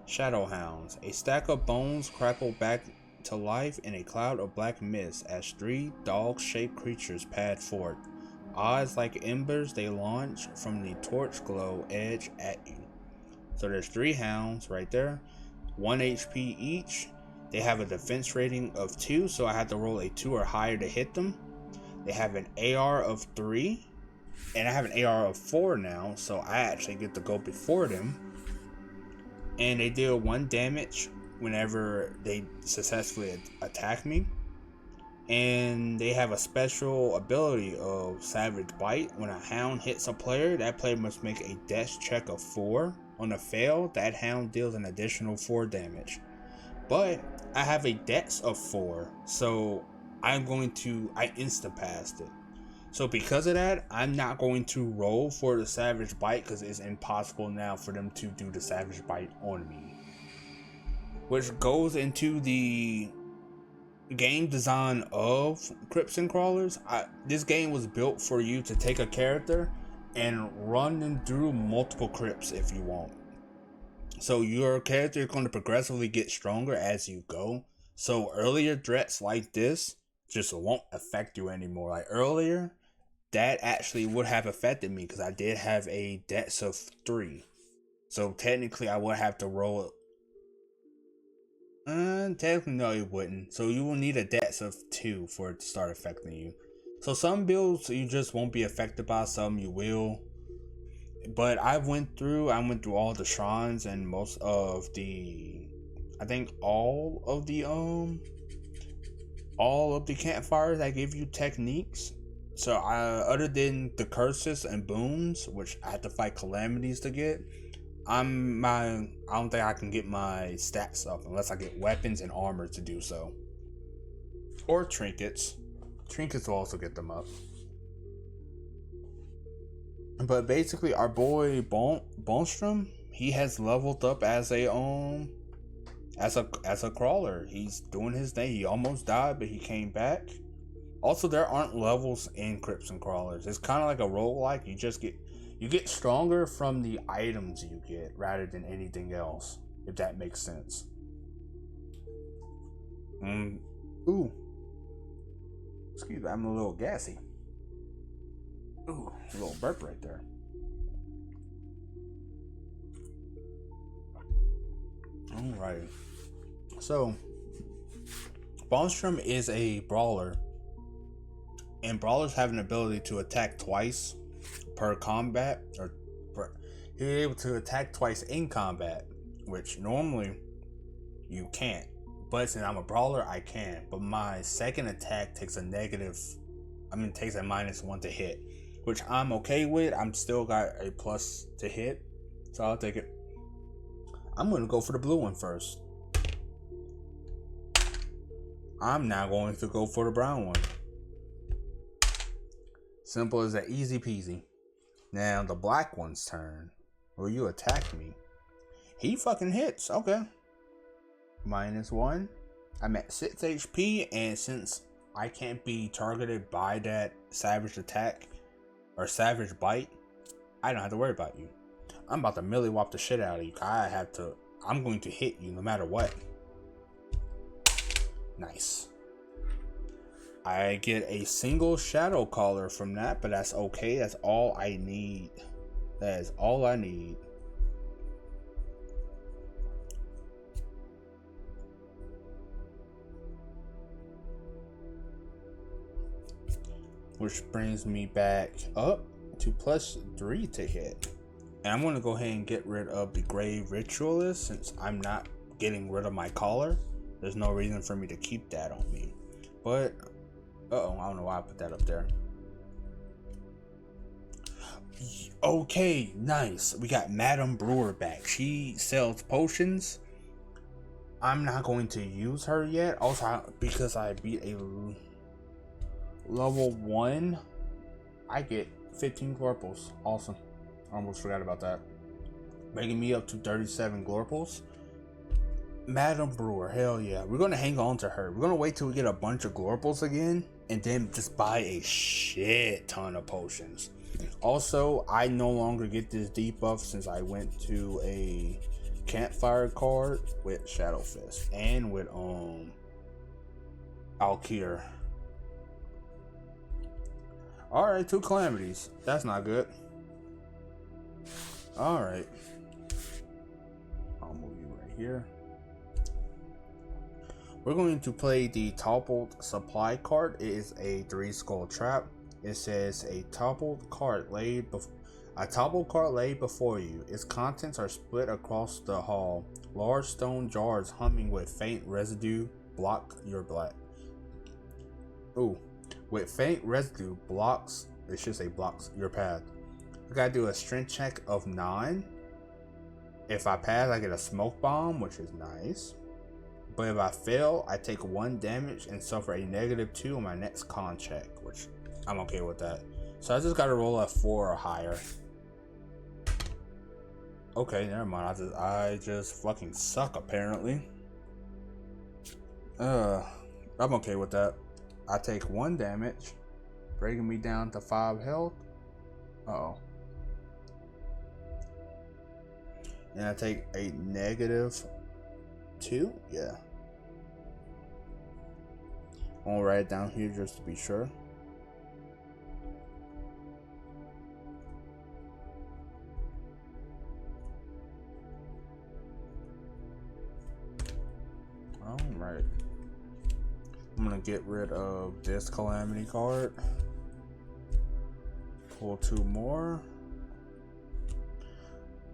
Shadow Hounds. A stack of bones crackle back to life in a cloud of black mist as 3 dog-shaped creatures pad forth. Eyes like embers, they launch from the torch glow edge at you. So there's 3 hounds right there, 1 HP each. They have a defense rating of 2, so I have to roll a 2 or higher to hit them. They have an AR of 3, and I have an AR of 4 now, so I actually get to go before them. And they deal 1 damage whenever they successfully attack me. And they have a special ability of Savage Bite. When a hound hits a player, that player must make a dex check of 4. On a fail, that hound deals an additional 4 damage. but I have a dex of 4, so I insta passed it. So because of that, I'm not going to roll for the Savage Bite because it's impossible now for them to do the Savage Bite on me. Which goes into the game design of Crypts and Crawlers. This game was built for you to take a character and run them through multiple crypts if you want. So your character is going to progressively get stronger as you go. So earlier threats like this just won't affect you anymore. Like earlier, that actually would have affected me because I did have a dex of 3. So technically I would have to roll it. Technically no, it wouldn't. So you will need a dex of 2 for it to start affecting you. So some builds you just won't be affected by, some you will. But I went through all the shrines and most of the, I think all of the campfires that give you techniques. So other than the curses and boons, which I had to fight calamities to get, I don't think I can get my stats up unless I get weapons and armor to do so. Or trinkets. Trinkets will also get them up. But basically our boy Bonstrum, he has leveled up as a crawler. He's doing his thing. He almost died, but he came back. Also, there aren't levels in Crypts and Crawlers. It's kind of like a roguelike. You get stronger from the items you get rather than anything else, if that makes sense. Ooh. Excuse me, I'm a little gassy. Ooh, a little burp right there. Alright. So, Bonstrum is a brawler. And brawlers have an ability to attack twice per combat, you're able to attack twice in combat, which normally you can't. But since I'm a brawler, I can. But my second attack takes a -1 to hit, which I'm okay with. I'm still got a plus to hit, so I'll take it. I'm gonna go for the blue one first. I'm now going to go for the brown one. Simple as that, easy peasy. Now the black one's turn. Will you attack me? He fucking hits. Okay. -1. I'm at 6 HP, and since I can't be targeted by that savage attack or savage bite, I don't have to worry about you. I'm about to melee whop the shit out of you. I'm going to hit you no matter what. Nice. I get a single shadow caller from that, but that's okay. That's all I need. That is all I need. Which brings me back up to +3 to hit. And I'm going to go ahead and get rid of the Grave Ritualist since I'm not getting rid of my collar. There's no reason for me to keep that on me. But I don't know why I put that up there. Okay, nice. We got Madame Brewer back. She sells potions. I'm not going to use her yet. Also, because I beat a level 1, I get 15 Glorples. Awesome. I almost forgot about that. Bringing me up to 37 Glorples. Madame Brewer, hell yeah. We're going to hang on to her. We're going to wait till we get a bunch of Glorples again, and then just buy a shit ton of potions. Also, I no longer get this debuff since I went to a campfire card with Shadow Fist and with Alkir. Alright, 2 calamities. That's not good. Alright. I'll move you right here. We're going to play the Toppled Supply card. It is a 3 skull trap. It says a toppled cart laid before you. Its contents are split across the hall. Large stone jars humming with faint residue block your black. Ooh, with faint residue blocks. It should say blocks your path. I gotta do a strength check of 9. If I pass, I get a smoke bomb, which is nice. But if I fail, I take 1 damage and suffer a -2 on my next con check, which I'm okay with that. So I just gotta roll a 4 or higher. Okay, never mind. I just fucking suck apparently. I'm okay with that. I take 1 damage, bringing me down to 5 health. Uh-oh. And I take a -2? Yeah. I'll write it down here just to be sure. Alright. I'm gonna get rid of this calamity card. Pull 2 more.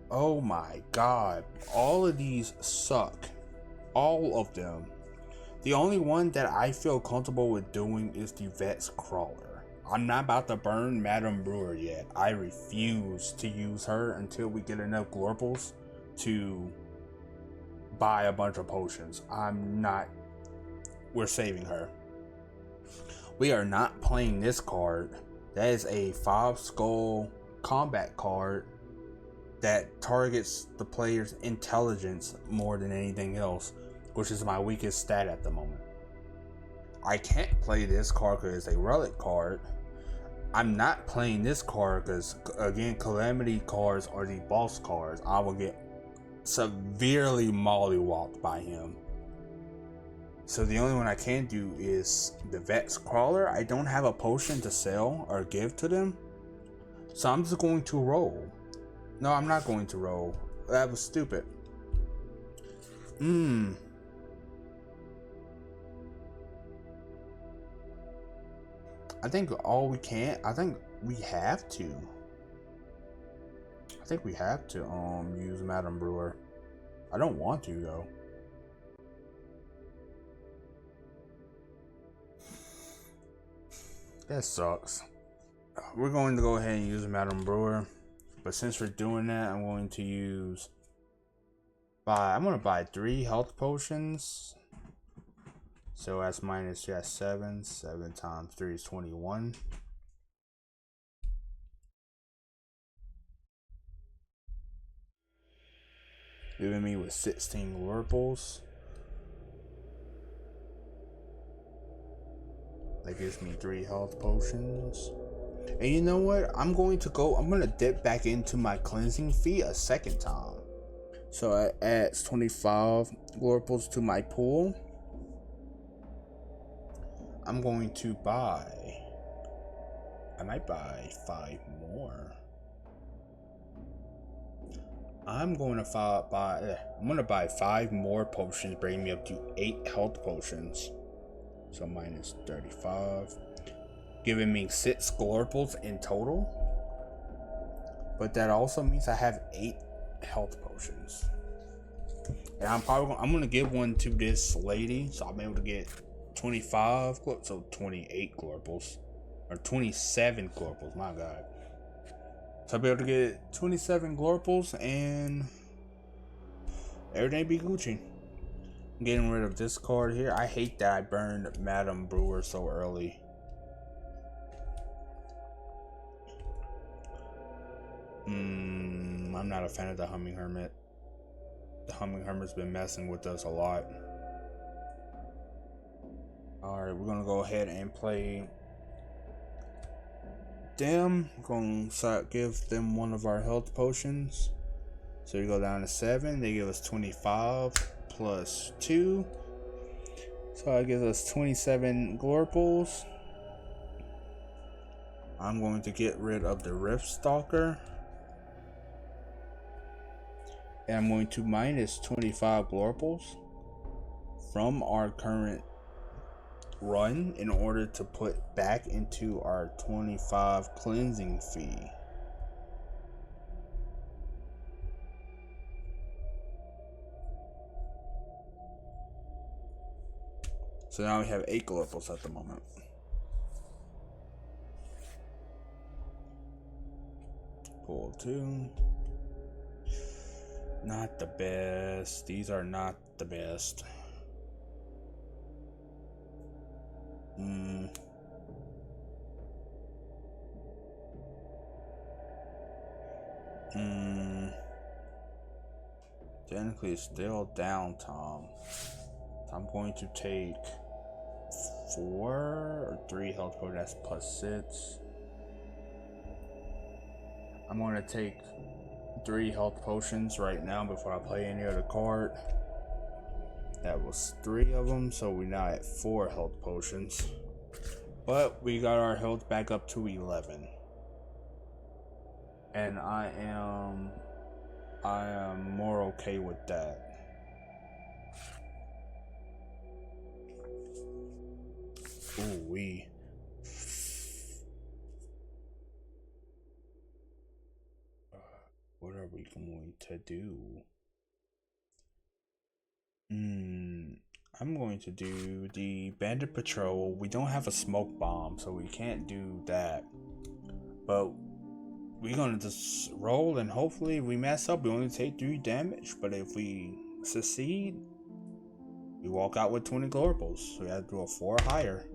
Oh my god. All of these suck. All of them. The only one that I feel comfortable with doing is the Crypts Crawler. I'm not about to burn Madame Brewer yet. I refuse to use her until we get enough Glorples to buy a bunch of potions. We're saving her. We are not playing this card. That is a 5 skull combat card that targets the player's intelligence more than anything else, which is my weakest stat at the moment. I can't play this card because it's a relic card. I'm not playing this card because, again, calamity cards are the boss cards. I will get severely mollywopped by him. So the only one I can do is the Crypts Crawler. I don't have a potion to sell or give to them, so I'm just going to roll. No, I'm not going to roll. That was stupid. I think I think we have to. Use Madame Brewer. I don't want to though. That sucks. We're going to go ahead and use Madame Brewer. But since we're doing that, I'm going to use I'm gonna buy 3 health potions. So that's minus 7. 7 times 3 is 21. Leaving me with 16 Glorples. That gives me 3 health potions. And you know what? I'm gonna dip back into my cleansing fee a second time. So it adds 25 Glorples to my pool. I'm going to I might buy 5 more. I'm gonna buy 5 more potions, bringing me up to 8 health potions. So minus 35. Giving me 6 Glorples in total. But that also means I have 8 health potions. And I'm gonna give one to this lady, so I'm able to get 25, so 28 Glorples. Or 27 Glorples, my god. So I'll be able to get 27 Glorples and everything be Gucci. I'm getting rid of this card here. I hate that I burned Madame Brewer so early. I'm not a fan of the Humming Hermit. The Humming Hermit's been messing with us a lot. Alright, we're gonna go ahead and play them. We're gonna give them one of our health potions. So we go down to 7. They give us 25 plus 2. So that gives us 27 Glorples. I'm going to get rid of the Rift Stalker. And I'm going to minus 25 Glorples from our current run in order to put back into our 25 cleansing fee. So now we have 8 Glorples at the moment. Pull 2. Not the best. These are not the best. Technically, it's still down, Tom. I'm going to take 4 or 3 health potions. That's plus 6. I'm going to take 3 health potions right now before I play any other card. That was 3 of them, so we're now at 4 health potions. But we got our health back up to 11. And I am more okay with that. Ooh, what are we going to do? I'm going to do the bandit patrol. We don't have a smoke bomb, so we can't do that. But we're gonna just roll, and hopefully if we mess up, we only take 3 damage. But if we succeed, we walk out with 20 Glorples. So we have to do a 4 higher.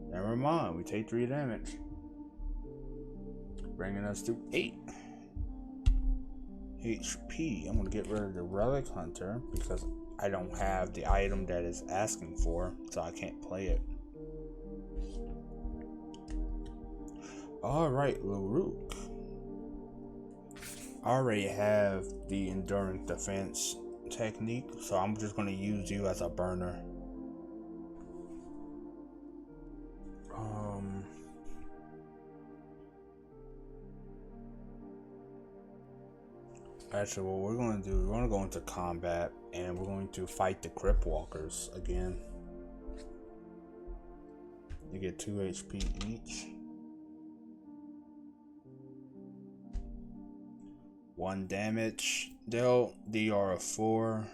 Never mind, we take 3 damage. Bringing us to 8 HP. I'm gonna get rid of the Relic Hunter because I don't have the item that it's asking for, so I can't play it. Alright, Laruk. I already have the Enduring Defense technique, so I'm just going to use you as a burner. Actually, what we're going to do, we're going to go into combat, and we're going to fight the Crypt Walkers again. You get 2 HP each. 1 damage dealt, DR of 4,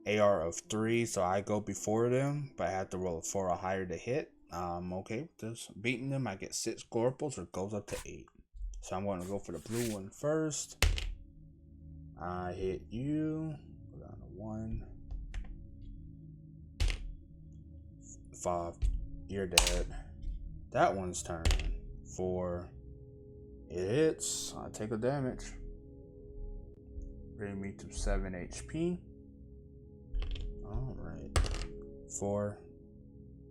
AR of 3, so I go before them, but I have to roll a 4 or higher to hit. I'm okay with this. Beating them, I get 6 Glorples, or it goes up to 8. So I'm going to go for the blue one first. I hit you. Go down to 1. 5. You're dead. That one's turn. 4. It hits. I take a damage. Bring me to 7 HP. Alright. 4.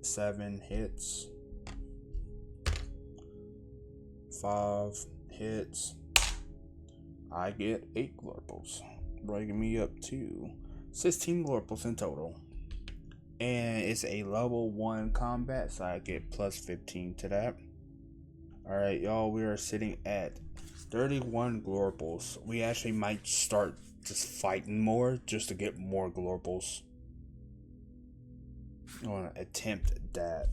7 hits. 5 hits. I get 8 Glorples, bringing me up to 16 Glorples in total. And it's a level 1 combat, so I get plus 15 to that. Alright, y'all, we are sitting at 31 Glorples. We actually might start just fighting more just to get more Glorples. I want to attempt that.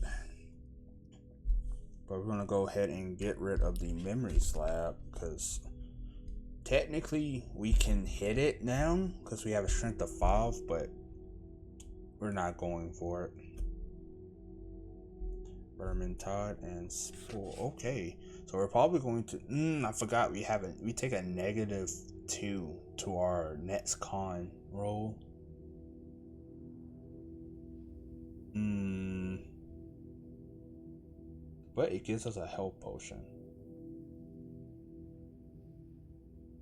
But we're going to go ahead and get rid of the memory slab, because technically we can hit it now because we have a strength of 5, but we're not going for it. Vermintide and Spool. Okay, so we're probably going to I forgot we take a -2 to our next con roll. But it gives us a health potion.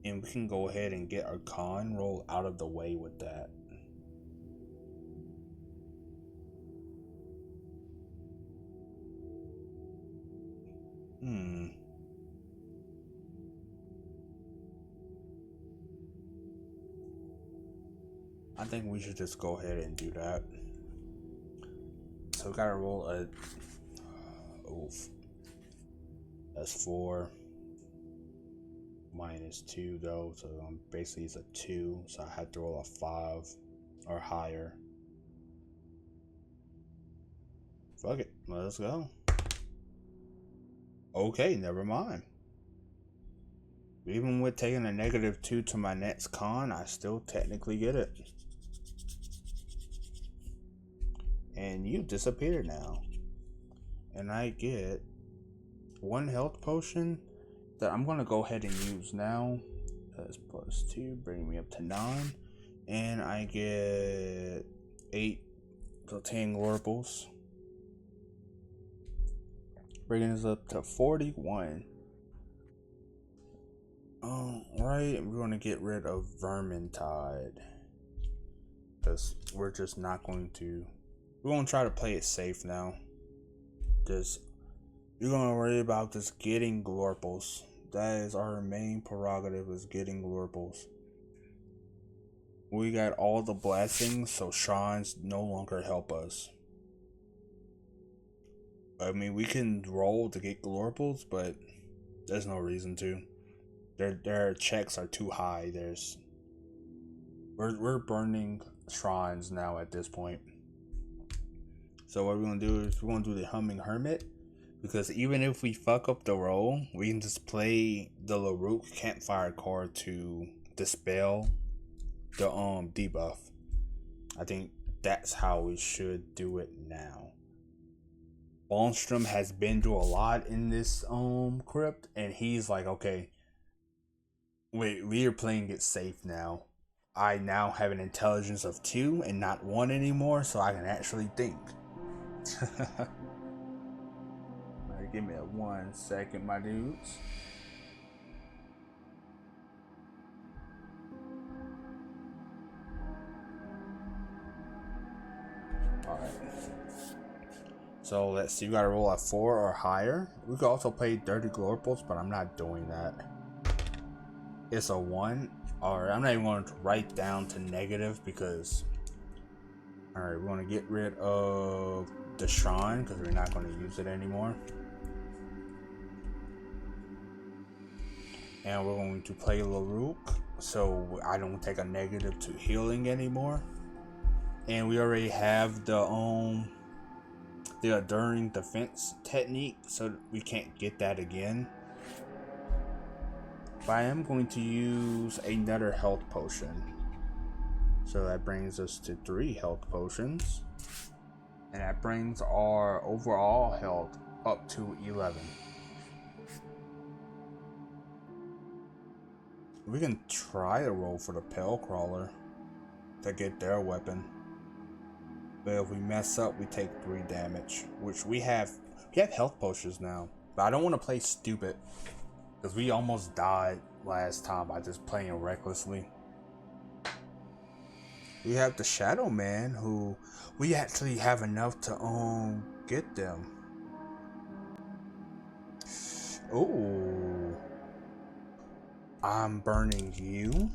And we can go ahead and get our con roll out of the way with that. I think we should just go ahead and do that. So we gotta roll a that's 4 -2 though, so basically it's a 2, so I have to roll a 5 or higher. Fuck it, let's go. Okay, never mind. Even with taking a -2 to my next con, I still technically get it. And you disappear now. And I get 1 health potion that I'm going to go ahead and use now. That's +2, bringing me up to 9. And I get 8, so 10 Glorples. bringing us up to 41. Right, we're gonna get rid of Vermintide because we're just not going to. We're gonna try to play it safe now. Just you're gonna worry about just getting Glorples. That is our main prerogative, is getting Glorples. We got all the blessings, so shrines no longer help us. I mean, we can roll to get Glorples, but there's no reason to. Their checks are too high. We're burning shrines now at this point. So what we're gonna do is we're gonna do the Humming Hermit, because even if we fuck up the roll, we can just play the Laruk Campfire card to dispel the debuff. I think that's how we should do it now. Bonstrum has been through a lot in this crypt, and he's like, okay, wait, we are playing it safe now. I now have an intelligence of 2 and not 1 anymore, so I can actually think. Alright, give me 1 second, my dudes. Alright. So let's see, you gotta roll a 4 or higher. We could also play Dirty Glorples, but I'm not doing that. It's a 1. Alright, I'm not even going to write down to negative because... Alright, we're going to get rid of the shrine because we're not going to use it anymore. And we're going to play Laruk, so I don't take a negative to healing anymore. And we already have the Enduring Defense technique, so we can't get that again. But I am going to use another health potion. So that brings us to 3 health potions. And that brings our overall health up to 11. We can try to roll for the Crypts Crawler to get their weapon. But if we mess up, we take 3 damage. Which we have health potions now. But I don't want to play stupid, because we almost died last time by just playing recklessly. We have the Shadow Man, who we actually have enough to get them. Oh, I'm burning you.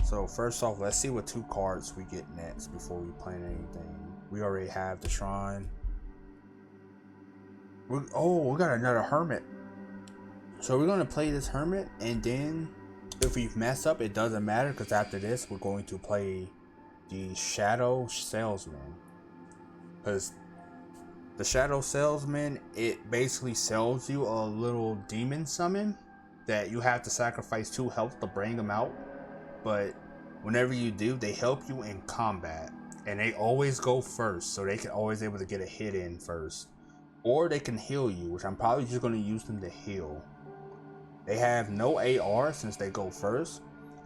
So first off, let's see what 2 cards we get next before we plan anything. We already have the Shrine. We got another Hermit. So we're gonna play this Hermit, and then if we mess up, it doesn't matter, because after this, we're going to play the Shadow Salesman. Because the Shadow Salesman, it basically sells you a little demon summon that you have to sacrifice 2 health to bring them out. But whenever you do, they help you in combat, and they always go first, so they can always able to get a hit in first. Or they can heal you, which I'm probably just going to use them to heal. They have no AR since they go first.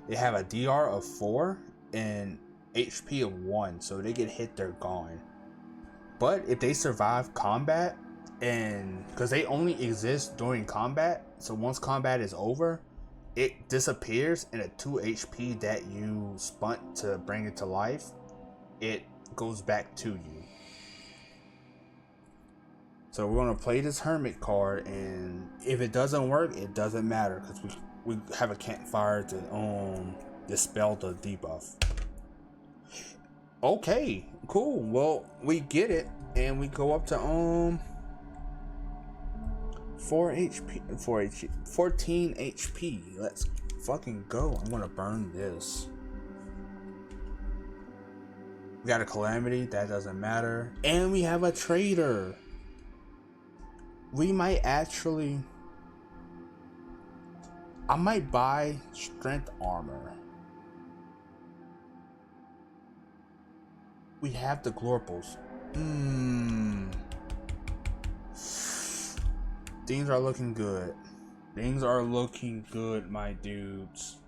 They have a DR of 4 and HP of 1, so they get hit, they're gone. But if they survive combat, and because they only exist during combat, so once combat is over, it disappears, and a 2 HP that you spent to bring it to life, it goes back to you. So we're gonna play this Hermit card, and if it doesn't work, it doesn't matter, because we have a campfire to dispel the debuff. Okay, cool. Well, we get it, and we go up to 14 HP. Let's fucking go. I'm gonna burn this. We got a Calamity, that doesn't matter, and we have a Trader. We might actually... I might buy Strength Armor. We have the Glorples. Things are looking good. Things are looking good, my dudes.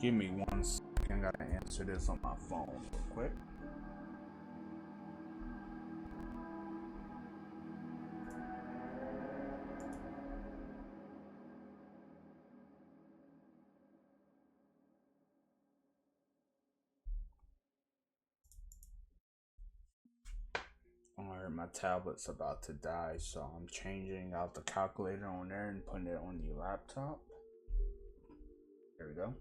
Give me 1 second. I gotta answer this on my phone real quick. Alright, my tablet's about to die, so I'm changing out the calculator on there and putting it on the laptop. There we go.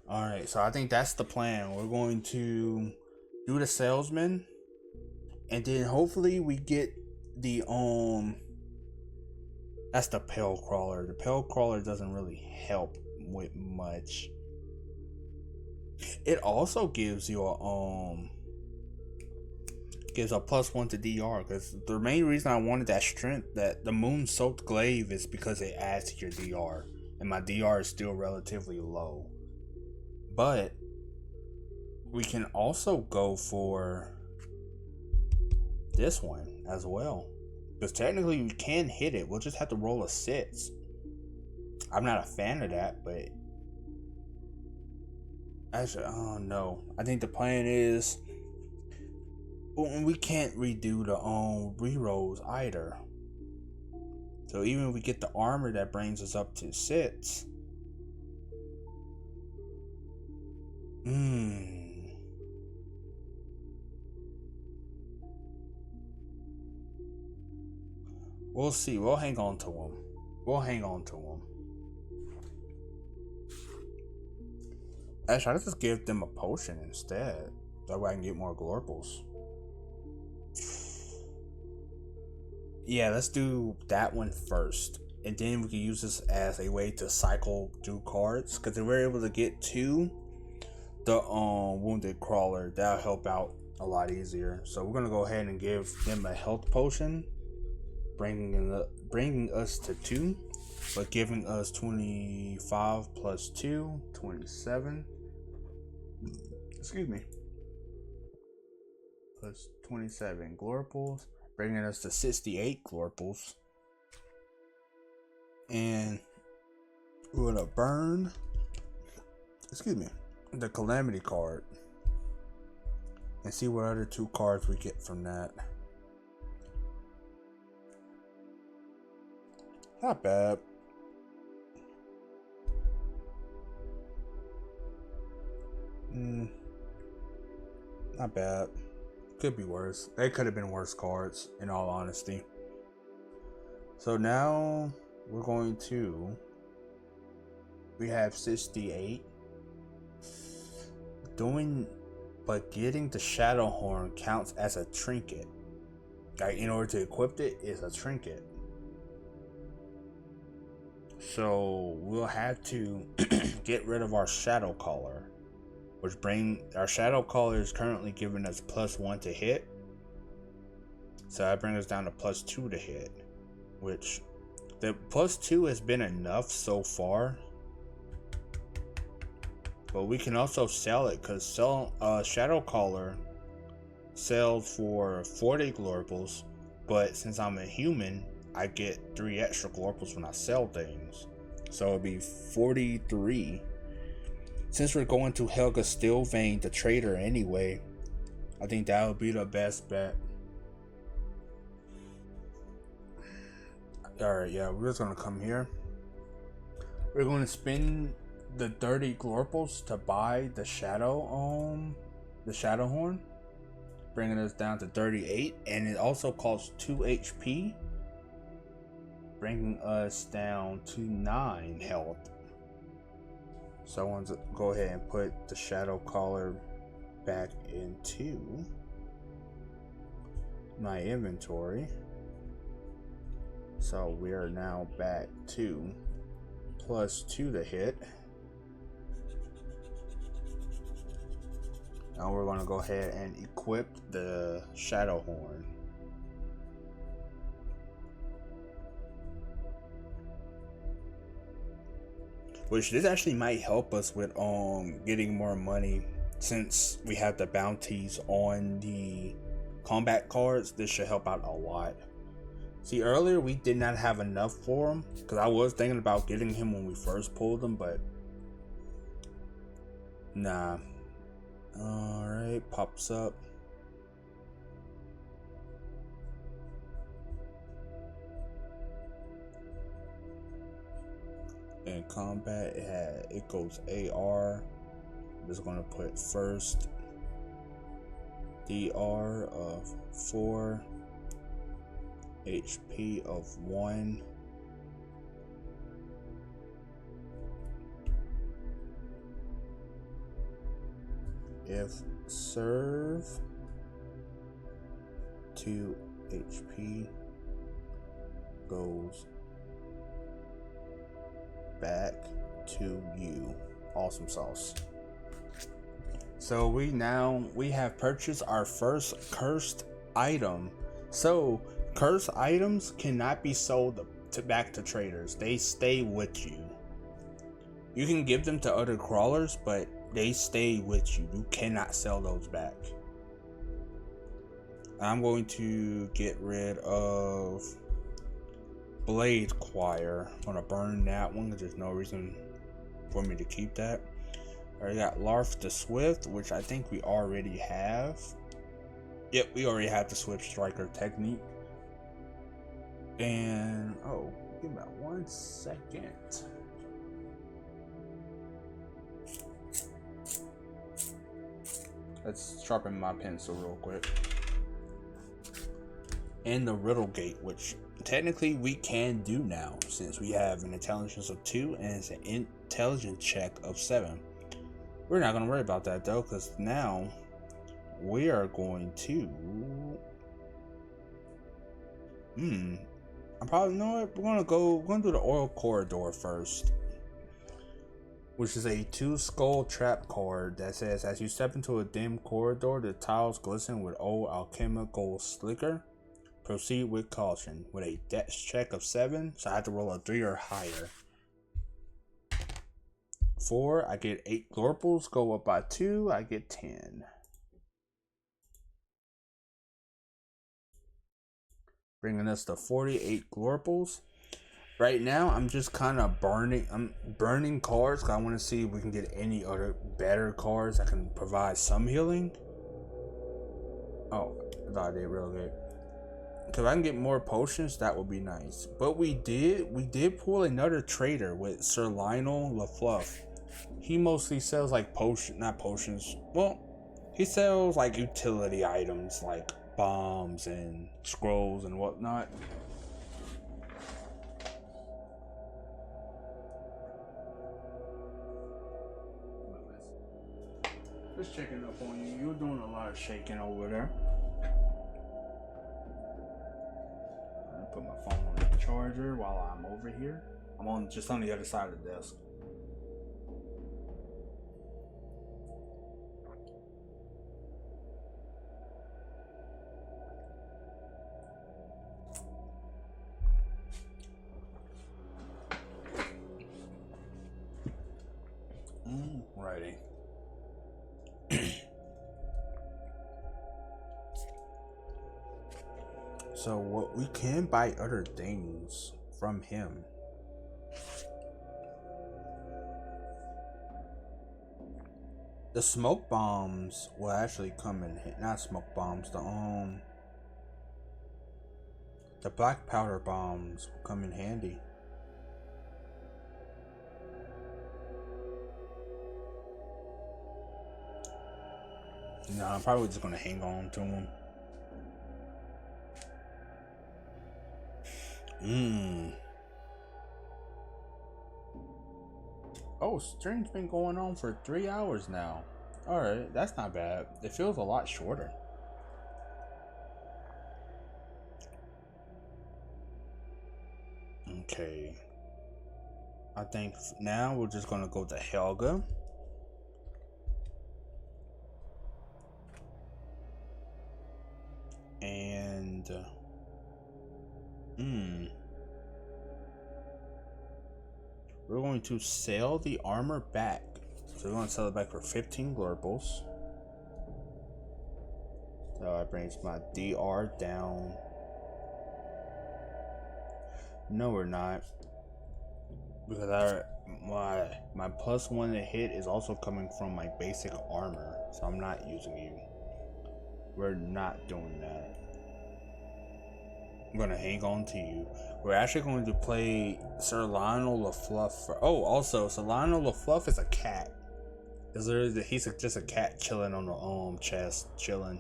Alright, so I think that's the plan. We're going to do the salesman, and then hopefully we get the that's the pale crawler. The pale crawler doesn't really help with much. It also gives you a gives a +1 to DR, because the main reason I wanted that strength, that the moon soaked glaive, is because it adds to your DR, and my DR is still relatively low. But we can also go for this one as well, because technically we can hit it. We'll just have to roll a 6. I'm not a fan of that, but actually, oh no, I think the plan is, well, we can't redo the rerolls either. So even if we get the armor, that brings us up to 6. We'll see. We'll hang on to him. Actually, I'll just give them a potion instead. That way I can get more Glorples. Yeah, let's do that one first, and then we can use this as a way to cycle through cards, because if we're able to get to the wounded crawler, that'll help out a lot easier. So we're gonna go ahead and give them a health potion, bringing us to 2, but giving us 25 plus 2, 27. Excuse me. Plus 27 Glorples, bringing us to 68 Glorples. And we're gonna burn, the Calamity card, and see what other 2 cards we get from that. Not bad. Not bad. Could be worse. They could have been worse cards, in all honesty. So now we're going to, we have 68. But getting the Shadow Horn counts as a trinket. Like, in order to equip it, is a trinket. So we'll have to get rid of our Shadow Caller, which our Shadow Caller is currently giving us +1 to hit. So that brings us down to +2 to hit, which the +2 has been enough so far. But we can also sell it, because Shadow Caller sells for 40 Glorples, but since I'm a human, I get 3 extra Glorples when I sell things. So it'll be 43. Since we're going to Helga Steelvein, the trader, anyway, I think that would be the best bet. Alright, yeah, we're just gonna come here. We're going to spend the 30 Glorples to buy the Shadow Horn, bringing us down to 38, and it also costs 2 HP, bringing us down to 9 health. So I want to go ahead and put the Shadow Caller back into my inventory. So we are now back to +2 to hit. Now we're going to go ahead and equip the Shadow Horn. Which this actually might help us with getting more money, since we have the bounties on the combat cards. This should help out a lot. See, earlier we did not have enough for him, because I was thinking about getting him when we first pulled him, but Nah. Alright, pops up. In combat, it goes AR. I'm just gonna put first DR of 4, HP of 1. If serve, 2 HP goes back to you. Awesome sauce. So we have purchased our first cursed item. So cursed items cannot be sold back to traders. They stay with you. You can give them to other crawlers, but they stay with you. You cannot sell those back. I'm going to get rid of Blade Choir. I'm gonna burn that one because there's no reason for me to keep that. I got Larf the Swift, which I think we already have. Yep, we already have the Swift Striker technique. And oh, give me about 1 second. Let's sharpen my pencil real quick. And the Riddle Gate, which technically we can do now since we have an intelligence of 2 and it's an intelligence check of 7. We're not gonna worry about that though, because now we are going to I probably know it. We're gonna do the Oil Corridor first, which is a 2 skull trap card that says as you step into a dim corridor, the tiles glisten with old alchemical slicker. Proceed with caution with a dex check of 7, so I have to roll a 3 or higher. 4, I get 8 Glorples, go up by 2, I get 10. Bringing us to 48 Glorples. Right now, I'm just kind of burning cards because I want to see if we can get any other better cards that can provide some healing. Oh, I thought I did real good. If I can get more potions, that would be nice. But we did pull another trader with Sir Lionel LaFluff. He mostly sells like not potions. Well, he sells like utility items like bombs and scrolls and whatnot. Just checking up on you. You're doing a lot of shaking over there. I put my phone on the charger while I'm over here. I'm just on the other side of the desk. Righty. So what we can buy other things from him. The smoke bombs will actually come in, not smoke bombs, the black powder bombs will come in handy. No, I'm probably just gonna hang on to them. Oh, stream's been going on for 3 hours now. Alright, that's not bad. It feels a lot shorter. Okay. I think now we're just gonna go to Helga. And we're going to sell the armor back. So we're going to sell it back for 15 Glorples. So that brings my DR down. No, we're not. because my +1 to hit is also coming from my basic armor, so I'm not using you. We're not doing that. I'm gonna hang on to you. We're actually going to play Sir Lionel LaFluff. Also, Sir Lionel LaFluff is a cat. He's just a cat chilling on the chest, chilling.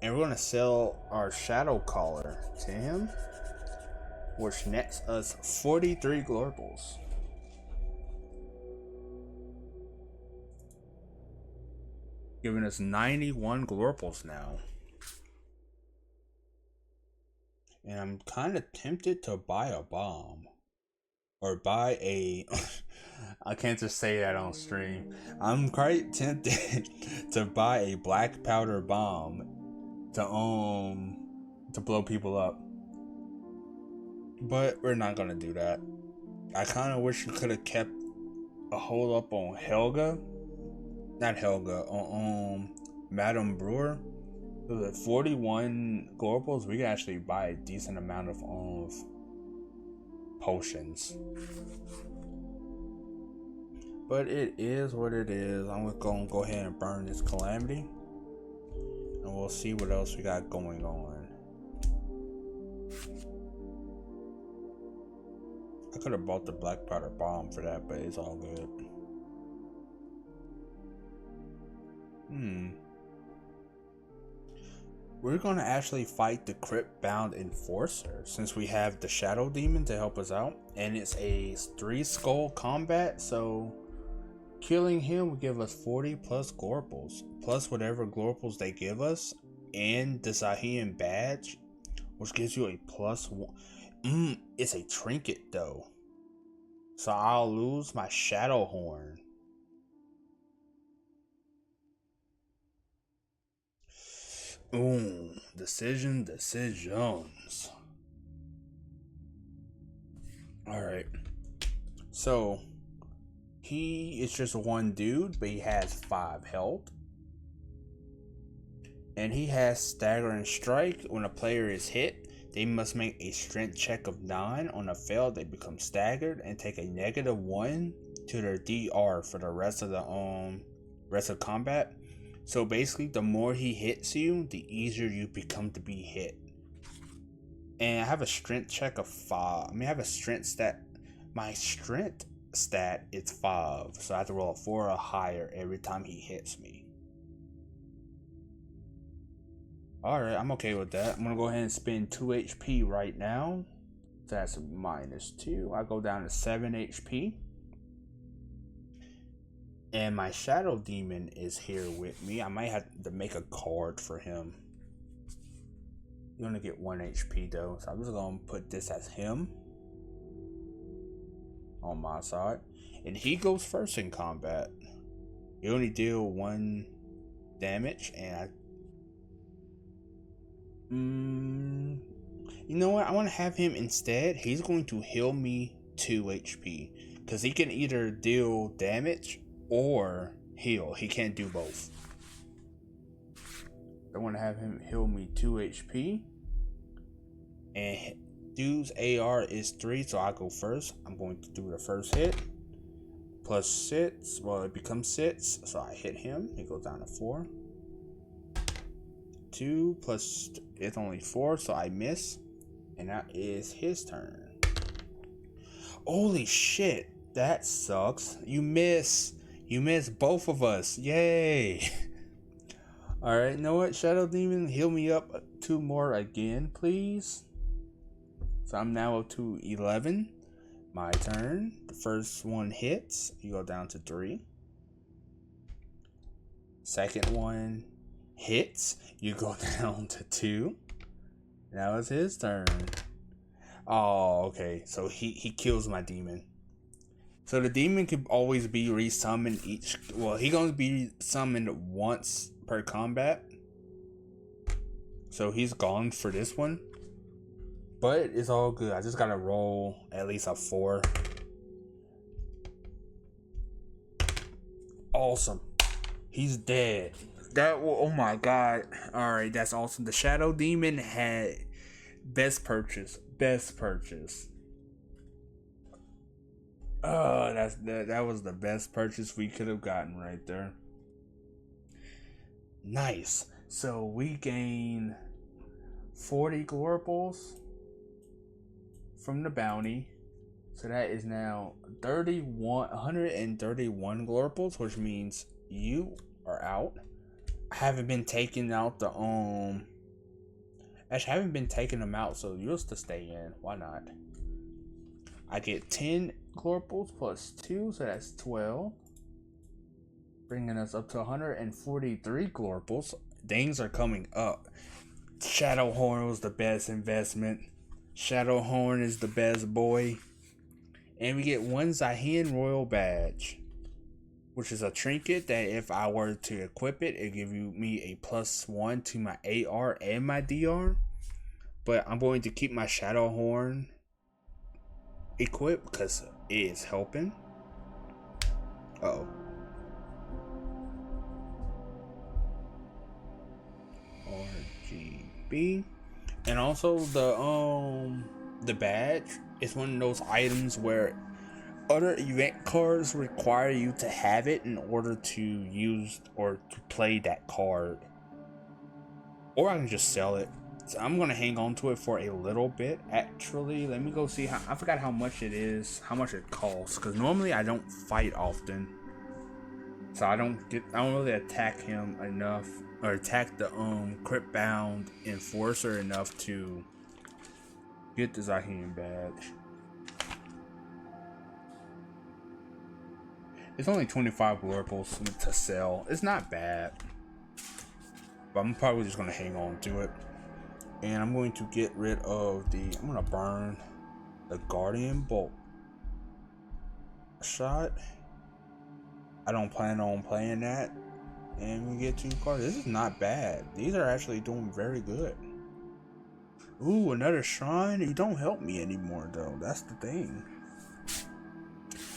And we're gonna sell our Shadow Collar to him, which nets us 43 Glorples. Giving us 91 Glorples now. And I'm kind of tempted to buy a bomb. Or buy a... I can't just say that on stream. I'm quite tempted to buy a black powder bomb to blow people up. But we're not gonna do that. I kind of wish we could have kept a hold up on Helga. Not Helga, on Madame Brewer. With 41 Glorples, we can actually buy a decent amount of potions. But it is what it is. I'm gonna go ahead and burn this Calamity, and we'll see what else we got going on. I could have bought the black powder bomb for that, but it's all good. We're gonna actually fight the Crypt Bound Enforcer, since we have the Shadow Demon to help us out, and it's a 3 skull combat, so killing him will give us 40 plus Glorples, plus whatever Glorples they give us, and the Zahian badge, which gives you a +1. It's a trinket though, so I'll lose my Shadow Horn. Decisions. Alright. So, he is just one dude, but he has 5 health. And he has Staggering Strike. When a player is hit, they must make a strength check of 9. On a fail, they become staggered and take a -1 to their DR for the rest of combat. So basically, the more he hits you, the easier you become to be hit. And I have a strength check of 5. I have a strength stat. My strength stat is 5, so I have to roll a 4 or higher every time he hits me. Alright, I'm okay with that. I'm gonna go ahead and spend 2 HP right now. That's -2. I go down to 7 HP. And my Shadow Demon is here with me. I might have to make a card for him. You only get 1 HP though, so I'm just gonna put this as him on my side. And he goes first in combat. You only deal 1 damage, and you know what? I want to have him instead. He's going to heal me 2 HP, because he can either deal damage or heal. He can't do both. I want to have him heal me 2 HP. And dude's AR is 3, so I go first. I'm going to do the first hit. +6. Well, it becomes 6, so I hit him. It goes down to 4. 2 plus it's only 4, so I miss. And that is his turn. Holy shit, that sucks. You miss. You miss both of us. Yay. Alright, you know what? Shadow Demon, heal me up 2 more again, please. So I'm now up to 11. My turn. The first one hits. You go down to 3. Second one hits. You go down to 2. Now it's his turn. Oh, okay. So he kills my demon. So the demon can always be resummoned each... Well, he's going to be summoned once per combat. So he's gone for this one. But it's all good. I just got to roll at least a 4. Awesome. He's dead. Oh my god. Alright, that's awesome. The Shadow Demon had best purchase. Oh, that was the best purchase we could have gotten right there. Nice. So we gain 40 Glorples from the bounty. So that is now 131 Glorples, which means you are out. I haven't been taking out the actually I haven't been taking them out, so you'll still stay in. Why not? I get 10 Glorples plus 2, so that's 12. Bringing us up to 143 Glorples. Things are coming up. Shadowhorn was the best investment. Shadowhorn is the best boy. And we get one Zahin Royal Badge, which is a trinket that if I were to equip it, it give me a +1 to my AR and my DR. But I'm going to keep my Shadowhorn equipped because it is helping. Uh-oh. RGB. And also the badge is one of those items where other event cards require you to have it in order to use or to play that card. Or I can just sell it. So I'm gonna hang on to it for a little bit. Actually, let me go see how. I forgot how much it is, how much it costs. Because normally I don't fight often, so I don't really attack him enough or attack the crypt bound enforcer enough to get the Zahin badge. It's only 25 Glorples to sell. It's not bad, but I'm probably just gonna hang on to it. And I'm going to get rid of I'm gonna burn the Guardian Bolt shot. I don't plan on playing that. And we get 2 cards. This is not bad. These are actually doing very good. Ooh, another shrine. You don't help me anymore though. That's the thing.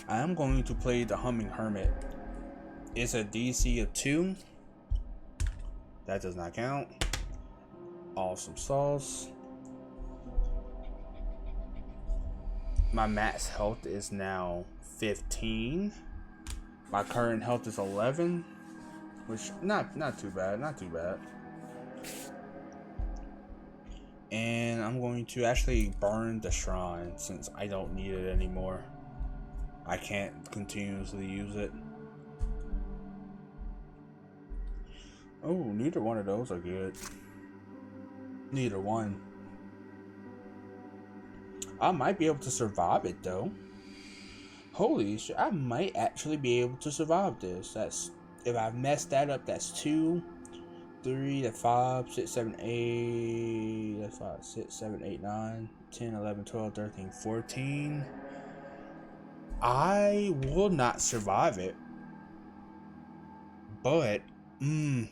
I am going to play the Humming Hermit. It's a DC of 2. That does not count. Awesome sauce. My max health is now 15. My current health is 11, which not too bad, not too bad. And I'm going to actually burn the shrine since I don't need it anymore. I can't continuously use it. Oh, neither one of those are good. Neither one. I might be able to survive it though. Holy shit, I might actually be able to survive this. That's, if I mess that up, that's 2, 3, that's 5, 6, 7, 8, that's 5, 6, 7, 8, 9, 10, 11, 12, 13, 14. I will not survive it. But, ooh.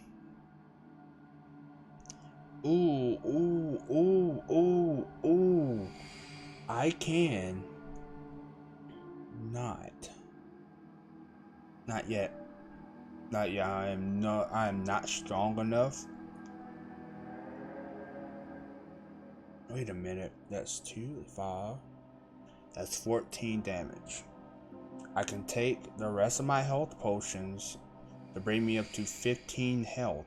I can not yet. Not yet. I am not strong enough. Wait a minute. That's 2, 5. That's 14 damage. I can take the rest of my health potions to bring me up to 15 health.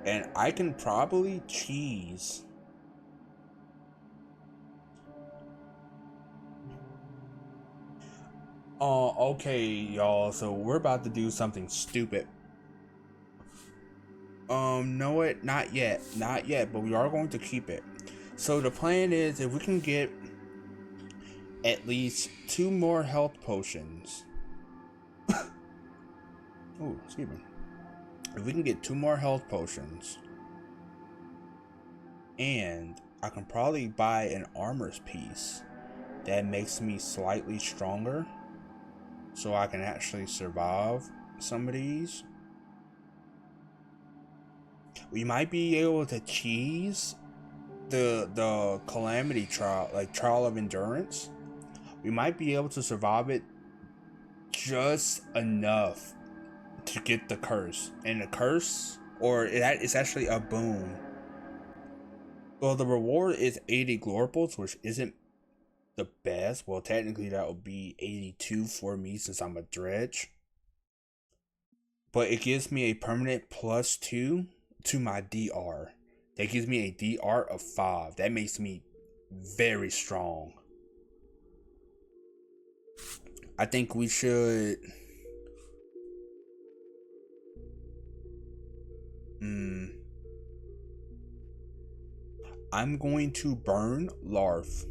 And I can probably cheese. Okay, y'all. So we're about to do something stupid. No, not yet, but we are going to keep it. So the plan is, if we can get at least 2 more health potions. Oh, excuse me. If we can get 2 more health potions, and I can probably buy an armor's piece that makes me slightly stronger, so I can actually survive some of these. We might be able to cheese the calamity trial, like trial of endurance. We might be able to survive it just enough to get the curse. And the curse, or it's actually a boon. Well, the reward is 80 Glorples, which isn't the best. Well, technically that would be 82 for me since I'm a dredge. But it gives me a permanent +2 to my DR. That gives me a DR of 5. That makes me very strong. I think we should... I'm going to burn Larf.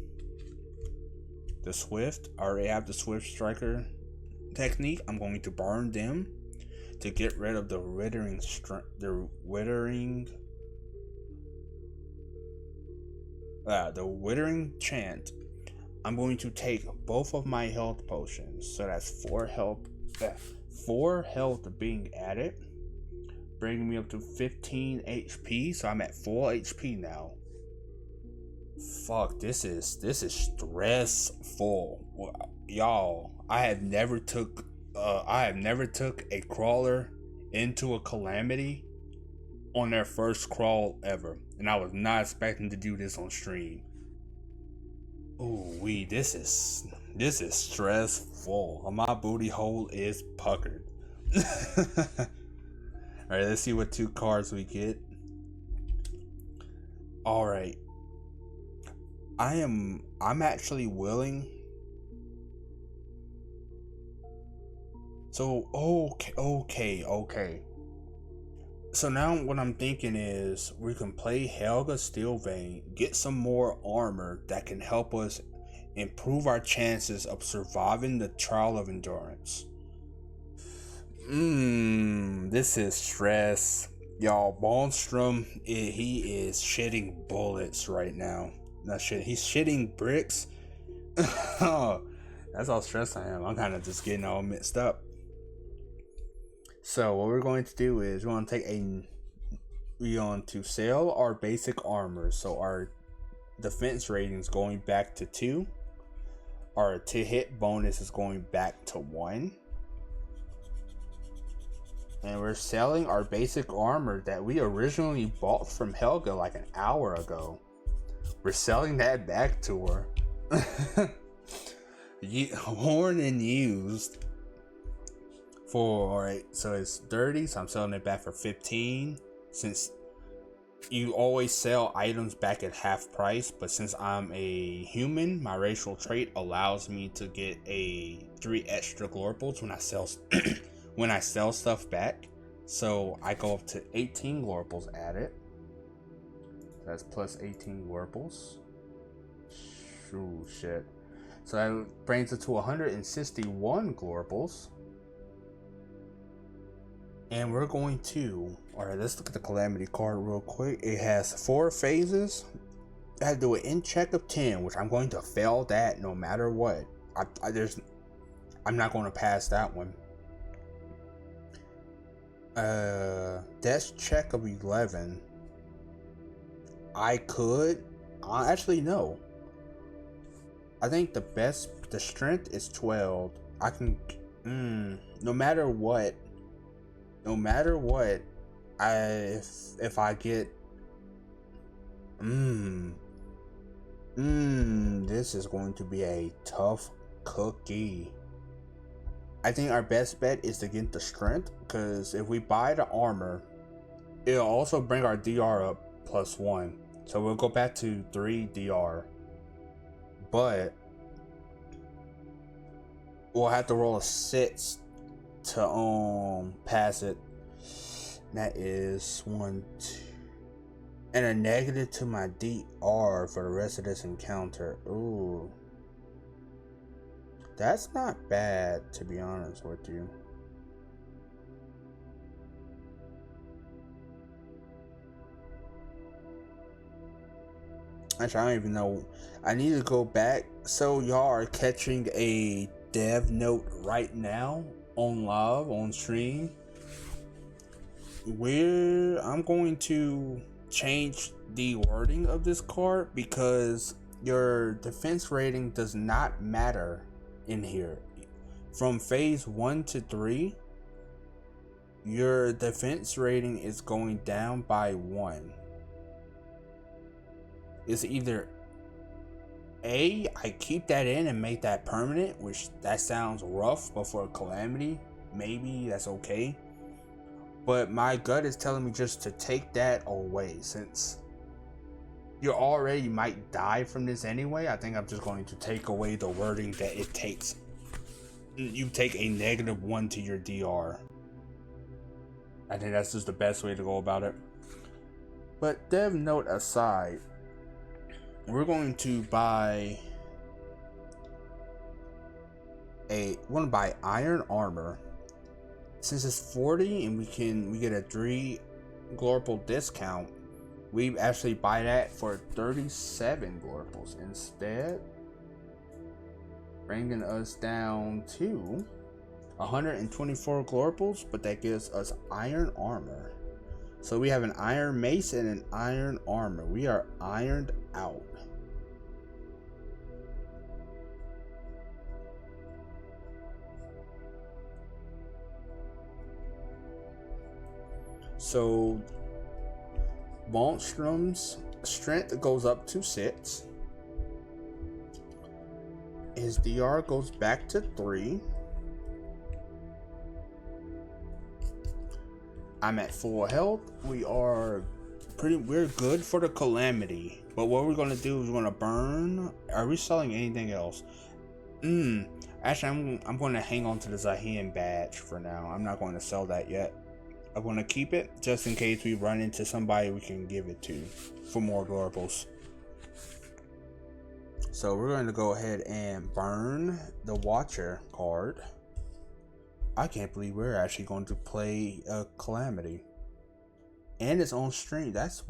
The Swift. I already have the Swift Striker technique. I'm going to burn them to get rid of the withering chant. I'm going to take both of my health potions, so that's 4 health being added, bringing me up to 15 HP. So I'm at full HP now. Fuck, this is stressful, y'all. I have never took a crawler into a calamity on their first crawl ever, and I was not expecting to do this on stream. Ooh wee, this is stressful. My booty hole is puckered. Alright, let's see what 2 cards we get. Alright. I'm actually willing. So okay. So now what I'm thinking is we can play Helga Steelvein, get some more armor that can help us improve our chances of surviving the trial of endurance. This is stress. Y'all, Bonstrum, he is shitting bullets right now. Not shit, he's shitting bricks. That's how stressed I am. I'm kind of just getting all mixed up. So what we're going to do is we're going to sell our basic armor. So our defense rating is going back to 2. Our to hit bonus is going back to 1. And we're selling our basic armor that we originally bought from Helga like an hour ago. We're selling that back to her. Worn and used. Alright, so it's 30, so I'm selling it back for 15. Since you always sell items back at half price, but since I'm a human, my racial trait allows me to get 3 extra Glorples when I sell stuff back. So I go up to 18 Glorples added. That's plus 18 Glorples. Ooh, shit. So that brings it to 161 Glorples. And we're going to... Alright, let's look at the Calamity card real quick. It has 4 phases. I have to do an in check of 10, which I'm going to fail that no matter what. I'm not going to pass that one. Death check of 11. Actually no. I think the strength is 12. I can, no matter what, if I get, this is going to be a tough cookie. I think our best bet is to get the strength, because if we buy the armor, it'll also bring our DR up +1. So we'll go back to 3 DR. But we'll have to roll a 6 to pass it. That is 1, 2, and a negative to my DR for the rest of this encounter. Ooh. That's not bad, to be honest with you. Actually, I don't even know. I need to go back. So y'all are catching a dev note right now on live, on stream. I'm going to change the wording of this card because your defense rating does not matter in here. From phase 1 to 3, your defense rating is going down by 1. is either A, I keep that in and make that permanent, which that sounds rough, but for a calamity, maybe that's okay. But my gut is telling me just to take that away, since you already might die from this anyway. I think I'm just going to take away the wording that it takes. You take a -1 to your DR. I think that's just the best way to go about it. But dev note aside, we're going to buy iron armor. Since it's 40 and we get a 3 Glorple discount, we actually buy that for 37 Glorples instead, bringing us down to 124 Glorples, but that gives us iron armor. So we have an iron mace and an iron armor. We are ironed out. So Bonstrum's strength goes up to 6. His DR goes back to 3. I'm at full health. We're good for the calamity. But what we're gonna do is we're gonna burn. Are we selling anything else? Actually, I'm gonna hang on to the Zahian badge for now. I'm not going to sell that yet. I'm gonna keep it just in case we run into somebody we can give it to for more Glorples. So we're going to go ahead and burn the Watcher card. I can't believe we're actually going to play a calamity and it's on stream. That's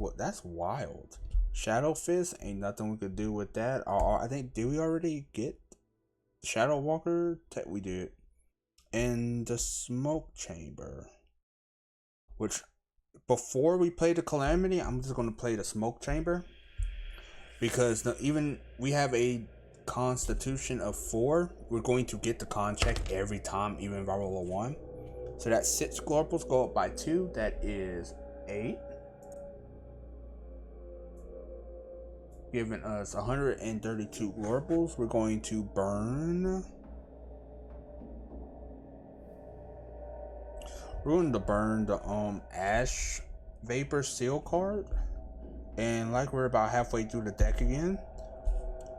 wild. Shadow Fist, ain't nothing we could do with that. I think, did we already get Shadow Walker? We did. And the Smoke Chamber, which before we play the calamity, I'm just going to play the Smoke Chamber because even we have a Constitution of 4. We're going to get the con check every time, even if I roll a 1. So that's 6 Glorples go up by 2. That is 8, giving us 132 Glorples. We're going to burn. We're going to burn the Ash Vapor Seal card, and like we're about halfway through the deck again.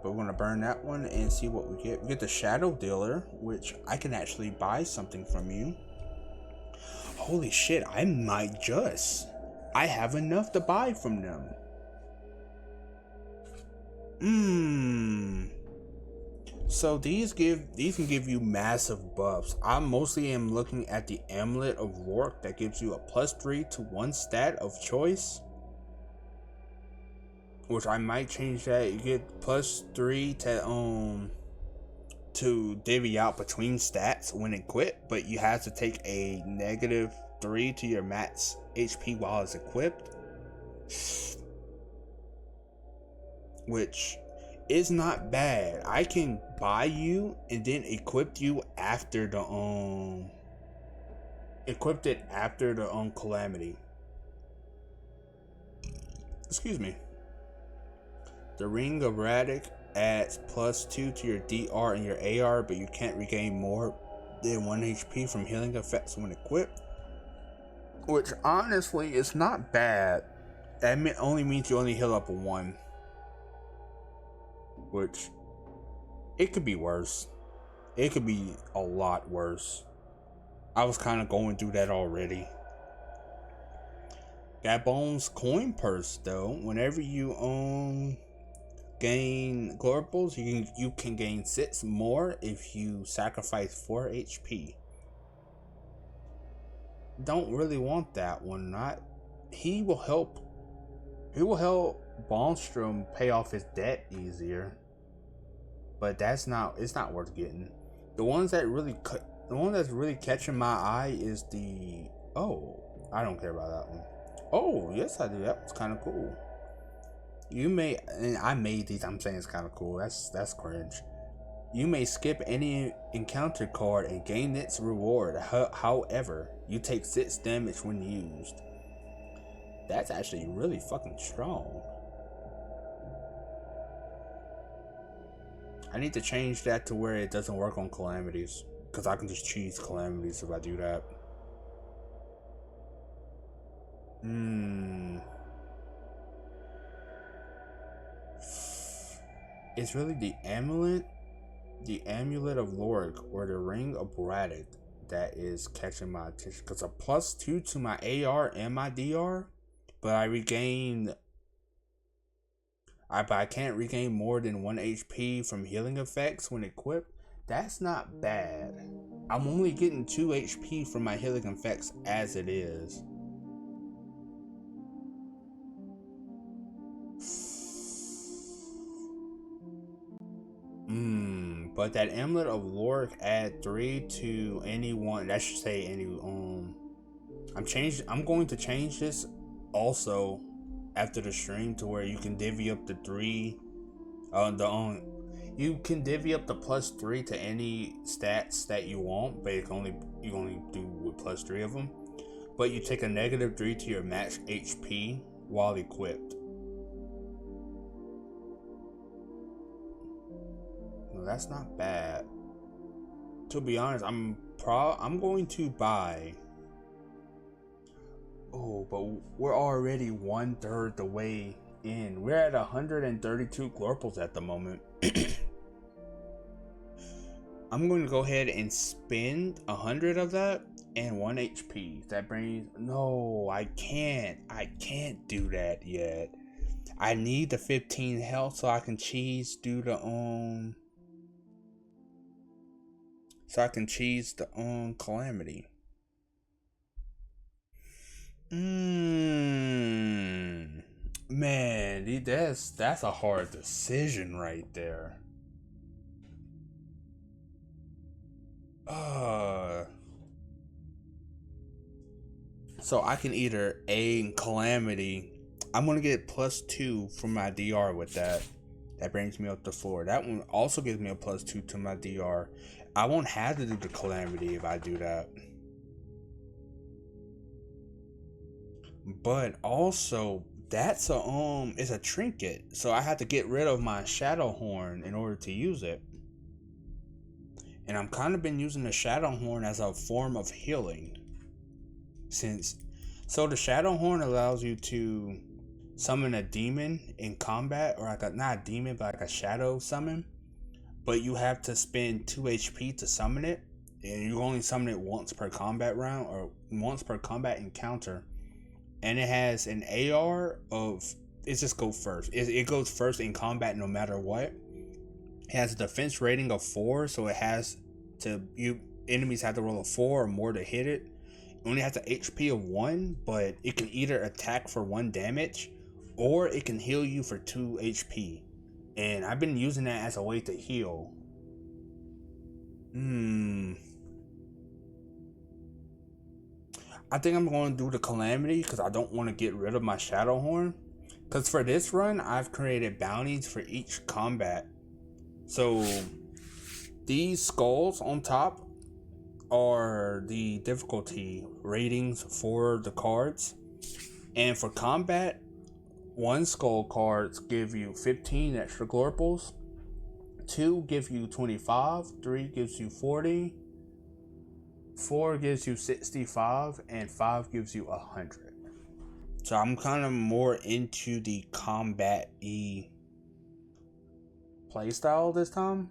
But we're gonna burn that one and see what we get. We get the Shadow Dealer, which I can actually buy something from you. Holy shit, I might just. I have enough to buy from them. So these can give you massive buffs. I mostly am looking at the Amulet of Rourke that gives you a +3 to 1 stat of choice, which I might change that. You get +3 to divvy out between stats when equipped, but you have to take a -3 to your max HP while it's equipped, which is not bad. I can buy you and then equip you after the calamity. Excuse me. The Ring of Radic adds +2 to your DR and your AR, but you can't regain more than 1 HP from healing effects when equipped, which honestly is not bad. That only means you only heal up 1, which it could be worse. It could be a lot worse. I was kind of going through that already. Gabon's coin purse though, whenever you gain Glorples, you can gain 6 more if you sacrifice 4 HP. Don't really want that one. He will help Bonstrum pay off his debt easier, but it's not worth getting. The one that's really catching my eye is the I don't care about that one. Oh yes, I do. That was kind of cool. I made these. I'm saying it's kind of cool. That's cringe. You may skip any encounter card and gain its reward. However, you take 6 damage when used. That's actually really fucking strong. I need to change that to where it doesn't work on calamities, because I can just choose calamities if I do that. It's really the amulet of Loric, or the ring of Braddock, that is catching my attention. Because a +2 to my AR and my DR, but I can't regain more than 1 HP from healing effects when equipped. That's not bad. I'm only getting 2 HP from my healing effects as it is. But that amulet of Loric add 3 to anyone. That should say any. I'm going to change this also after the stream to where you can divvy up the 3. You can divvy up the +3 to any stats that you want, but you only do with +3 of them. But you take a -3 to your max HP while equipped. No, that's not bad. To be honest, I'm going to buy. Oh, but we're already 1/3 the way in. We're at 132 Glorples at the moment. I'm going to go ahead and spend 100 of that and 1 HP. That brings... No, I can't do that yet. I need the 15 health so I can do the calamity. Man, that's a hard decision right there. So I can either A, calamity. I'm gonna get +2 from my DR with that. That brings me up to 4. That one also gives me a +2 to my DR. I won't have to do the calamity if I do that. But also, that's it's a trinket, so I have to get rid of my shadow horn in order to use it. And I'm kind of been using the shadow horn as a form of healing. So the shadow horn allows you to summon a demon in combat, or not a demon, but like a shadow summon. But you have to spend 2 HP to summon it, and you only summon it once per combat round, or once per combat encounter. And it has an AR of, it just goes first. It goes first in combat no matter what. It has a defense rating of 4, so enemies have to roll a 4 or more to hit it. It only has an HP of 1, but it can either attack for 1 damage, or it can heal you for 2 HP. And I've been using that as a way to heal. I think I'm going to do the calamity because I don't want to get rid of my shadow horn. Because for this run, I've created bounties for each combat. So these skulls on top are the difficulty ratings for the cards. And for combat, 1 skull cards give you 15 extra Glorples. 2 give you 25. 3 gives you 40. 4 gives you 65, and 5 gives you 100. So I'm kind of more into the combat-y playstyle this time.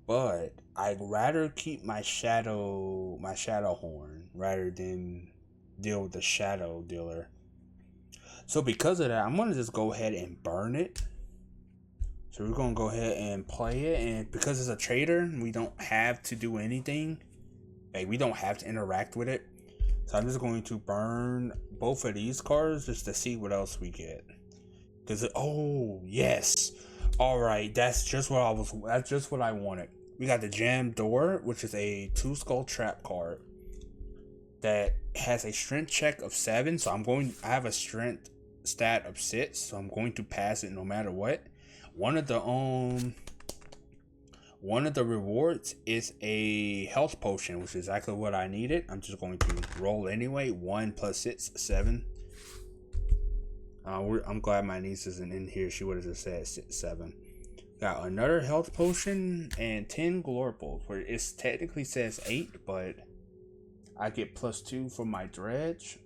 But I'd rather keep my shadow horn rather than deal with the shadow dealer. So because of that, I'm gonna just go ahead and burn it. So we're going to go ahead and play it, and because it's a trader, we don't have to do anything. Like, we don't have to interact with it. So I'm just going to burn both of these cards just to see what else we get. Oh, yes. Alright, that's just what I wanted. We got the Jam Door, which is a 2 skull trap card that has a strength check of 7. So I have a strength stat of 6, so I'm going to pass it no matter what. One of the rewards is a health potion, which is exactly what I needed. I'm just going to roll anyway. 1 + 6, 7. I'm glad my niece isn't in here. She would have just said 7. Got another health potion and 10 Glorples, where it technically says 8, but I get +2 for my dredge.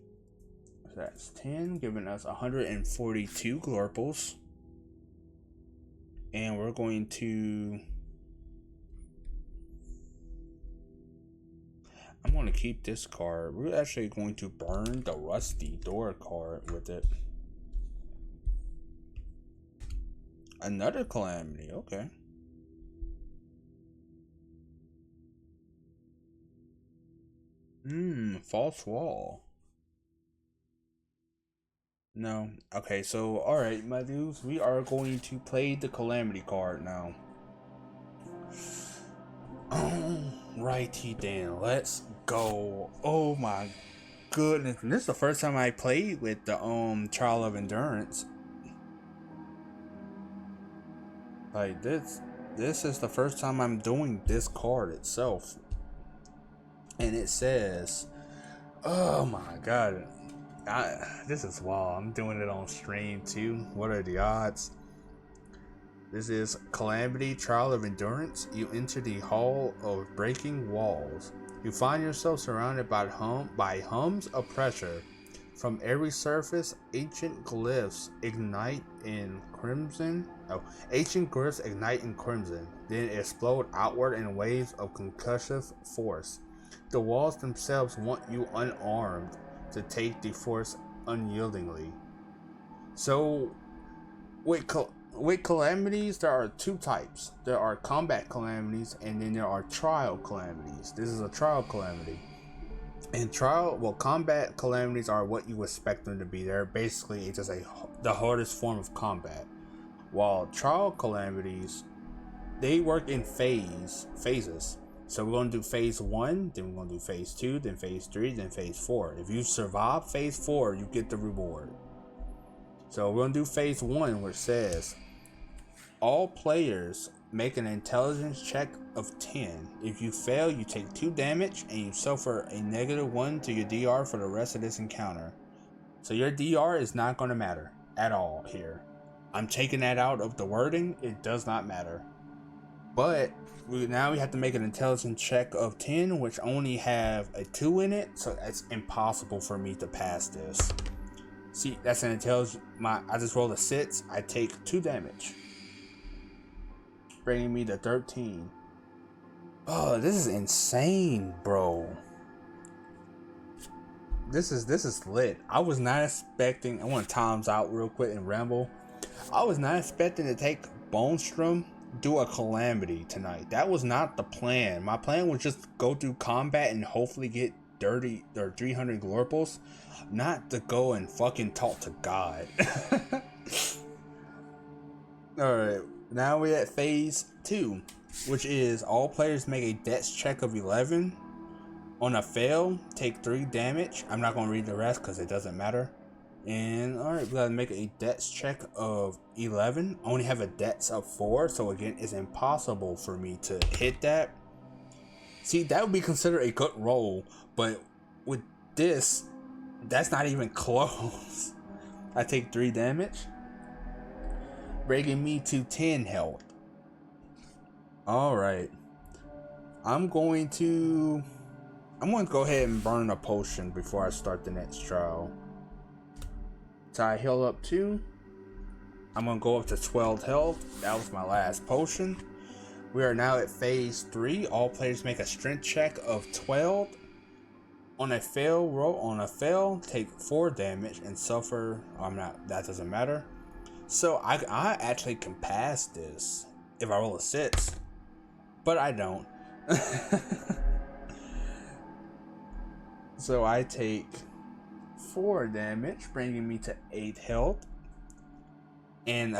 So that's 10, giving us 142 Glorples. And we're going to... I'm going to keep this card. We're actually going to burn the Rusty Door card with it. Another Calamity, okay. False Wall. No. Okay, so, alright, my dudes, we are going to play the Calamity card now. Righty then, let's go. Oh my goodness. And this is the first time I played with the Trial of Endurance. Like this is the first time I'm doing this card itself. And it says, oh my god, this is wild. I'm doing it on stream too. What are the odds? This is Calamity, Trial of Endurance. You enter the Hall of Breaking Walls. You find yourself surrounded by hums of pressure. From every surface, ancient glyphs ignite in crimson. Ancient glyphs ignite in crimson, then explode outward in waves of concussive force. The walls themselves want you unarmed to take the force unyieldingly. So, with calamities, there are 2 types. There are combat calamities, and then there are trial calamities. This is a trial calamity. And combat calamities are what you expect them to be. They're basically just the hardest form of combat. While trial calamities, they work in phases. So we're going to do phase 1, then we're going to do phase 2, then phase 3, then phase 4. If you survive phase 4, you get the reward. So we're going to do phase 1, which says, all players make an intelligence check of 10. If you fail, you take 2 damage and you suffer a -1 to your DR for the rest of this encounter. So your DR is not going to matter at all here. I'm taking that out of the wording. It does not matter. But now we have to make an intelligence check of 10, which only have a 2 in it. So it's impossible for me to pass this. See, that's an intelligence. I just rolled a 6. I take 2 damage, bringing me to 13. Oh, this is insane, bro. This is lit. I was not expecting. I want to times out real quick and ramble. I was not expecting to take Bonstrum, do a calamity tonight. That was not the plan. My plan was just go through combat and hopefully get 30 or 300 Glorples, not to go and fucking talk to God. Alright, now we're at phase 2, which is all players make a dex check of 11. On a fail, take 3 damage. I'm not going to read the rest because it doesn't matter. And alright, we gotta make a dex check of 11. I only have a dex of 4, so again, it's impossible for me to hit that. See, that would be considered a good roll, but with this, that's not even close. I take 3 damage, bringing me to 10 health. Alright. I'm going to go ahead and burn a potion before I start the next trial. So I heal up 2. I'm going to go up to 12 health. That was my last potion. We are now at phase 3. All players make a strength check of 12. On a fail, take 4 damage and suffer. That doesn't matter. So I actually can pass this if I roll a 6. But I don't. So I take 4 damage, bringing me to 8 health. And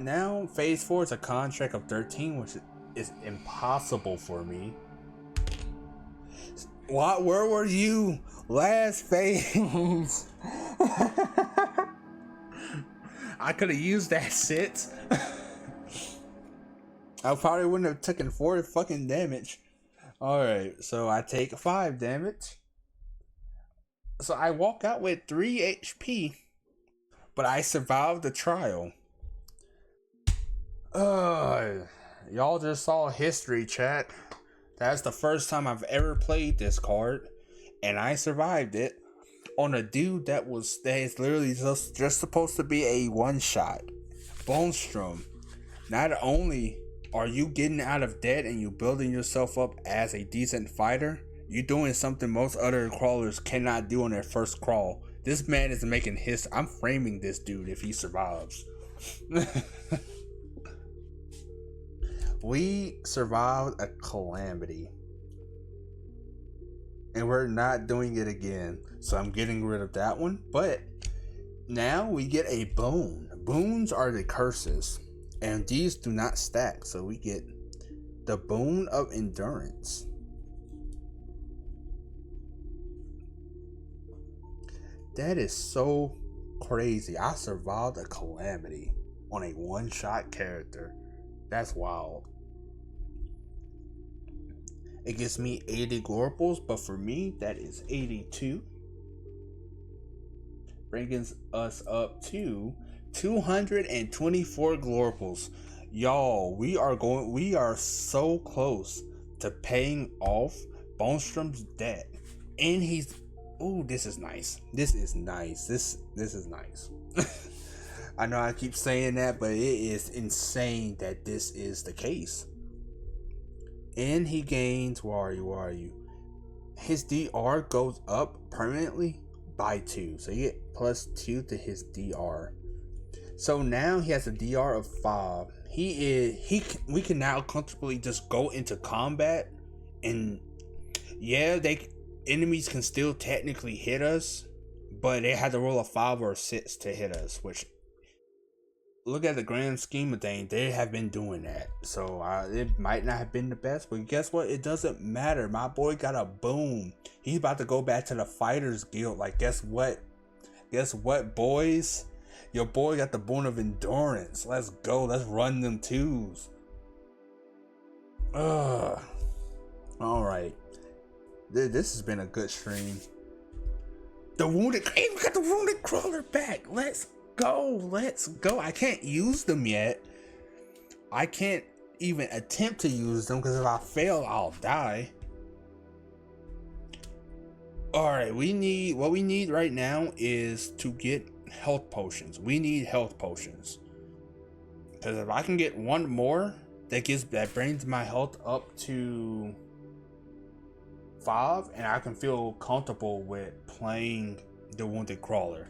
now phase 4 is a con check of 13, which is impossible for me. Where were you last phase? I could have used that 6. I probably wouldn't have taken 4 fucking damage. Alright, so I take 5 damage. So I walk out with 3 HP. but I survived the trial. Y'all just saw history, chat. That's the first time I've ever played this card, and I survived it on a dude that is literally just supposed to be a one shot. Bonstrum. Not only are you getting out of debt and you building yourself up as a decent fighter, you're doing something most other crawlers cannot do on their first crawl. This man is making history. I'm framing this dude if he survives. We survived a calamity. And we're not doing it again. So I'm getting rid of that one. But now we get a boon. Boons are the curses. And these do not stack. So we get the boon of endurance. That is so crazy. I survived a calamity on a one-shot character. That's wild. It gives me 80 Glorples, but for me, that is 82. Bringing us up to 224 Glorples. Y'all, we are so close to paying off Bonstrum's debt. And this is nice. This is nice. This is nice. I know I keep saying that, but it is insane that this is the case. And he gains, where are you? His DR goes up permanently by 2. So you get plus 2 to his DR. So now he has a DR of 5. We can now comfortably just go into combat, and yeah, enemies can still technically hit us, but they have to roll a 5 or a 6 to hit us, which, look at the grand scheme of things, they have been doing that. So it might not have been the best, but guess what? It doesn't matter. My boy got a boom. He's about to go back to the Fighters Guild. Like, guess what? Guess what, boys? Your boy got the boon of endurance. Let's go. Let's run them twos. Alright. This has been a good stream. We got the wounded crawler back. Let's go. I can't use them yet. I can't even attempt to use them because if I fail, I'll die. Alright, what we need right now is to get health potions. We need health potions. Because if I can get one more, that brings my health up to 5, and I can feel comfortable with playing the wounded crawler.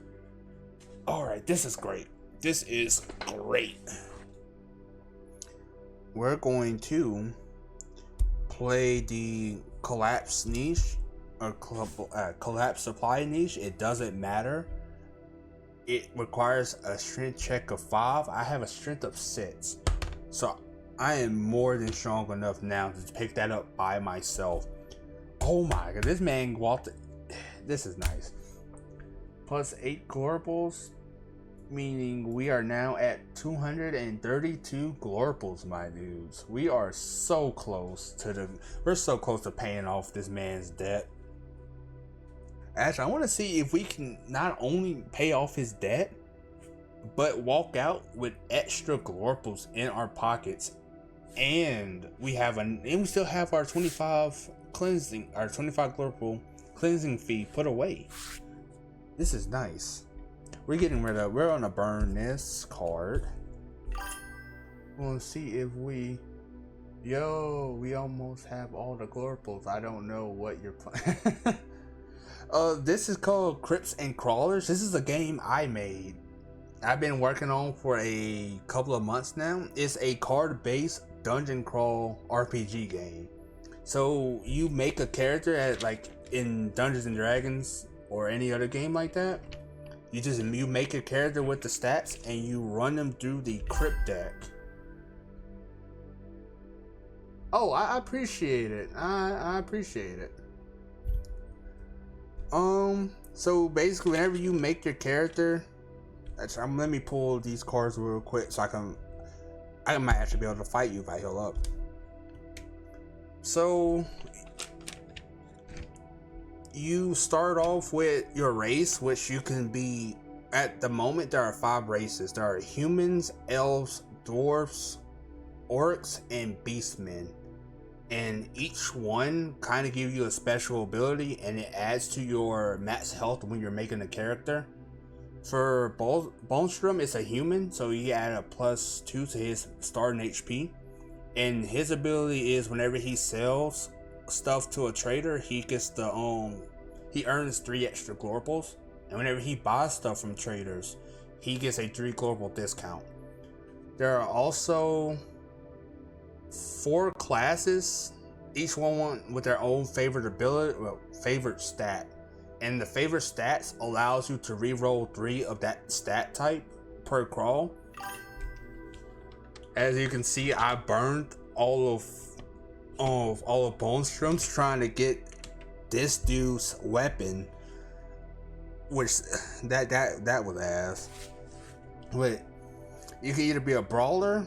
Alright, this is great. This is great. We're going to play the collapse niche or collapse supply niche. It doesn't matter. It requires a strength check of 5. I have a strength of 6. So I am more than strong enough now to pick that up by myself. Oh my god, this man walked. This is nice. Plus 8 Glorples, meaning we are now at 232 Glorples, my dudes. We are so close to paying off this man's debt. Actually, I want to see if we can not only pay off his debt, but walk out with extra Glorples in our pockets, and we still have our 25 Glorple cleansing fee put away. This is nice. We're gonna burn this card. We'll see if we almost have all the Glorples. I don't know what you're playing. This is called Crypts and Crawlers. This is a game I made. I've been working on for a couple of months now. It's a card-based dungeon crawl RPG game. So you make a character like in Dungeons and Dragons or any other game like that. You make a character with the stats and you run them through the Crypt deck. Oh, I appreciate it. I appreciate it. So basically, whenever you make your character, let me pull these cards real quick so I might actually be able to fight you if I heal up. So you start off with your race, which you can be at the moment there are 5 races. There are humans, elves, dwarfs, orcs, and beastmen. And each one kind of gives you a special ability, and it adds to your max health when you're making a character. For Bonstrum, it's a human, so he added a +2 to his starting HP. And his ability is whenever he sells stuff to a trader, he gets the he earns 3 extra Glorples. And whenever he buys stuff from traders, he gets a 3 Glorple discount. There are also 4 classes, each one with their own favorite ability, favorite stat. And the favorite stats allows you to re-roll 3 of that stat type per crawl. As you can see, I burned all of Bonstrum's trying to get this dude's weapon, which that was ass. But you can either be a brawler,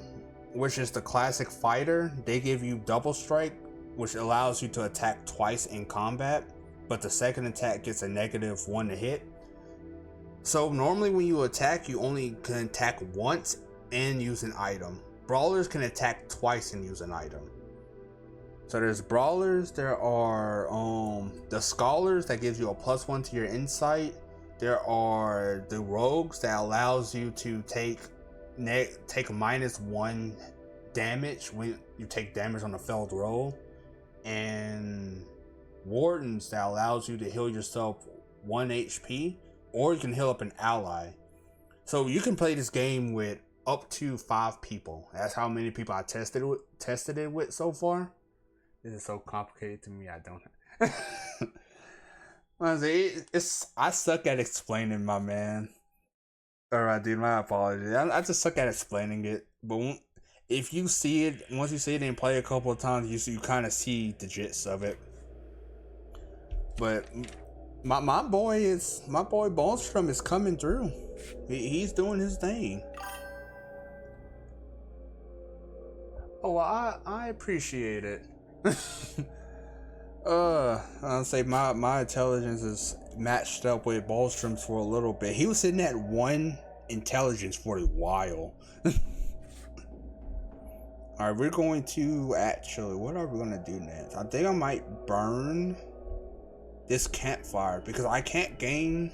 which is the classic fighter. They give you double strike, which allows you to attack twice in combat, but the second attack gets a -1 to hit. So normally when you attack, you only can attack once and use an item. Brawlers can attack twice and use an item. So there's brawlers, there are the scholars that gives you a +1 to your insight. There are the rogues that allows you to take -1 damage when you take damage on a failed roll. And wardens that allows you to heal yourself 1 HP, or you can heal up an ally. So you can play this game with up to 5 people. That's how many people I tested it with so far. This is so complicated to me. I don't. I suck at explaining, my man. Alright, dude. My apologies. I just suck at explaining it. But if you see it, once you see it and play a couple of times, you kind of see the gist of it. But my boy Bonstrum is coming through. He's doing his thing. Oh, well, I appreciate it. I'll say my intelligence is matched up with Bonstrum's for a little bit. He was sitting at 1 intelligence for a while. Alright, we're going to what are we gonna do next? I think I might burn this campfire because I can't gain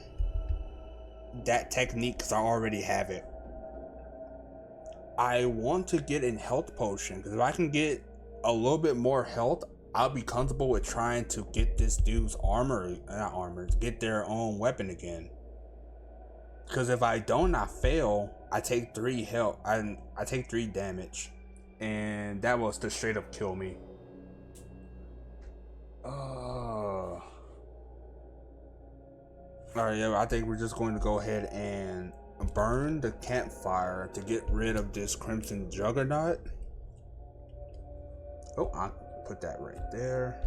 that technique because I already have it. I want to get a health potion because if I can get a little bit more health, I'll be comfortable with trying to get this dude's get their own weapon again. Because if I don't, I fail, I take 3 health, I take 3 damage, and that was to straight up kill me. Alright, yeah, I think we're just going to go ahead and burn the campfire to get rid of this crimson juggernaut. Oh, I'll put that right there.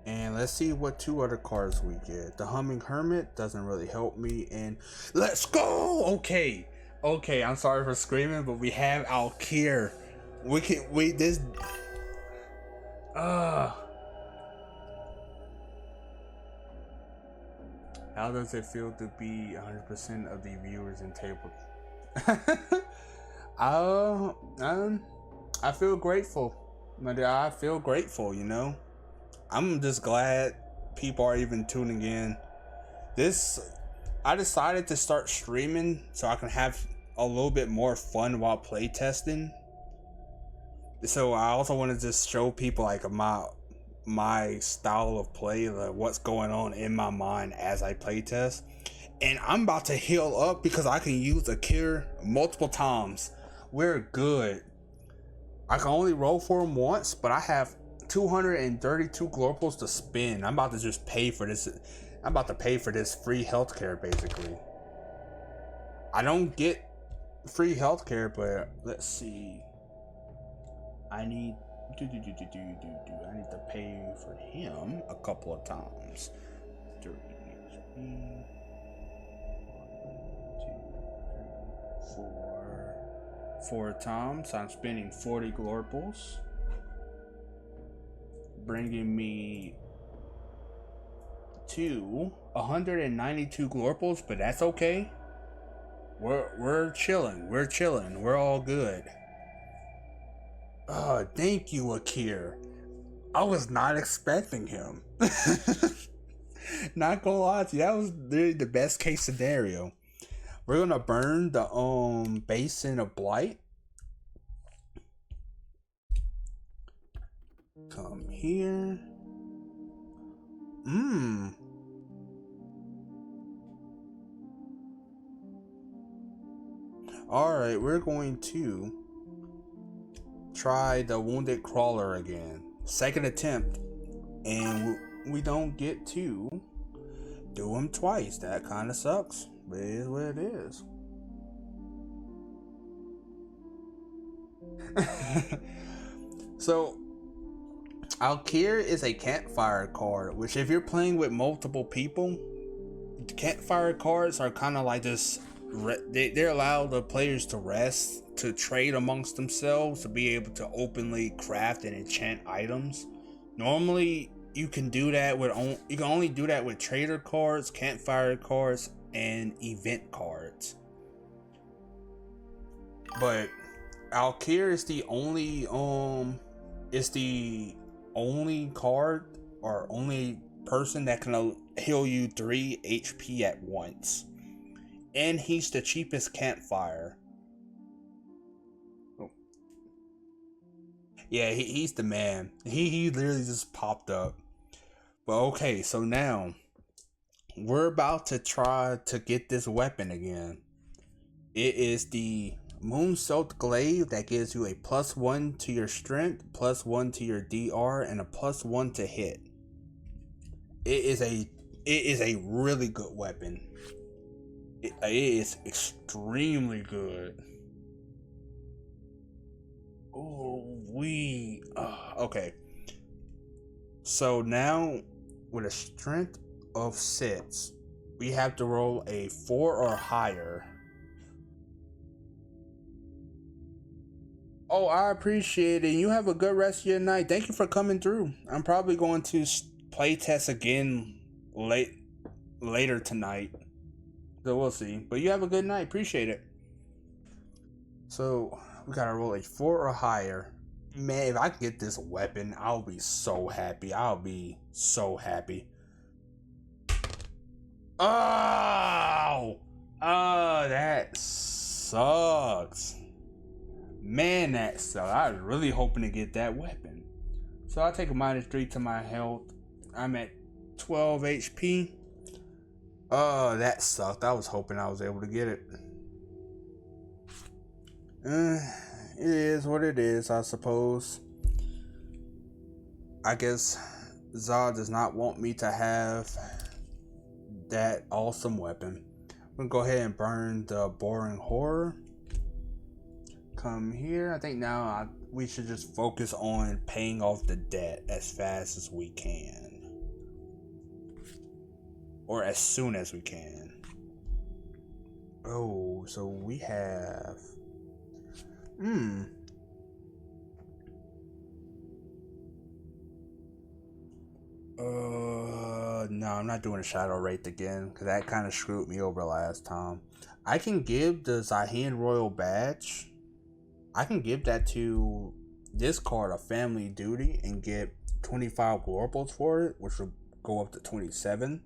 And let's see what 2 other cards we get. The Humming Hermit doesn't really help me, and let's go! Okay, I'm sorry for screaming, but we have Alkir. How does it feel to be 100% of the viewers in table? I feel grateful. I feel grateful, you know. I'm just glad people are even tuning in. I decided to start streaming so I can have a little bit more fun while playtesting. So I also want to just show people like my style of play, like what's going on in my mind as I playtest. And I'm about to heal up because I can use a cure multiple times. We're good. I can only roll for him once, but I have 232 Glorples to spend. I'm about to just pay for this. I'm about to pay for this free healthcare, basically. I don't get free healthcare, but let's see. I need I need to pay for him a couple of times. 3, 4 times. I'm spending 40 Glorples, bringing me to 192 Glorples, but that's okay. We're chilling. We're chilling. We're all good. Thank you, Akir. I was not expecting him. Not gonna lie to you, that was literally the best case scenario. We're gonna burn the basin of blight. Come here. Alright, we're going to try the wounded crawler again. Second attempt. And we don't get to do him twice. That kind of sucks. But it is what it is. So, Alkir is a campfire card, which if you're playing with multiple people, campfire cards are kind of like this. They're allowed the players to rest, to trade amongst themselves, to be able to openly craft and enchant items. Normally, you can do that with only do that with trader cards, campfire cards, and event cards. But Alkir is the only card or only person that can heal you 3 HP at once. And he's the cheapest campfire. Oh. Yeah, he's the man. He literally just popped up. But okay, so now we're about to try to get this weapon again. It is the Moon-Soaked Glaive that gives you a +1 to your strength, +1 to your DR, and a +1 to hit. It is a really good weapon. It is extremely good. Okay. So now with a strength of 6, we have to roll a 4 or higher. Oh, I appreciate it. You have a good rest of your night. Thank you for coming through. I'm probably going to play test again later tonight. So we'll see. But you have a good night. Appreciate it. So we gotta roll a 4 or higher. Man, if I can get this weapon, I'll be so happy. I'll be so happy. Oh! Oh, that sucks. Man, that sucks. I was really hoping to get that weapon. So I'll take a -3 to my health. I'm at 12 HP. Oh, that sucked. I was hoping I was able to get it. It is what it is, I suppose. I guess Zod does not want me to have that awesome weapon. I'm gonna go ahead and burn the boring horror. Come here. I think now we should just focus on paying off the debt as fast as we can. Or as soon as we can. Oh, so we have... No, I'm not doing a Shadow Wraith again, because that kind of screwed me over last time. I can give the Zahin Royal Badge. I can give that to this card, a Family Duty, and get 25 Glorples for it, which will go up to 27.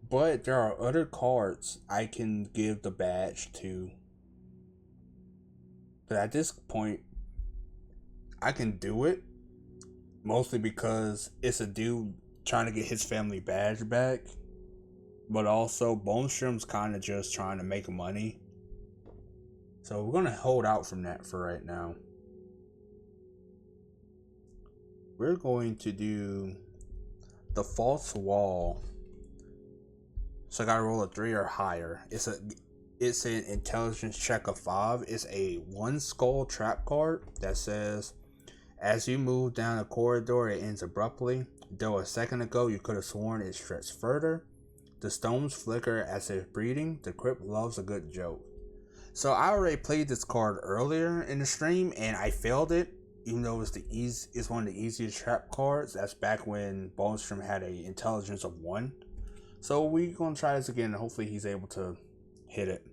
But there are other cards I can give the badge to. But at this point, I can do it. Mostly because it's a dude trying to get his family badge back. But also, Bonstrum's kind of just trying to make money. So we're going to hold out from that for right now. We're going to do the False Wall. So I gotta roll a 3 or higher. It's an intelligence check of 5. It's a 1 skull trap card that says, as you move down a corridor, it ends abruptly. Though a second ago you could have sworn it stretched further. The stones flicker as if breathing. The crypt loves a good joke. So I already played this card earlier in the stream and I failed it. even though it's one of the easiest trap cards. That's back when Bonstrum had a intelligence of 1. So we're gonna try this again, and hopefully he's able to hit it.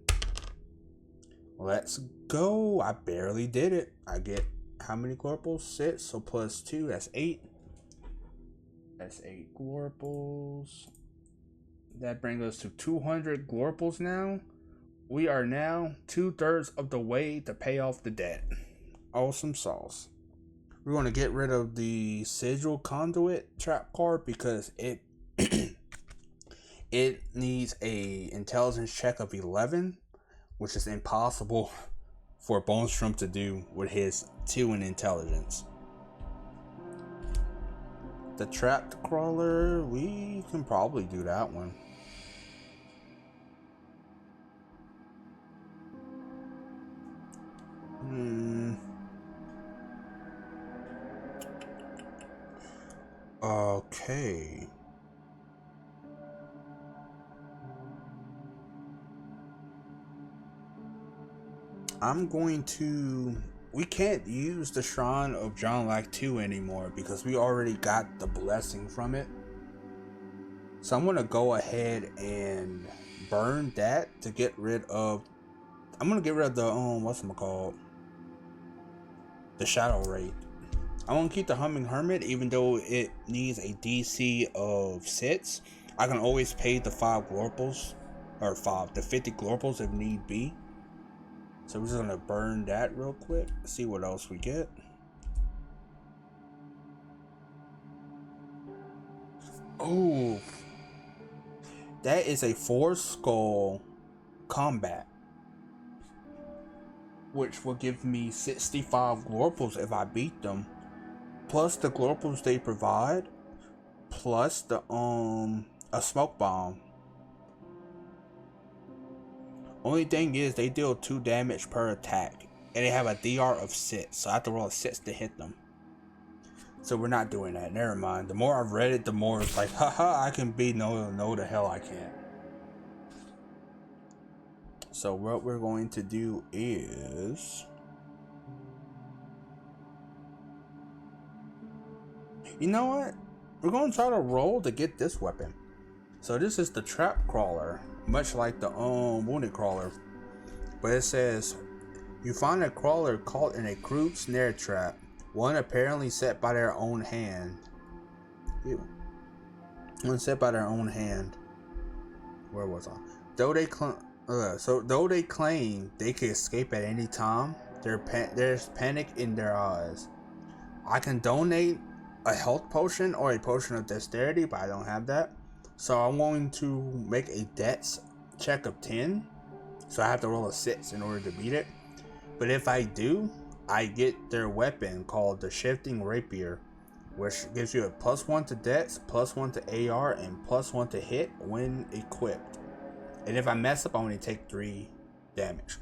Let's go. I barely did it. I get how many Glorples? 6. So plus 2, that's 8. That's 8 Glorples. That brings us to 200 Glorples now. We are now 2/3 of the way to pay off the debt. Awesome sauce. We're going to get rid of the Sigil Conduit trap card because it it needs a intelligence check of 11, which is impossible for Bonstrum to do with his 2 in intelligence. The Crypts Crawler, we can probably do that one. Okay. I'm going to... We can't use the Shrine of John Lack 2 anymore because we already got the blessing from it. So I'm going to go ahead and burn that to get rid of... I'm going to get rid of the, whatchamacallit? The Shadow Wraith. I'm going to keep the Humming Hermit even though it needs a DC of 6. I can always pay the 5 Glorples, or the 50 Glorples if need be. So we're just going to burn that real quick, see what else we get. Oh, that is a 4 skull combat, which will give me 65 Glorples if I beat them, plus the Glorples they provide, plus the a smoke bomb. Only thing is they deal 2 damage per attack, and they have a DR of 6, so I have to roll a 6 to hit them. So we're not doing that. Never mind. The more I've read it, the more it's like, haha, I can be no the hell I can't. So what we're going to do is, you know what? We're going to try to roll to get this weapon. So this is the Trap Crawler, much like the Wounded Crawler. But it says, you find a crawler caught in a crude snare trap, one apparently set by their own hand. Ew. One set by their own hand. Where was I? Though they claim they can escape at any time, there's panic in their eyes. I can donate a health potion or a potion of dexterity, but I don't have that. So I'm going to make a dex check of 10. So I have to roll a 6 in order to beat it. But if I do, I get their weapon called the Shifting Rapier, which gives you a +1 to dex, +1 to AR, and +1 to hit when equipped. And if I mess up, I only take 3 damage.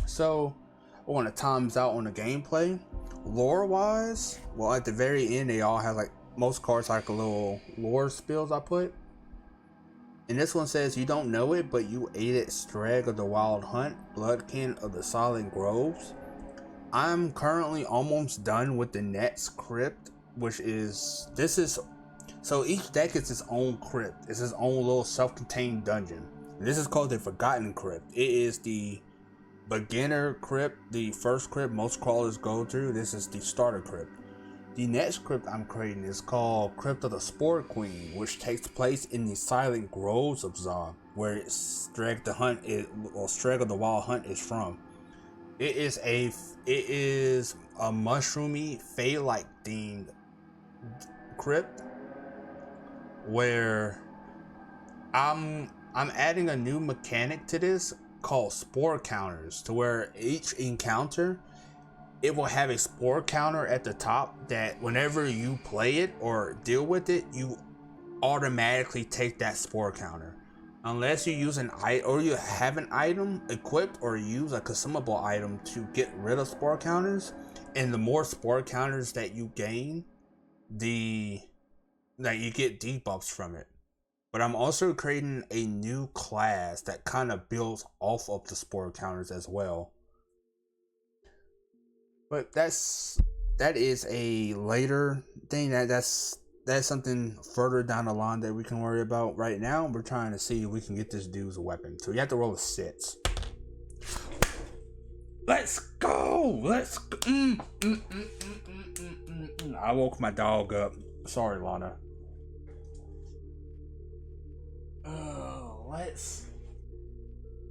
So I want to times out on the gameplay. Lore wise, well, at the very end, they all have like, most cards like a little lore spills I put. And this one says, you don't know it, but you aided Streg of the Wild Hunt, Bloodkin of the Silent Groves. I'm currently almost done with the next crypt, which is, so each deck is its own crypt. It's its own little self-contained dungeon. This is called the Forgotten Crypt. It is the beginner crypt, the first crypt most crawlers go through. This is the starter crypt. The next crypt I'm creating is called Crypt of the Spore Queen, which takes place in the Silent Groves of Zog, where Streg of the Wild Hunt is from. It is a mushroomy, Fey-like themed crypt where I'm adding a new mechanic to this called spore counters, to where each encounter it will have a spore counter at the top that whenever you play it or deal with it, you automatically take that spore counter. Unless you use an item or you have an item equipped or use a consumable item to get rid of spore counters. And the more spore counters that you gain, you get debuffs from it. But I'm also creating a new class that kind of builds off of the spore counters as well. But that's that is a later thing. That's something further down the line that we can worry about. Right now, we're trying to see if we can get this dude's weapon. So you have to roll a 6. Let's go. Let's go. I woke my dog up. Sorry, Lana.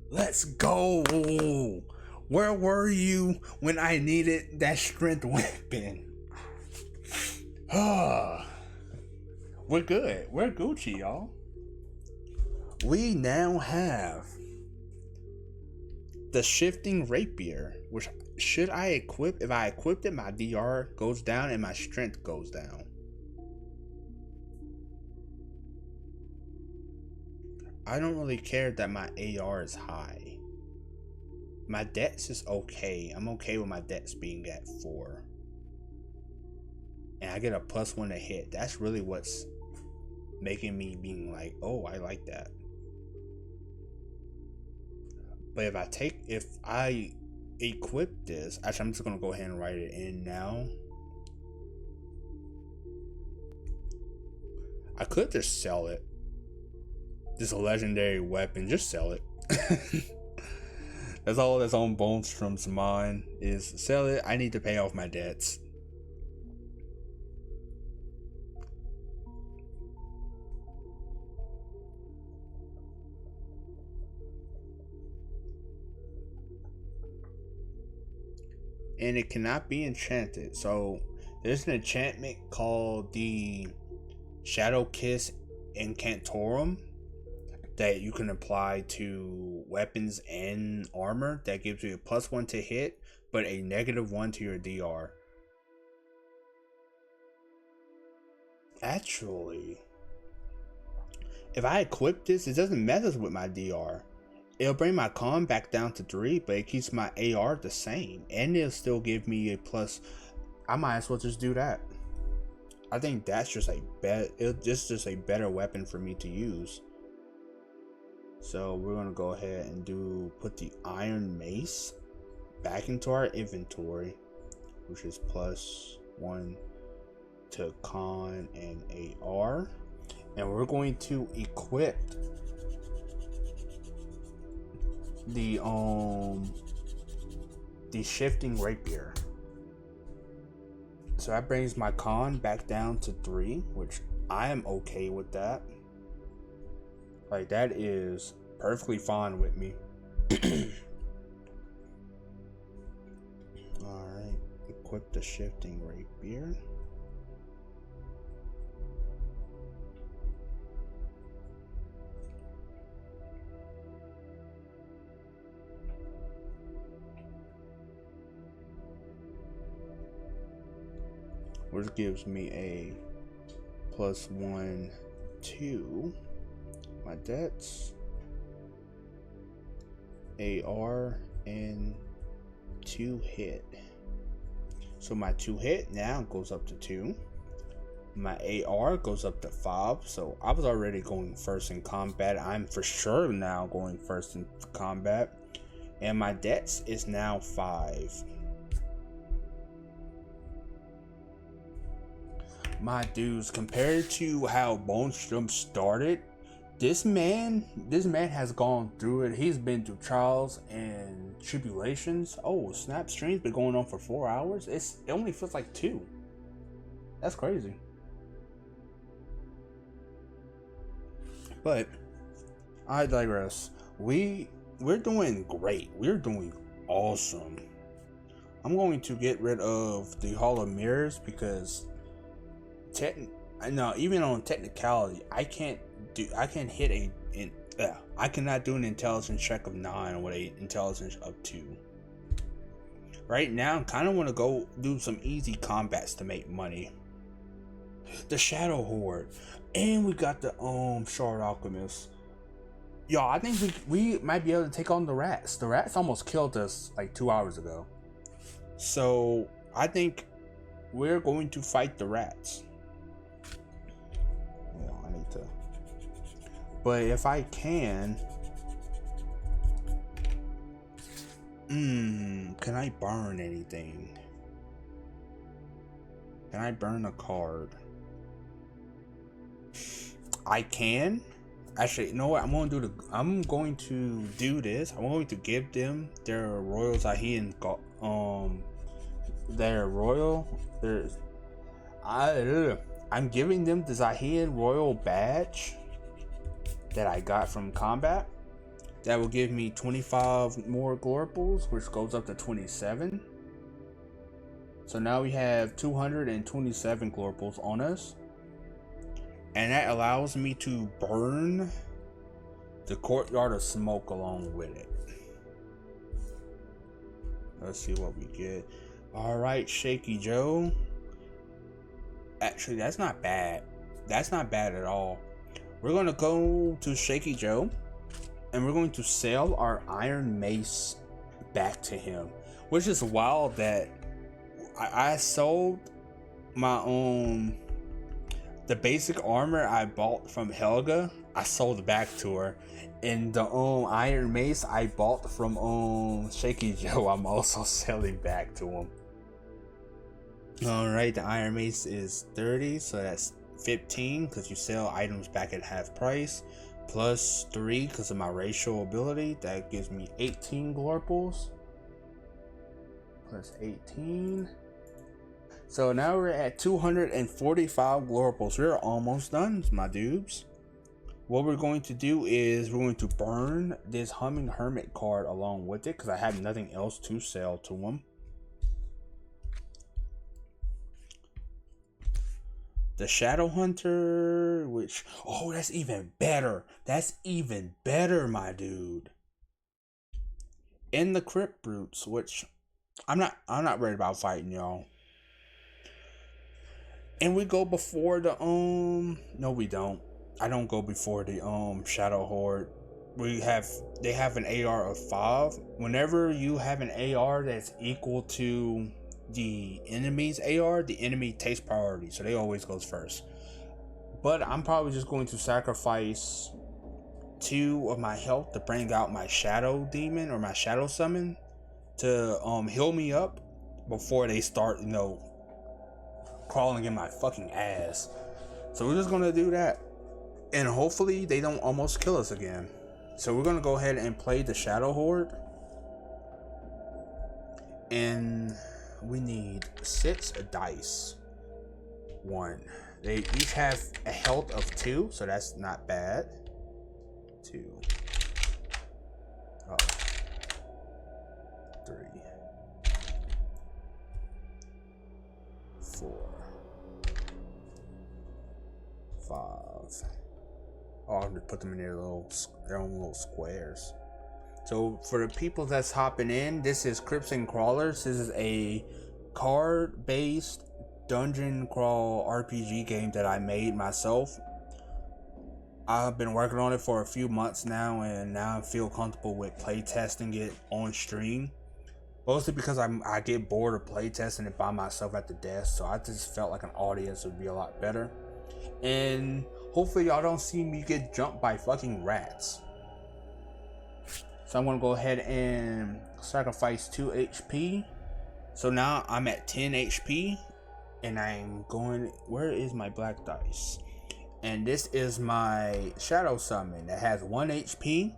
Let's go. Where were you when I needed that strength weapon? We're good. We're Gucci, y'all. We now have the shifting rapier, which should I equip? If I equip it, my DR goes down and my strength goes down. I don't really care that my AR is high. My dex is okay. I'm okay with my dex being at 4. And I get a +1 to hit. That's really what's making me being like, oh, I like that. But if I equip this, actually I'm just gonna go ahead and write it in now. I could just sell it. This is a legendary weapon, just sell it. That's all that's on Bonstrum's mind is sell it. I need to pay off my debts. And it cannot be enchanted. So there's an enchantment called the Shadow Kiss Incantorum that you can apply to weapons and armor that gives you a +1 to hit, but a -1 to your DR. Actually, if I equip this, it doesn't mess with my DR. It'll bring my con back down to 3, but it keeps my AR the same, and it'll still give me a plus. I might as well just do that. I think that's just a just a better weapon for me to use. So we're gonna go ahead and put the iron mace back into our inventory, which is +1 to con and AR, and we're going to equip the shifting rapier. So that brings my con back down to 3, which I am okay with that. Like, that is perfectly fine with me. Alright, equip the shifting rapier. Which gives me a +1 to my debts, AR, and 2 hit. So my 2 hit now goes up to 2. My AR goes up to 5. So I was already going first in combat. I'm for sure now going first in combat. And my debts is now 5. My dudes, compared to how Bonstrum started, this man has gone through it. He's been through trials and tribulations. Oh, snap! Stream's been going on for 4 hours. It only feels like 2. That's crazy. But I digress. We're doing great. We're doing awesome. I'm going to get rid of the Hall of Mirrors because even on technicality, I cannot do an intelligence check of 9 with an intelligence of 2. Right now, I kind of want to go do some easy combats to make money. The Shadow Horde, and we got the Shard Alchemist. Y'all, I think we might be able to take on the rats. The rats almost killed us like 2 hours ago. So I think we're going to fight the rats. I need to. But if I can I burn anything? Can I burn a card? I can. Actually, you know what? I'm going to do this. I'm going to give them their Royal Zahian their Royal. I'm giving them the Zahian Royal badge that I got from combat. That will give me 25 more Glorples, which goes up to 27. So now we have 227 Glorples on us. And that allows me to burn the Courtyard of Smoke along with it. Let's see what we get. Alright, Shaky Joe. Actually, that's not bad. That's not bad at all. We're going to go to Shaky Joe. And we're going to sell our Iron Mace back to him. Which is wild that I sold my the basic armor I bought from Helga. I sold back to her. And the Iron Mace I bought from Shaky Joe, I'm also selling back to him. Alright, the Iron Mace is 30, so that's 15 because you sell items back at half price. Plus 3 because of my racial ability. That gives me 18 Glorples. Plus 18. So now we're at 245 Glorples. We're almost done, my dudes. What we're going to do is we're going to burn this Humming Hermit card along with it because I have nothing else to sell to him. The Shadow Hunter, which, oh, that's even better. That's even better, my dude. And the Crypt Brutes, which I'm not worried about fighting, y'all. And we go before the no, we don't. I don't go before the Shadow Horde. They have an AR of 5. Whenever you have an AR that's equal to the enemy's AR, the enemy takes priority, so they always goes first. But I'm probably just going to sacrifice 2 of my health to bring out my Shadow Demon or my Shadow Summon to heal me up before they start, you know, crawling in my fucking ass. So we're just gonna do that, and hopefully they don't almost kill us again. So we're gonna go ahead and play the Shadow Horde, and we need 6 dice. 1. They each have a health of 2, so that's not bad. 2. 3. 4. 5. Oh, I'm gonna put them in their own little squares. So for the people that's hopping in, this is Crypts and Crawlers. This is a card-based dungeon crawl RPG game that I made myself. I've been working on it for a few months now, and now I feel comfortable with playtesting it on stream. Mostly because I get bored of playtesting it by myself at the desk, so I just felt like an audience would be a lot better. And hopefully y'all don't see me get jumped by fucking rats. So I'm gonna go ahead and sacrifice 2 HP. So now I'm at 10 HP, and I'm going, where is my black dice? And this is my Shadow Summon. It has 1 HP.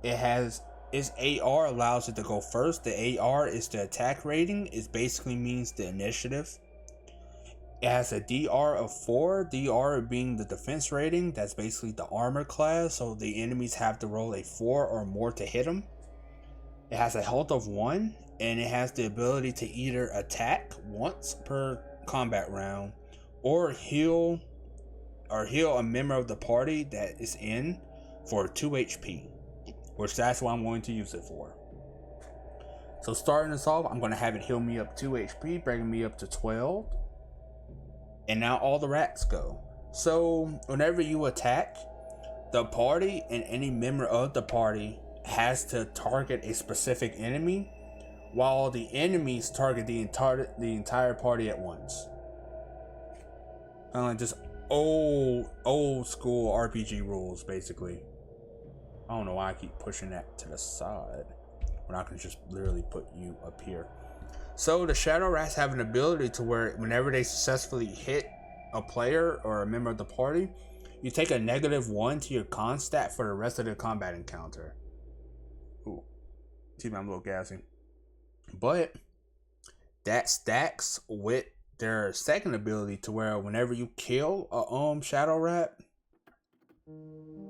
It has, its AR allows it to go first. The AR is the attack rating. It basically means the initiative. It has a DR of 4, DR being the defense rating. That's basically the armor class, so the enemies have to roll a 4 or more to hit them. It has a health of 1, and it has the ability to either attack once per combat round or heal a member of the party that is in for 2 HP, which that's what I'm going to use it for. So starting this off, I'm going to have it heal me up 2 HP, bringing me up to 12. And now all the rats go. So whenever you attack, the party and any member of the party has to target a specific enemy, while the enemies target the entire party at once. Kind of like just old school RPG rules, basically. I don't know why I keep pushing that to the side when I can just literally put you up here. So the Shadow Rats have an ability to where whenever they successfully hit a player or a member of the party, you take a -1 to your con stat for the rest of the combat encounter. Ooh, excuse me, I'm a little gassy. But that stacks with their second ability to where whenever you kill a Shadow Rat,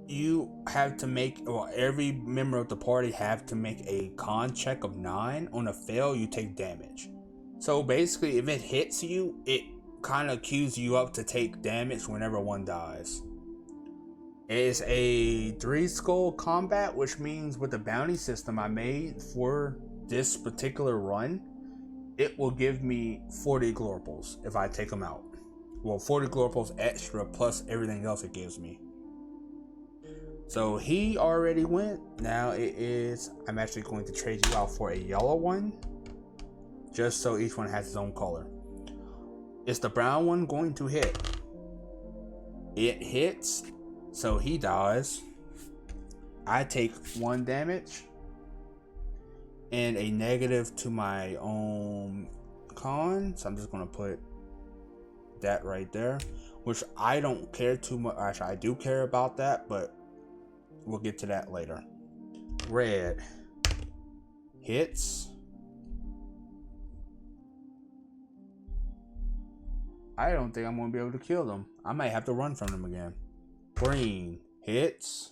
you have to make, well, every member of the party have to make a con check of 9. On a fail, you take damage. So basically, if it hits you, it kind of cues you up to take damage whenever one dies. It's a 3 skull combat, which means with the bounty system I made for this particular run, it will give me 40 Glorples if I take them out. Well, 40 Glorples extra plus everything else it gives me. So he already went. Now it is, I'm actually going to trade you out for a yellow one, just so each one has its own color. Is the brown one going to hit? It hits, so he dies. I take 1 damage and a negative to my own con, so I'm just going to put that right there, which I don't care too much. Actually, I do care about that, but we'll get to that later. Red hits. I don't think I'm going to be able to kill them. I might have to run from them again. Green hits.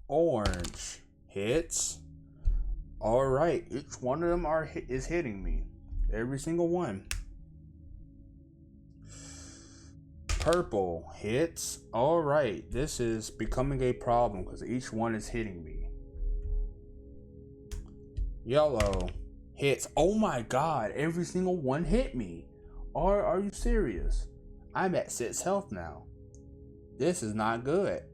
Orange hits. All right, each one of them is hitting me. Every single one. Purple hits. All right, this is becoming a problem because each one is hitting me. Yellow hits. Oh my god, every single one hit me. Are you serious? I'm at 6 health now. This is not good.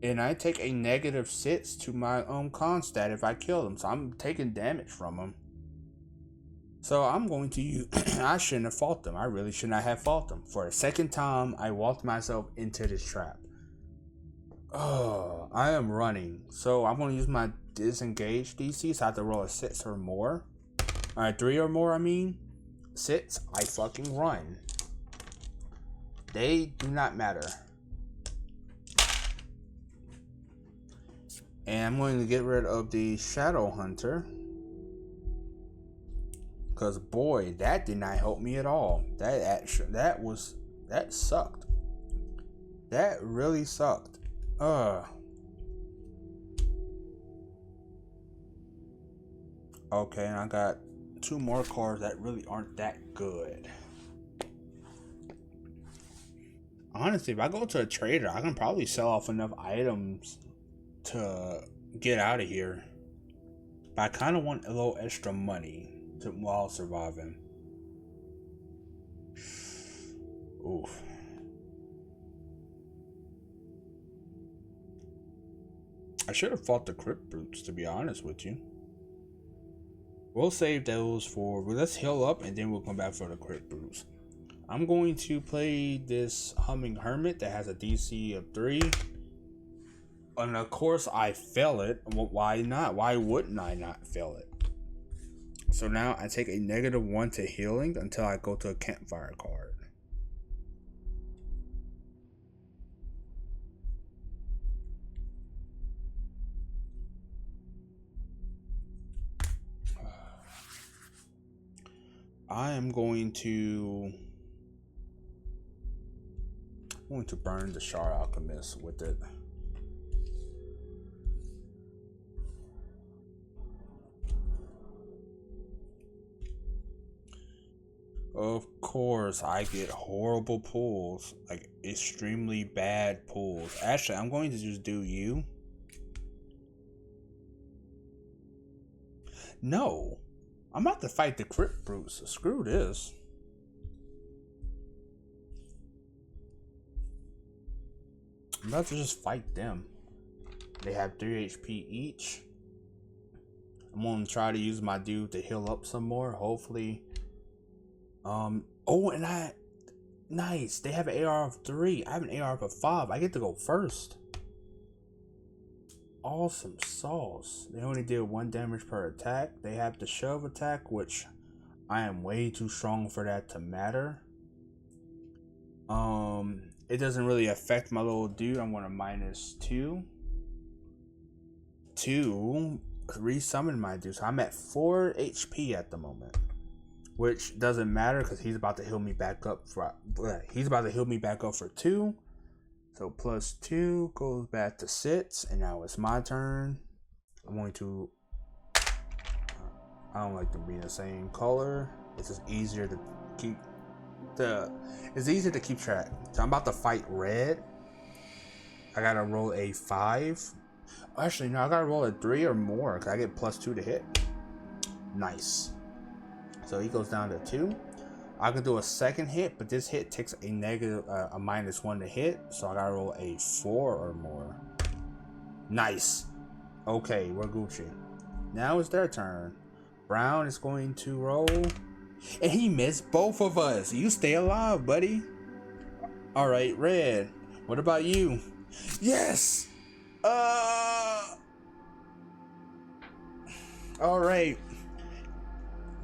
And I take a -6 to my con stat if I kill them, so I'm taking damage from them. So I'm going to use, I shouldn't have fought them. I really should not have fought them. For a second time, I walked myself into this trap. Oh, I am running. So I'm going to use my disengage DC, so I have to roll a 6 or more. Alright, 3 or more, I mean. 6, I fucking run. They do not matter. And I'm going to get rid of the Shadow Hunter. Because boy, that did not help me at all. That sucked. That really sucked. Okay, and I got 2 more cards that really aren't that good. Honestly, if I go to a trader, I can probably sell off enough items to get out of here. But I kind of want a little extra money while surviving. Oof. I should have fought the Crypt Brutes, to be honest with you. We'll save those for, let's heal up and then we'll come back for the Crypt Brutes. I'm going to play this Humming Hermit that has a DC of 3. And of course I fail it. Well, why not? Why wouldn't I not fail it? So now I take a -1 to healing until I go to a campfire card. I am going to burn the Shard Alchemist with it. Of course, I get horrible pulls, like extremely bad pulls. Actually, I'm going to just do you. No, I'm about to fight the Crypt Brutes. So screw this. I'm about to just fight them. They have 3 HP each. I'm gonna try to use my dude to heal up some more. Hopefully. Oh, and nice. They have an AR of 3. I have an AR of 5. I get to go first. Awesome sauce. They only did 1 damage per attack. They have the shove attack, which I am way too strong for that to matter. It doesn't really affect my little dude. I'm going to -2. 2 resummon my dude. So I'm at 4 HP at the moment, which doesn't matter because he's about to heal me back up for 2. So +2 goes back to 6, and now it's my turn. I'm going to. I don't like them being the same color. It's just easier to keep track. So I'm about to fight red. I gotta roll a 5. Actually, no, I gotta roll a 3 or more because I get +2 to hit. Nice. So he goes down to 2. I could do a second hit, but this hit takes a -1 to hit, so I gotta roll a 4 or more. Nice. Okay, we're Gucci. Now it's their turn. Brown is going to roll, and he missed both of us. You stay alive, buddy. All right, red. What about you? Yes. All right.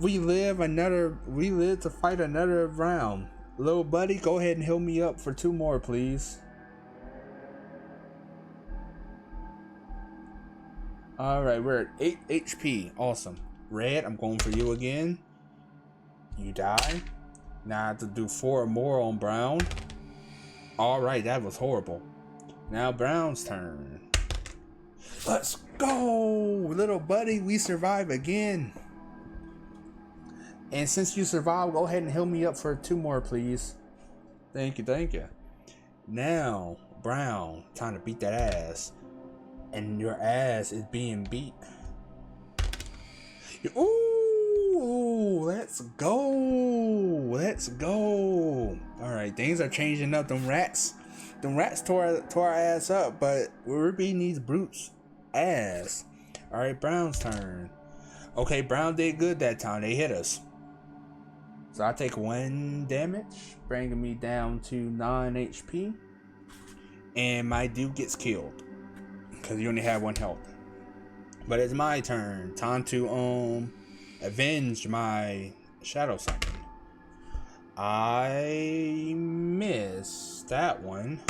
We live to fight another round. Little buddy, go ahead and heal me up for 2 more, please. Alright, we're at 8 HP. Awesome. Red, I'm going for you again. You die. Now I have to do 4 or more on Brown. Alright, that was horrible. Now Brown's turn. Let's go! Little buddy, we survive again. And since you survived, go ahead and heal me up for 2 more, please. Thank you, thank you. Now, Brown, time to beat that ass. And your ass is being beat. Ooh, let's go. Let's go. Alright, things are changing up. Them rats tore our ass up, but we're beating these brutes' ass. Alright, Brown's turn. Okay, Brown did good that time. They hit us. So I take 1 damage, bringing me down to 9 HP. And my dude gets killed because you only have 1 health. But it's my turn. Time to avenge my shadow summon. I missed that one.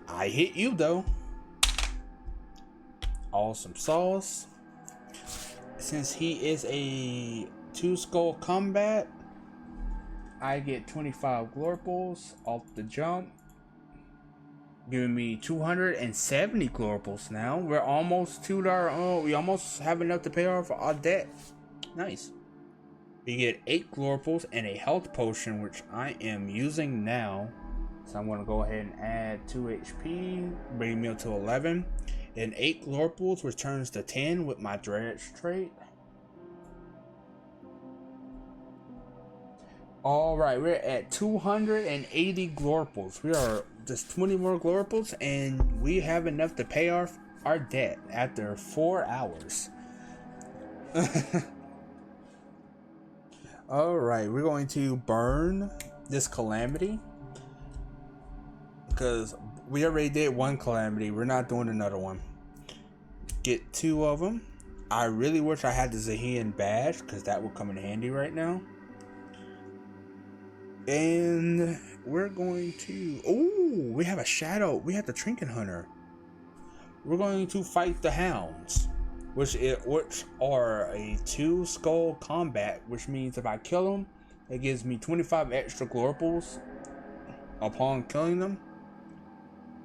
I hit you though. Awesome sauce. Since he is a 2 skull combat, I get 25 Glorples off the jump, giving me 270 Glorples. Now we're almost to our we almost have enough to pay off our debt. Nice. We get 8 Glorples and a health potion, which I am using now. So I'm going to go ahead and add 2 HP, bring me up to 11. And 8 Glorples returns to 10 with my Dredge trait. Alright, we're at 280 Glorples. We are just 20 more Glorples, and we have enough to pay off our debt after 4 hours. Alright, we're going to burn this calamity, because we already did 1 calamity. We're not doing another one. Get 2 of them. I really wish I had the Zahian badge, because that would come in handy right now. And we're going to... Oh, we have a shadow. We have the Trinket Hunter. We're going to fight the Hounds, which are a 2 skull combat, which means if I kill them, it gives me 25 extra Glorples upon killing them.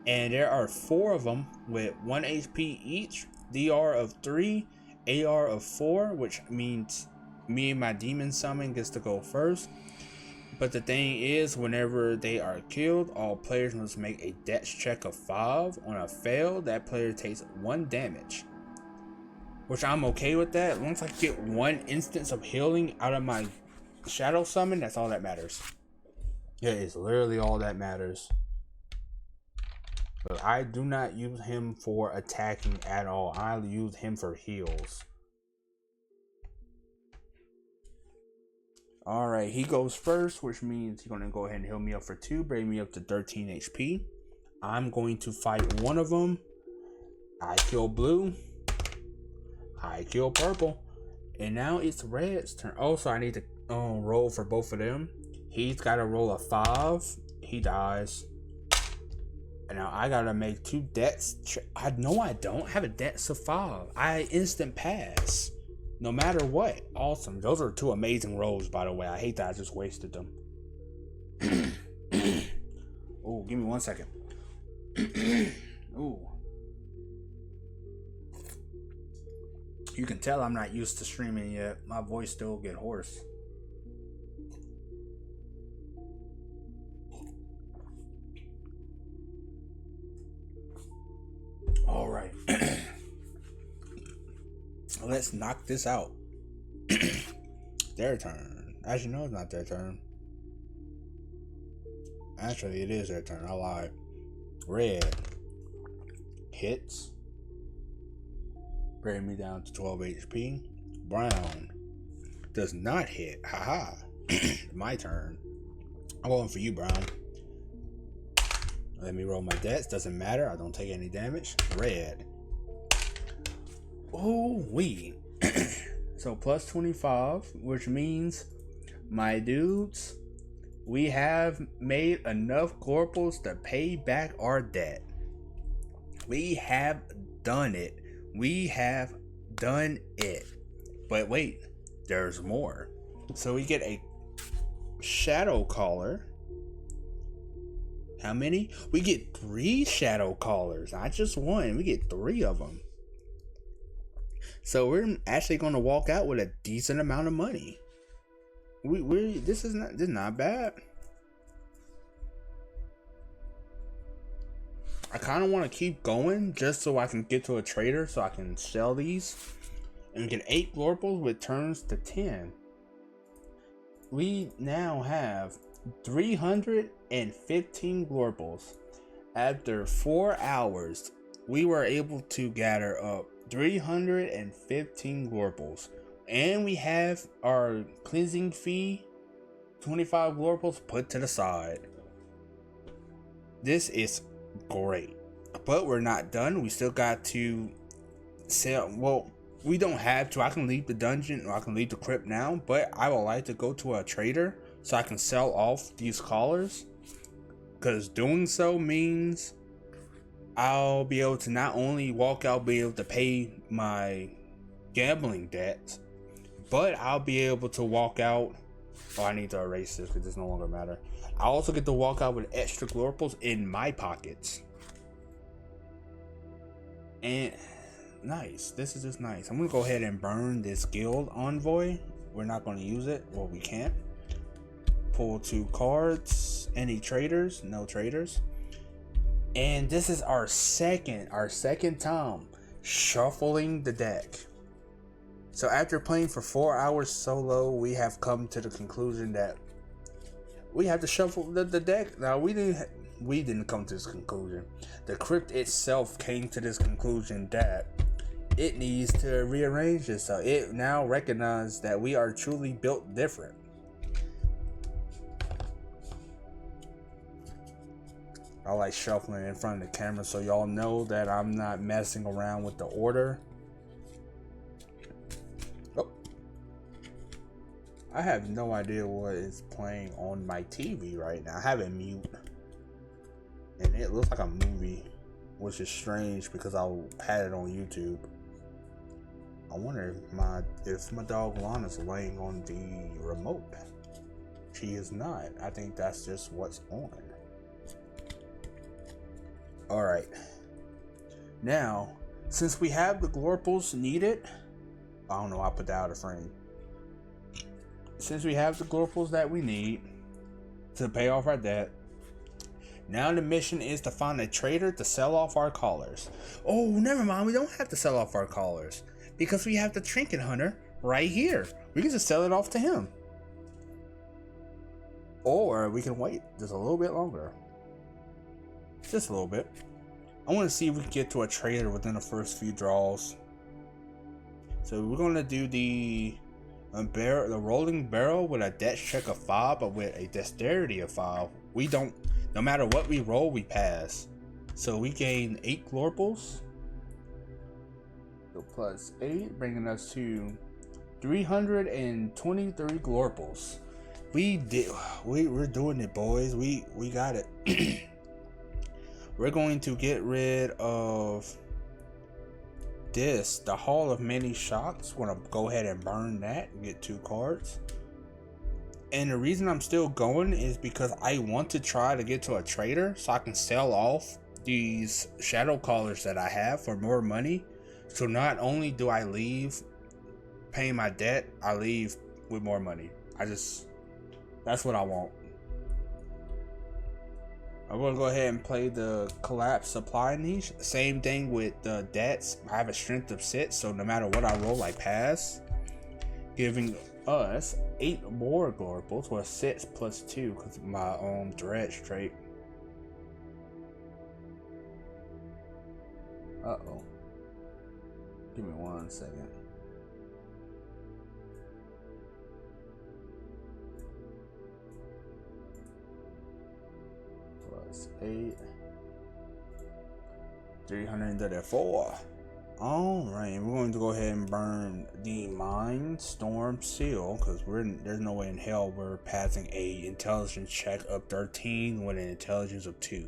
And there are 4 of them with 1 HP each, DR of 3, AR of 4, which means me and my demon summon gets to go first. But the thing is, whenever they are killed, all players must make a dex check of 5. On a fail, that player takes 1 damage. Which I'm okay with that. Once I get 1 instance of healing out of my shadow summon, that's all that matters. It is literally all that matters. But I do not use him for attacking at all. I use him for heals. Alright, he goes first, which means he's going to go ahead and heal me up for 2, bring me up to 13 HP. I'm going to fight one of them. I kill blue. I kill purple. And now it's red's turn. Also, I need to roll for both of them. He's got to roll a 5. He dies. And now I got to make 2 debts. I don't have a debt of 5. I instant pass. No matter what. Awesome. Those are 2 amazing rolls, by the way. I hate that I just wasted them. Oh, give me 1 second. Ooh. You can tell I'm not used to streaming yet. My voice still get hoarse. All right. Let's knock this out. Their turn. As you know, it's not their turn. Actually, it is their turn. I lied. Red hits. Bring me down to 12 HP. Brown does not hit. Haha. My turn. I'm going for you, Brown. Let me roll my debts. Doesn't matter. I don't take any damage. Red. Oh, we. So plus 25, which means, my dudes, we have made enough Glorples to pay back our debt. We have done it. We have done it. But wait, there's more. So we get a Shadow Caller. How many? We get 3 Shadow Callers. Not just 1. We get 3 of them. So we're actually going to walk out with a decent amount of money. This is not bad. I kind of want to keep going just so I can get to a trader so I can sell these and get 8 Glorples with turns to 10. We now have 315 Glorples. After 4 hours, we were able to gather up 315 Glorples. And we have our cleansing fee, 25 Glorples, put to the side. This is great. But we're not done. We still got to sell. Well, we don't have to. I can leave the dungeon or I can leave the crypt now. But I would like to go to a trader so I can sell off these callers. Because doing so means I'll be able to not only walk out, be able to pay my gambling debts, but I'll be able to walk out. Oh, I need to erase this because this no longer matter. I also get to walk out with extra Glorples in my pockets. And nice. This is just nice. I'm going to go ahead and burn this guild envoy. We're not going to use it. Well, we can't. Pull 2 cards. Any traders? No traders. And this is our second time shuffling the deck. So after playing for 4 hours solo, we have come to the conclusion that we have to shuffle the deck. Now we didn't come to this conclusion. The crypt itself came to this conclusion that it needs to rearrange itself. It now recognizes that we are truly built different. I like shuffling in front of the camera so y'all know that I'm not messing around with the order. Oh. I have no idea what is playing on my TV right now. I have it mute. And it looks like a movie, which is strange because I had it on YouTube. I wonder if my dog Lana's laying on the remote. She is not. I think that's just what's on. Alright. Now, since we have the Glorples needed, I don't know, I put that out of frame. Since we have the Glorples that we need to pay off our debt, now the mission is to find a trader to sell off our callers. Oh, never mind, we don't have to sell off our callers because we have the Trinket Hunter right here. We can just sell it off to him. Or we can wait just a little bit longer. Just a little bit. I want to see if we can get to a trader within the first few draws. So we're going to do the rolling barrel with a dex check of 5, but with a dexterity of 5. We don't, no matter what we roll, we pass. So we gain 8 Glorples. So plus 8, bringing us to 323 Glorples. We're doing it, boys. We got it. We're going to get rid of this, the Hall of Many Shots. We're gonna go ahead and burn that and get 2 cards. And the reason I'm still going is because I want to try to get to a trader so I can sell off these shadow callers that I have for more money. So not only do I leave paying my debt, I leave with more money. That's what I want. I'm gonna go ahead and play the collapse supply niche. Same thing with the debts. I have a strength of 6, so no matter what I roll, I pass. Giving us 8 more Glorples, or 6 plus 2 because of my dredge trait. Uh-oh. Give me 1 second. Plus 8. 334. Alright, we're going to go ahead and burn the Mind Storm Seal because there's no way in hell we're passing a intelligence check of 13 with an intelligence of 2.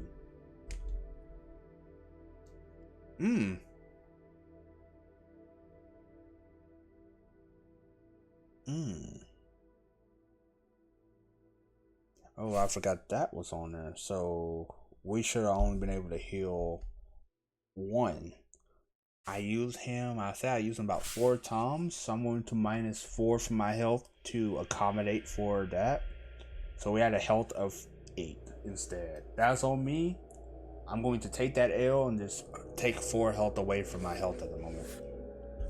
Oh, I forgot that was on there. So we should have only been able to heal 1. I used him about 4 times. So I'm going to minus 4 from my health to accommodate for that. So we had a health of 8 instead. That's on me. I'm going to take that L and just take 4 health away from my health at the moment.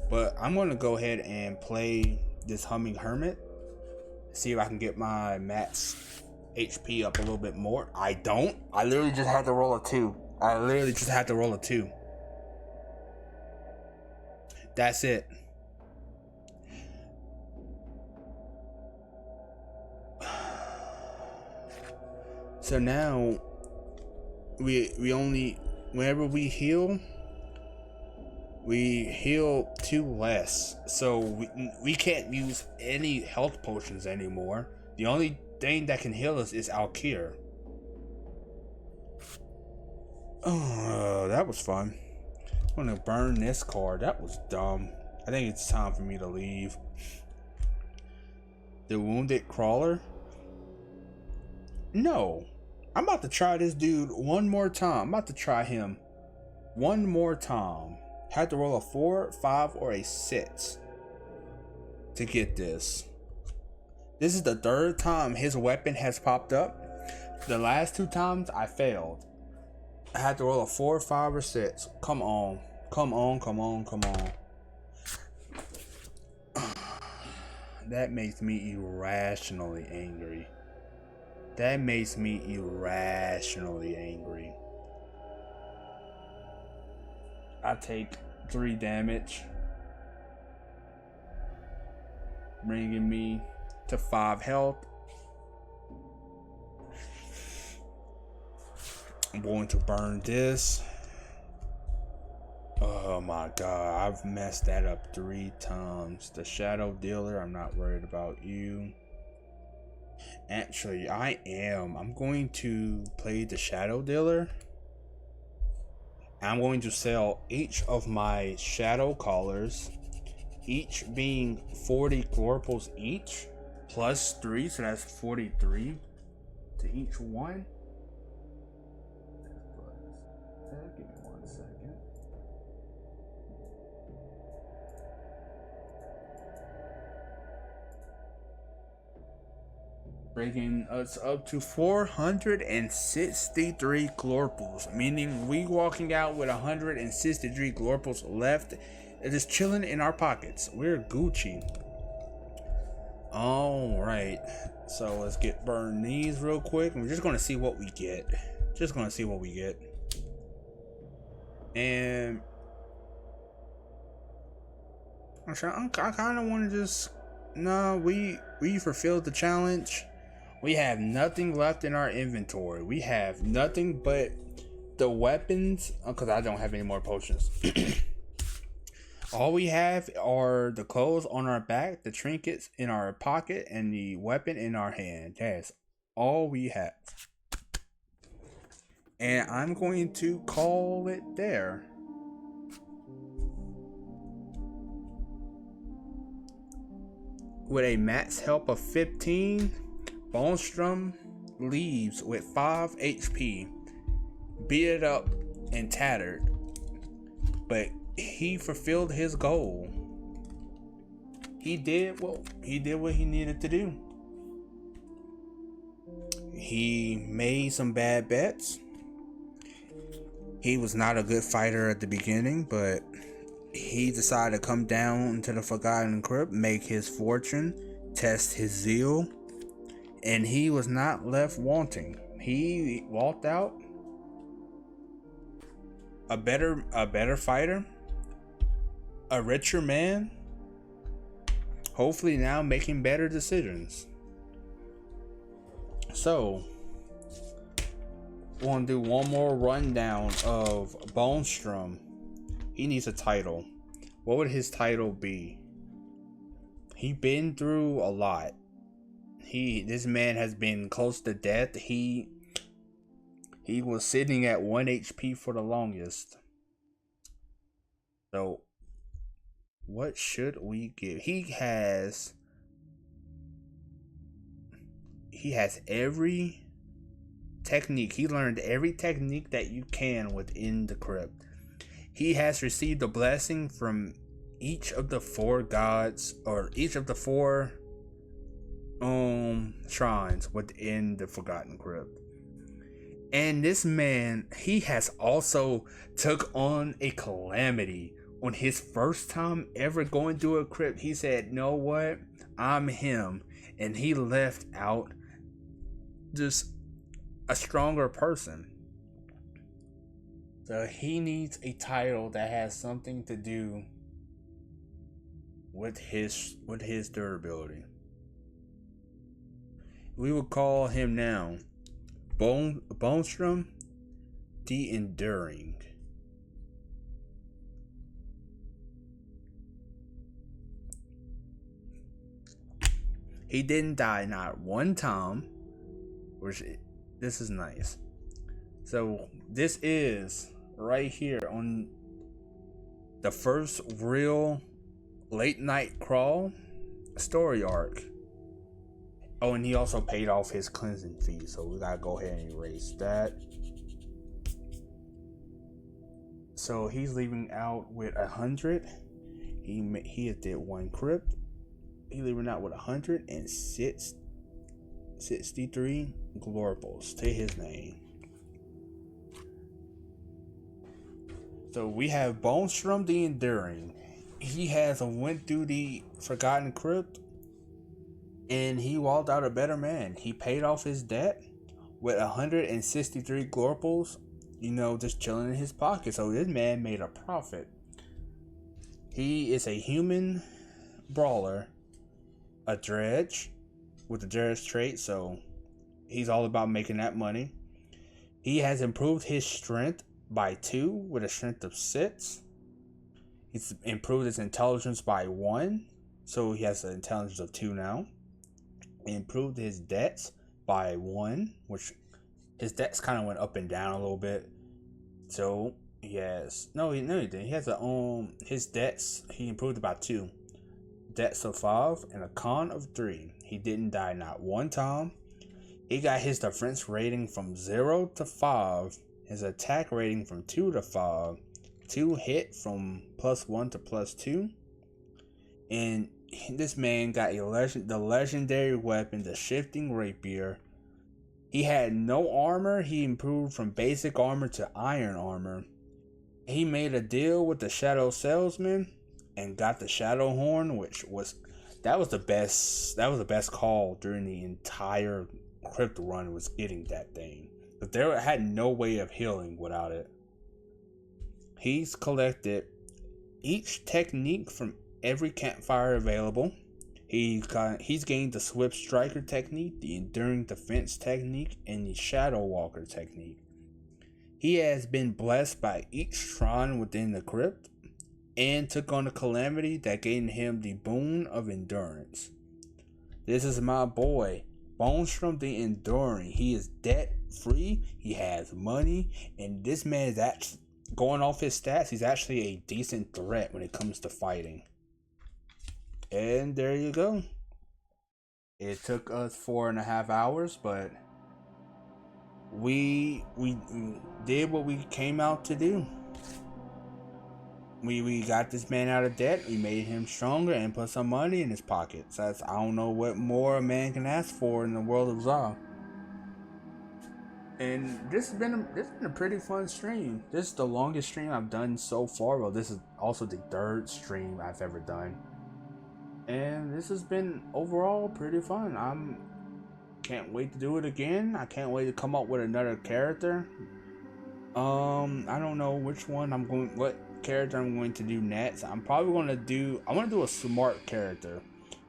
But I'm going to go ahead and play this Humming Hermit. See if I can get my max HP up a little bit more. I don't. I literally just had to roll a 2. That's it. So now we only, whenever we heal 2 less. So we can't use any health potions anymore. The only thing that can heal us is Alkir. Oh, that was fun. I'm gonna burn this card. That was dumb. I think it's time for me to leave. The Wounded Crawler? No. I'm about to try this dude one more time. I'm about to try him one more time. Had to roll a 4, 5, or a 6 to get this. This is the 3rd time his weapon has popped up. The last 2 times I failed. I had to roll a 4, 5, or 6. Come on. That makes me irrationally angry. I take 3 damage, bringing me to 5 health. I'm going to burn this. Oh my god, I've messed that up 3 times. The Shadow Dealer, I'm not worried about you. Actually, I am. I'm going to play the Shadow Dealer. I'm going to sell each of my Shadow Callers, each being 40 Glorples each, plus 3, so that's 43 to each one. Give me 1 second. Bringing us up to 463 Glorples, meaning we walking out with 163 Glorples left, just chilling in our pockets. We're Gucci. All right, so let's burn these real quick. We're just gonna see what we get. And I kind of want to just, no, we fulfilled the challenge. We have nothing left in our inventory. We have nothing but the weapons, because I don't have any more potions. All we have are the clothes on our back, the trinkets in our pocket, and the weapon in our hand. That's all we have. And I'm going to call it there. With a max help of 15, Bonstrum leaves with 5 HP, beat up and tattered. But he fulfilled his goal. He did what he needed to do. He made some bad bets. He was not a good fighter at the beginning, but he decided to come down to the Forgotten Crypt, make his fortune, test his zeal, and he was not left wanting. He walked out a better fighter, a richer man, hopefully now making better decisions. So, want to do one more rundown of Bonstrum. He needs a title. What would his title be? He been through a lot. This man has been close to death. He was sitting at 1 HP for the longest. So, what should we give? He has every technique. He learned every technique that you can within the crypt. He has received a blessing from each of the 4 gods, or each of the 4 shrines within the Forgotten Crypt. And this man, he has also took on a calamity. On his first time ever going through a crypt, he said, "Know what? I'm him." And he left out just a stronger person. So he needs a title that has something to do with his durability. We will call him now Bonstrum the Enduring. He didn't die not one time, this is nice. So this is right here on the first real late night crawl story arc. Oh, and he also paid off his cleansing fee, so we gotta go ahead and erase that. So he's leaving out with 100. He did 1 crypt. He leaving out with 163 Glorples to his name. So we have Bonstrum the Enduring. He has went through the Forgotten Crypt, and he walked out a better man. He paid off his debt with 163 Glorples, just chilling in his pocket. So this man made a profit. He is a human brawler, a dredge with the dredge trait, so he's all about making that money. He has improved his strength by 2 with a strength of 6. He's improved his intelligence by 1, so he has an intelligence of 2 now. He improved his debts by 1, which his debts kind of went up and down a little bit. So he didn't. He has his debts, he improved about 2. Debts of 5 and a con of 3. He didn't die not one time. He got his defense rating from 0 to 5. His attack rating from 2 to 5. 2 hit from +1 to +2. And this man got the legendary weapon, the Shifting Rapier. He had no armor. He improved from basic armor to iron armor. He made a deal with the Shadow Salesman and got the Shadow Horn, which was the best call during the entire crypt run, was getting that thing. But there had no way of healing without it. He's collected each technique from every campfire available. He's gained the Swift Striker technique, the Enduring Defense technique, and the Shadow Walker technique. He has been blessed by each shrine within the crypt. and took on a calamity that gave him the boon of endurance. This is my boy, Bonstrum the Enduring. He is debt free, he has money, and this man is actually, going off his stats, he's actually a decent threat when it comes to fighting. And there you go. It took us 4.5 hours, but we did what we came out to do. We got this man out of debt, we made him stronger, and put some money in his pocket. So I don't know what more a man can ask for in the world of Zog. And this has been a pretty fun stream. This is the longest stream I've done so far. Well, this is also the third stream I've ever done. And this has been overall pretty fun. Can't wait to do it again. I can't wait to come up with another character. I don't know what character I'm going to do next. I want to do a smart character.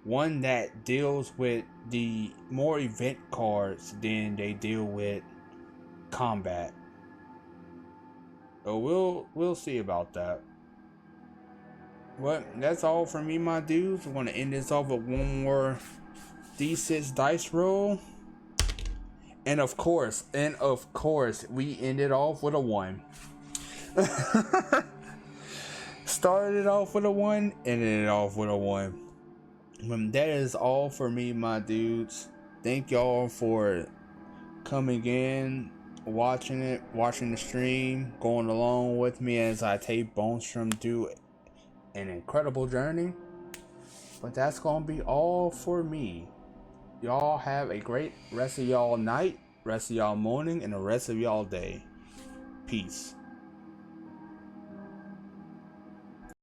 One that deals with the more event cards than they deal with combat. So we'll see about that. But that's all for me, my dudes. I'm gonna end this off with one more D6 dice roll. And of course, we ended off with a 1. Started off with a 1, ended it off with a 1. That is all for me, my dudes. Thank y'all for coming in, watching the stream, going along with me as I take Bonstrum do an incredible journey. But that's gonna be all for me. Y'all have a great rest of y'all night, rest of y'all morning, and the rest of y'all day. Peace.